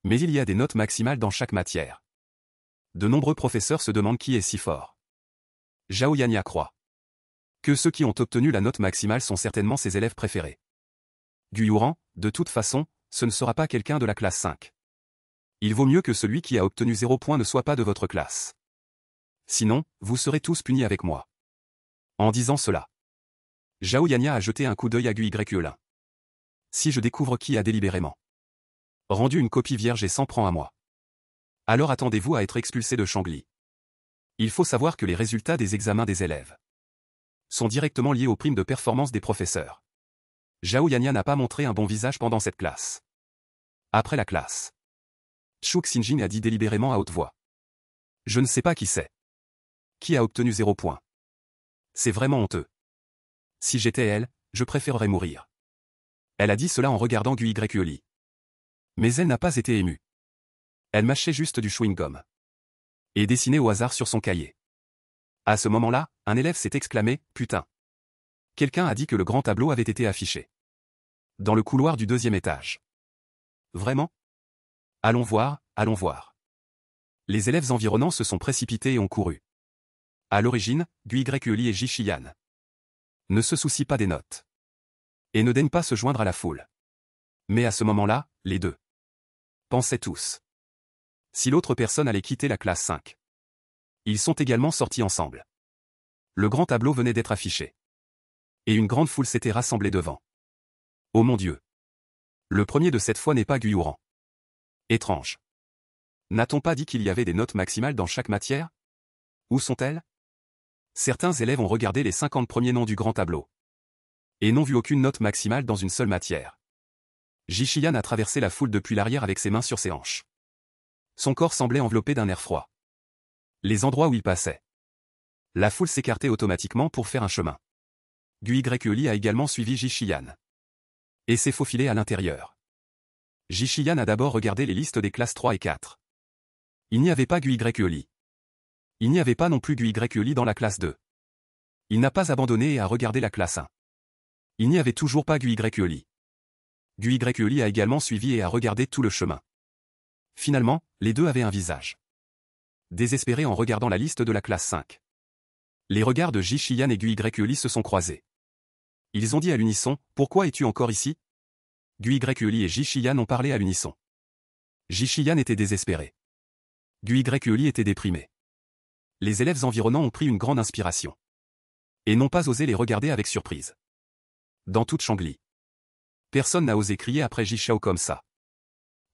Mais il y a des notes maximales dans chaque matière. De nombreux professeurs se demandent qui est si fort. Zhao Yanya croit que ceux qui ont obtenu la note maximale sont certainement ses élèves préférés. Guyuran, de toute façon, ce ne sera pas quelqu'un de la classe 5. Il vaut mieux que celui qui a obtenu 0 point ne soit pas de votre classe. Sinon, vous serez tous punis avec moi. En disant cela, Zhao Yanya a jeté un coup d'œil à Gui-Lin. Si je découvre qui a délibérément rendu une copie vierge et s'en prend à moi, alors attendez-vous à être expulsé de Shangli. Il faut savoir que les résultats des examens des élèves sont directement liés aux primes de performance des professeurs. Zhao Yanya n'a pas montré un bon visage pendant cette classe. Après la classe, Chu Xinjin a dit délibérément à haute voix. Je ne sais pas qui c'est. Qui a obtenu 0 point. C'est vraiment honteux. Si j'étais elle, je préférerais mourir. Elle a dit cela en regardant Gui. Mais elle n'a pas été émue. Elle mâchait juste du chewing-gum. Et dessinait au hasard sur son cahier. À ce moment-là, un élève s'est exclamé « Putain !» Quelqu'un a dit que le grand tableau avait été affiché. Dans le couloir du 2e étage. Vraiment? Allons voir, allons voir. Les élèves environnants se sont précipités et ont couru. À l'origine, Gui et Ji Shiyan ne se soucient pas des notes. Et ne daignent pas se joindre à la foule. Mais à ce moment-là, les deux pensaient tous. Si l'autre personne allait quitter la classe 5. Ils sont également sortis ensemble. Le grand tableau venait d'être affiché. Et une grande foule s'était rassemblée devant. Oh mon Dieu! Le premier de cette fois n'est pas Guyuran. Étrange. N'a-t-on pas dit qu'il y avait des notes maximales dans chaque matière? Où sont-elles? Certains élèves ont regardé les 50 premiers noms du grand tableau. Et n'ont vu aucune note maximale dans une seule matière. Ji-Shiyan a traversé la foule depuis l'arrière avec ses mains sur ses hanches. Son corps semblait enveloppé d'un air froid. Les endroits où il passait. La foule s'écartait automatiquement pour faire un chemin. Gui a également suivi Ji-Shiyan. Et s'est faufilé à l'intérieur. Ji-Shiyan a d'abord regardé les listes des classes 3 et 4. Il n'y avait pas Gui. Il n'y avait pas non plus Gui dans la classe 2. Il n'a pas abandonné et a regardé la classe 1. Il n'y avait toujours pas Gui. Gui a également suivi et a regardé tout le chemin. Finalement, les deux avaient un visage désespéré en regardant la liste de la classe 5. Les regards de Ji-Shiyan et Gui se sont croisés. Ils ont dit à l'unisson, « Pourquoi es-tu encore ici ?» Gui et Ji-Shiyan ont parlé à l'unisson. Ji-Shiyan était désespéré. Gui était déprimé. Les élèves environnants ont pris une grande inspiration. Et n'ont pas osé les regarder avec surprise. Dans toute Shangli. Personne n'a osé crier après Ji-Shao comme ça.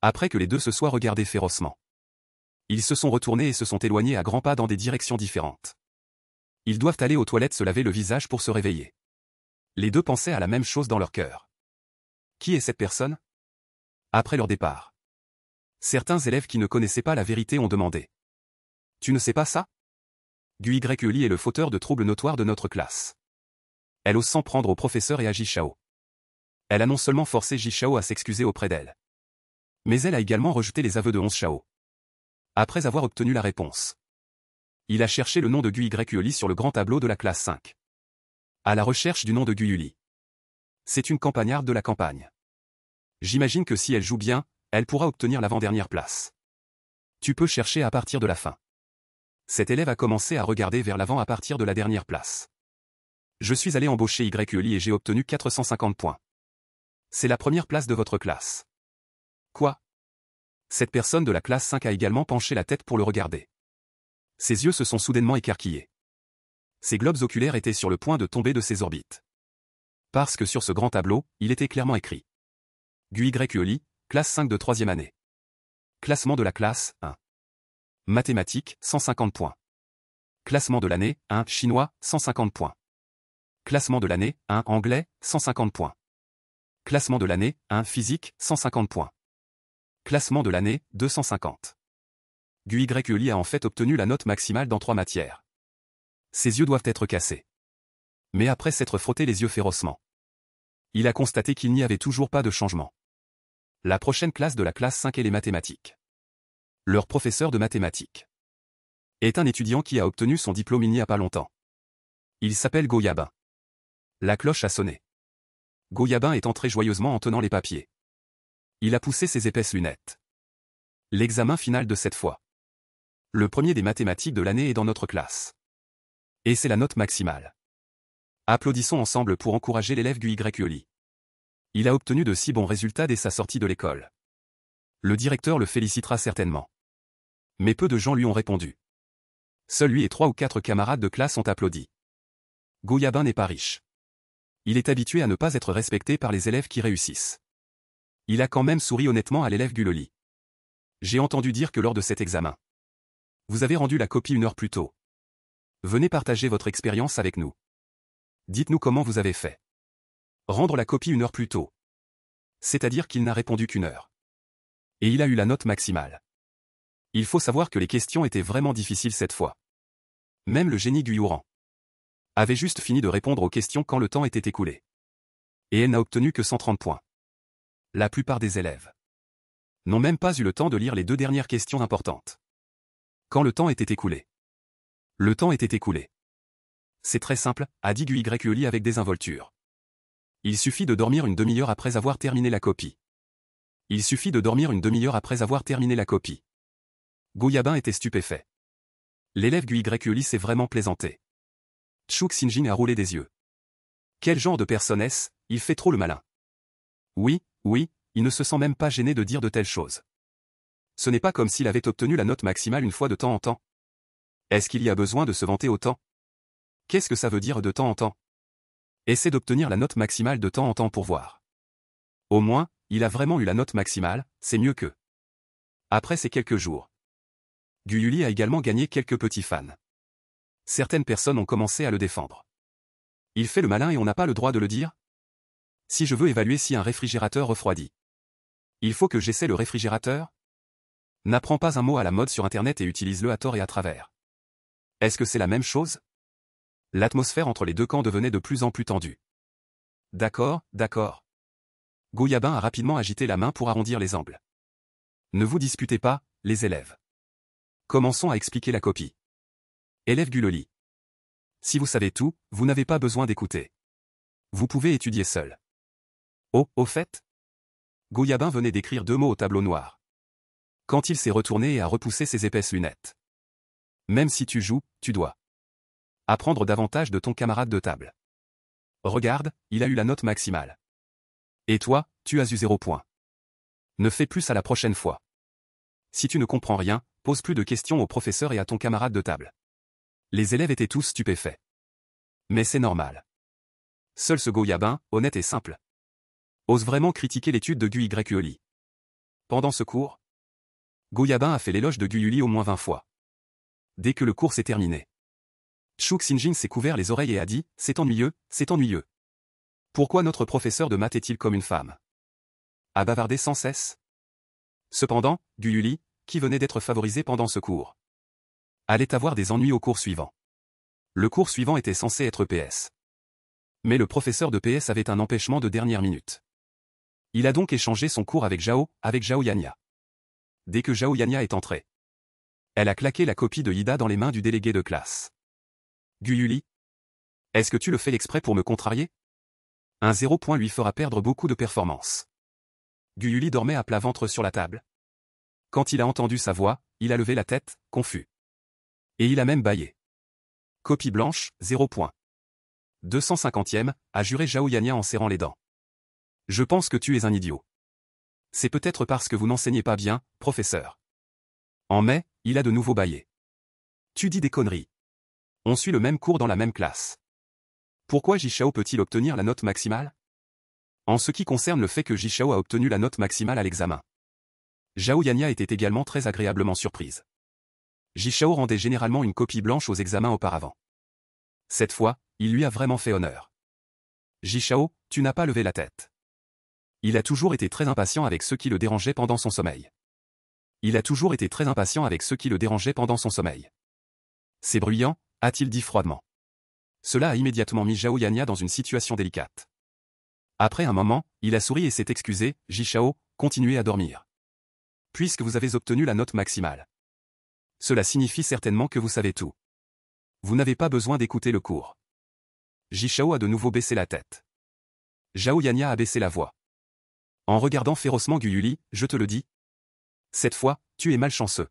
Après que les deux se soient regardés férocement. Ils se sont retournés et se sont éloignés à grands pas dans des directions différentes. Ils doivent aller aux toilettes se laver le visage pour se réveiller. Les deux pensaient à la même chose dans leur cœur. Qui est cette personne? Après leur départ. Certains élèves qui ne connaissaient pas la vérité ont demandé. Tu ne sais pas ça? Gui est le fauteur de troubles notoires de notre classe. Elle ose s'en prendre au professeur et à Ji-Shao. Elle a non seulement forcé Ji-Shao à s'excuser auprès d'elle. Mais elle a également rejeté les aveux de 11 Shao. Après avoir obtenu la réponse. Il a cherché le nom de Gui sur le grand tableau de la classe 5. À la recherche du nom de Gui. C'est une campagnarde de la campagne. J'imagine que si elle joue bien, elle pourra obtenir l'avant-dernière place. Tu peux chercher à partir de la fin. Cet élève a commencé à regarder vers l'avant à partir de la dernière place. Je suis allé embaucher YELI et j'ai obtenu 450 points. C'est la première place de votre classe. Quoi? Cette personne de la classe 5 a également penché la tête pour le regarder. Ses yeux se sont soudainement écarquillés. Ses globes oculaires étaient sur le point de tomber de ses orbites. Parce que sur ce grand tableau, il était clairement écrit. YELI, classe 5 de 3e année. Classement de la classe, 1. Mathématiques, 150 points. Classement de l'année, 1. Chinois, 150 points. Classement de l'année, 1. Anglais, 150 points. Classement de l'année, 1. Physique, 150 points. Classement de l'année, 250. YELI a en fait obtenu la note maximale dans 3 matières. Ses yeux doivent être cassés. Mais après s'être frotté les yeux férocement, il a constaté qu'il n'y avait toujours pas de changement. La prochaine classe de la classe 5 est les mathématiques. Leur professeur de mathématiques est un étudiant qui a obtenu son diplôme il n'y a pas longtemps. Il s'appelle Goyabin. La cloche a sonné. Goyabin est entré joyeusement en tenant les papiers. Il a poussé ses épaisses lunettes. L'examen final de cette fois. Le premier des mathématiques de l'année est dans notre classe. Et c'est la note maximale. Applaudissons ensemble pour encourager l'élève YELI. Il a obtenu de si bons résultats dès sa sortie de l'école. Le directeur le félicitera certainement. Mais peu de gens lui ont répondu. Seuls lui et 3 ou 4 camarades de classe ont applaudi. Goyabin n'est pas riche. Il est habitué à ne pas être respecté par les élèves qui réussissent. Il a quand même souri honnêtement à l'élève YELI. J'ai entendu dire que lors de cet examen, vous avez rendu la copie 1 heure plus tôt. Venez partager votre expérience avec nous. Dites-nous comment vous avez fait. Rendre la copie 1 heure plus tôt. C'est-à-dire qu'il n'a répondu qu'1 heure. Et il a eu la note maximale. Il faut savoir que les questions étaient vraiment difficiles cette fois. Même le génie Guyouran avait juste fini de répondre aux questions quand le temps était écoulé. Et elle n'a obtenu que 130 points. La plupart des élèves n'ont même pas eu le temps de lire les 2 dernières questions importantes. Quand le temps était écoulé. Le temps était écoulé. C'est très simple, a dit YELI avec désinvolture. Il suffit de dormir une demi-heure après avoir terminé la copie. Il suffit de dormir une demi-heure après avoir terminé la copie. Goyabin était stupéfait. L'élève YELI s'est vraiment plaisanté. Chuk Sinjin a roulé des yeux. Quel genre de personne est-ce? Il fait trop le malin. Oui, il ne se sent même pas gêné de dire de telles choses. Ce n'est pas comme s'il avait obtenu la note maximale une fois de temps en temps. Est-ce qu'il y a besoin de se vanter autant? Qu'est-ce que ça veut dire de temps en temps? Essaie d'obtenir la note maximale de temps en temps pour voir. Au moins, il a vraiment eu la note maximale, c'est mieux que. Après ces quelques jours, YELI a également gagné quelques petits fans. Certaines personnes ont commencé à le défendre. Il fait le malin et on n'a pas le droit de le dire? Si je veux évaluer si un réfrigérateur refroidit, il faut que j'essaie le réfrigérateur? N'apprends pas un mot à la mode sur Internet et utilise-le à tort et à travers. Est-ce que c'est la même chose? L'atmosphère entre les deux camps devenait de plus en plus tendue. D'accord. Goyabin a rapidement agité la main pour arrondir les angles. Ne vous disputez pas, les élèves. Commençons à expliquer la copie. Élève YELI. Si vous savez tout, vous n'avez pas besoin d'écouter. Vous pouvez étudier seul. Oh, au fait? Goyabin venait d'écrire 2 mots au tableau noir. Quand il s'est retourné et a repoussé ses épaisses lunettes. Même si tu joues, tu dois apprendre davantage de ton camarade de table. Regarde, il a eu la note maximale. Et toi, tu as eu 0 point. Ne fais plus ça la prochaine fois. Si tu ne comprends rien, pose plus de questions au professeur et à ton camarade de table. Les élèves étaient tous stupéfaits. Mais c'est normal. Seul ce Goyabin, honnête et simple, ose vraiment critiquer l'étude de YELI. Pendant ce cours, Goyabin a fait l'éloge de YELI au moins 20 fois. Dès que le cours s'est terminé, Chuk Sinjin s'est couvert les oreilles et a dit « C'est ennuyeux, c'est ennuyeux. Pourquoi notre professeur de maths est-il comme une femme ?» A bavardé sans cesse. Cependant, YELI, qui venait d'être favorisé pendant ce cours, allait avoir des ennuis au cours suivant. Le cours suivant était censé être PS. Mais le professeur de PS avait un empêchement de dernière minute. Il a donc échangé son cours avec Zhao Yanya. Dès que Zhao Yanya est entrée, elle a claqué la copie de Ida dans les mains du délégué de classe. YELI, est-ce que tu le fais exprès pour me contrarier? Un 0 point lui fera perdre beaucoup de performance. YELI dormait à plat ventre sur la table. Quand il a entendu sa voix, il a levé la tête, confus. Et il a même bâillé. Copie blanche, 0 point. 250e, a juré Zhao Yanya en serrant les dents. Je pense que tu es un idiot. C'est peut-être parce que vous n'enseignez pas bien, professeur. En mai, il a de nouveau bâillé. Tu dis des conneries. On suit le même cours dans la même classe. Pourquoi Jishao peut-il obtenir la note maximale? En ce qui concerne le fait que Jishao a obtenu la note maximale à l'examen, Zhao Yanya était également très agréablement surprise. Jishao rendait généralement une copie blanche aux examens auparavant. Cette fois, il lui a vraiment fait honneur. Jishao, tu n'as pas levé la tête. Il a toujours été très impatient avec ceux qui le dérangeaient pendant son sommeil. C'est bruyant, a-t-il dit froidement. Cela a immédiatement mis Zhao Yanya dans une situation délicate. Après un moment, il a souri et s'est excusé, Jishao, continuez à dormir. Puisque vous avez obtenu la note maximale. Cela signifie certainement que vous savez tout. Vous n'avez pas besoin d'écouter le cours. Jishao a de nouveau baissé la tête. Zhao Yanya a baissé la voix. En regardant férocement Gyuli, je te le dis. Cette fois, tu es malchanceux.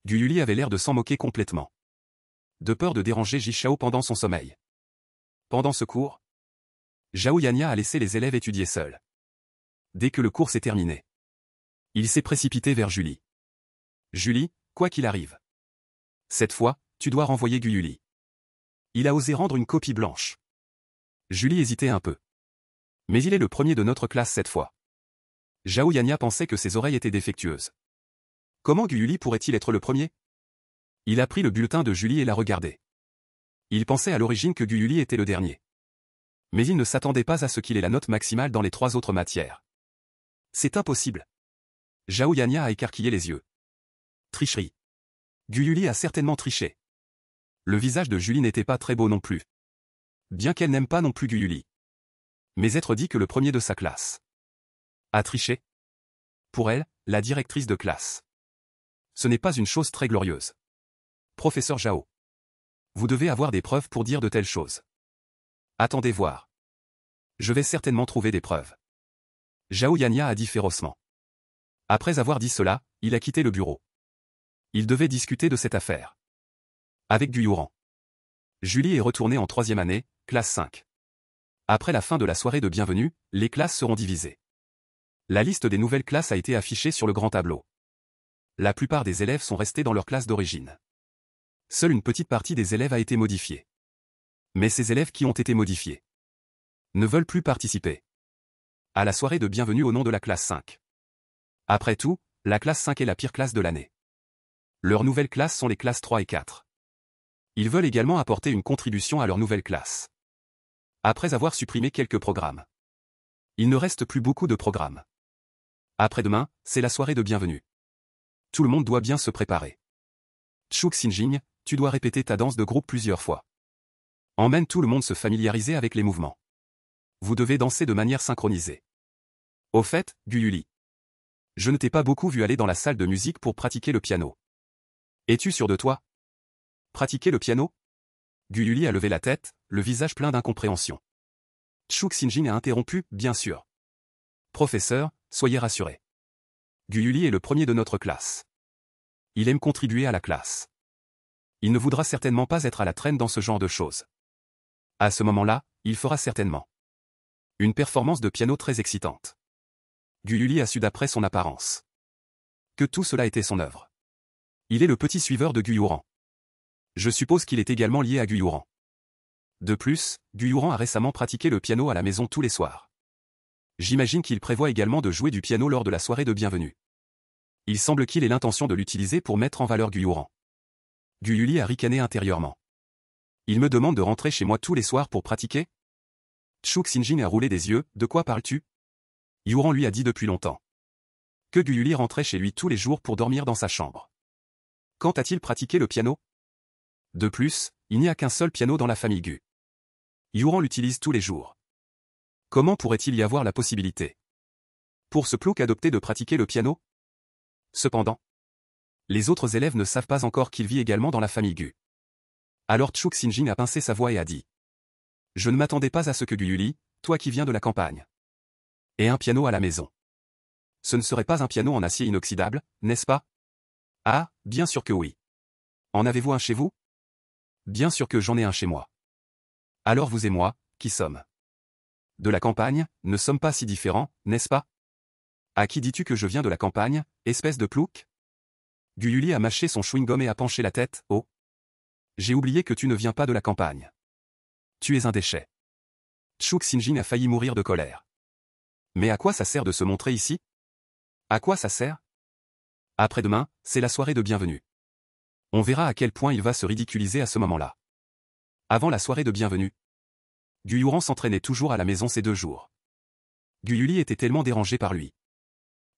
Gyuli avait l'air de s'en moquer complètement. De peur de déranger Jishao pendant son sommeil. Pendant ce cours, Zhao Yanya a laissé les élèves étudier seuls. Dès que le cours s'est terminé, il s'est précipité vers Julie. Julie, quoi qu'il arrive. Cette fois, tu dois renvoyer Gyuli. Il a osé rendre une copie blanche. Julie hésitait un peu. Mais il est le premier de notre classe cette fois. Zhao Yanya pensait que ses oreilles étaient défectueuses. Comment Gyuli pourrait-il être le premier? Il a pris le bulletin de Julie et l'a regardé. Il pensait à l'origine que Gyuli était le dernier. Mais il ne s'attendait pas à ce qu'il ait la note maximale dans les 3 autres matières. C'est impossible. Zhao Yanya a écarquillé les yeux. Tricherie. Gyuli a certainement triché. Le visage de Julie n'était pas très beau non plus. Bien qu'elle n'aime pas non plus Gyuli. Mais être dit que le premier de sa classe a triché. Pour elle, la directrice de classe. Ce n'est pas une chose très glorieuse. Professeur Zhao. Vous devez avoir des preuves pour dire de telles choses. Attendez voir. Je vais certainement trouver des preuves. Zhao Yanya a dit férocement. Après avoir dit cela, il a quitté le bureau. Il devait discuter de cette affaire. Avec Guyuran. Julie est retournée en 3e année, classe 5. Après la fin de la soirée de bienvenue, les classes seront divisées. La liste des nouvelles classes a été affichée sur le grand tableau. La plupart des élèves sont restés dans leur classe d'origine. Seule une petite partie des élèves a été modifiée. Mais ces élèves qui ont été modifiés ne veulent plus participer à la soirée de bienvenue au nom de la classe 5. Après tout, la classe 5 est la pire classe de l'année. Leurs nouvelles classes sont les classes 3 et 4. Ils veulent également apporter une contribution à leur nouvelle classe. Après avoir supprimé quelques programmes, il ne reste plus beaucoup de programmes. Après-demain, c'est la soirée de bienvenue. Tout le monde doit bien se préparer. Chuk Xinjing, tu dois répéter ta danse de groupe plusieurs fois. Emmène tout le monde se familiariser avec les mouvements. Vous devez danser de manière synchronisée. Au fait, Gyuli. Je ne t'ai pas beaucoup vu aller dans la salle de musique pour pratiquer le piano. Es-tu sûr de toi? Pratiquer le piano? Gyuli a levé la tête, le visage plein d'incompréhension. Chuk Xinjing a interrompu, bien sûr. Professeur, soyez rassuré. Gyuli est le premier de notre classe. Il aime contribuer à la classe. Il ne voudra certainement pas être à la traîne dans ce genre de choses. À ce moment-là, il fera certainement une performance de piano très excitante. Gyuli a su d'après son apparence que tout cela était son œuvre. Il est le petit suiveur de Guyuran. Je suppose qu'il est également lié à Guyuran. De plus, Guyuran a récemment pratiqué le piano à la maison tous les soirs. J'imagine qu'il prévoit également de jouer du piano lors de la soirée de bienvenue. Il semble qu'il ait l'intention de l'utiliser pour mettre en valeur Guyuran. Gyuli a ricané intérieurement. Il me demande de rentrer chez moi tous les soirs pour pratiquer? Chuk Xinjing a roulé des yeux, de quoi parles-tu? Yuran lui a dit depuis longtemps que Gyuli rentrait chez lui tous les jours pour dormir dans sa chambre. Quand a-t-il pratiqué le piano? De plus, il n'y a qu'un seul piano dans la famille Gu. Yuran l'utilise tous les jours. Comment pourrait-il y avoir la possibilité pour ce plouc adopté de pratiquer le piano? Cependant, les autres élèves ne savent pas encore qu'il vit également dans la famille Gu. Alors Chuk Xinjing a pincé sa voix et a dit. Je ne m'attendais pas à ce que Gyuli, toi qui viens de la campagne, ait un piano à la maison. Ce ne serait pas un piano en acier inoxydable, n'est-ce pas? Ah, bien sûr que oui. En avez-vous un chez vous? Bien sûr que j'en ai un chez moi. Alors vous et moi, qui sommes de la campagne, ne sommes pas si différents, n'est-ce pas? À qui dis-tu que je viens de la campagne, espèce de plouc? Guyuli a mâché son chewing-gum et a penché la tête. Oh! J'ai oublié que tu ne viens pas de la campagne. Tu es un déchet. Chuk Sinjin a failli mourir de colère. Mais à quoi ça sert de se montrer ici? À quoi ça sert? Après-demain, c'est la soirée de bienvenue. On verra à quel point il va se ridiculiser à ce moment-là. Avant la soirée de bienvenue, Guyuran s'entraînait toujours à la maison ces 2 jours. Guyuli était tellement dérangé par lui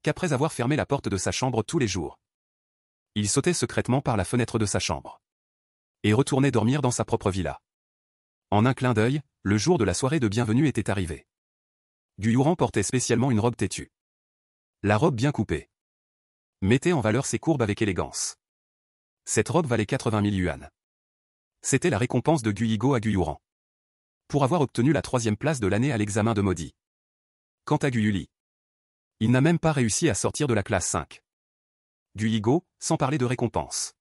qu'après avoir fermé la porte de sa chambre tous les jours, il sautait secrètement par la fenêtre de sa chambre et retournait dormir dans sa propre villa. En un clin d'œil, le jour de la soirée de bienvenue était arrivé. Guyuran portait spécialement une robe têtue. La robe bien coupée mettait en valeur ses courbes avec élégance. Cette robe valait 80 000 yuans. C'était la récompense de Guyigo à Guyuran pour avoir obtenu la 3e place de l'année à l'examen de Maudit. Quant à Guyuli, il n'a même pas réussi à sortir de la classe 5. Guyigo, sans parler de récompense,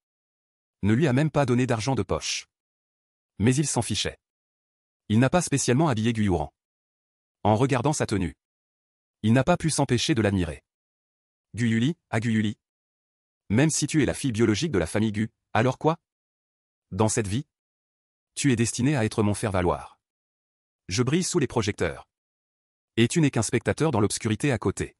ne lui a même pas donné d'argent de poche. Mais il s'en fichait. Il n'a pas spécialement habillé Guyuran. En regardant sa tenue, il n'a pas pu s'empêcher de l'admirer. Guyuli, à Guyuli. Même si tu es la fille biologique de la famille Gu, alors quoi? Dans cette vie, tu es destiné à être mon faire-valoir. Je brille sous les projecteurs. Et tu n'es qu'un spectateur dans l'obscurité à côté.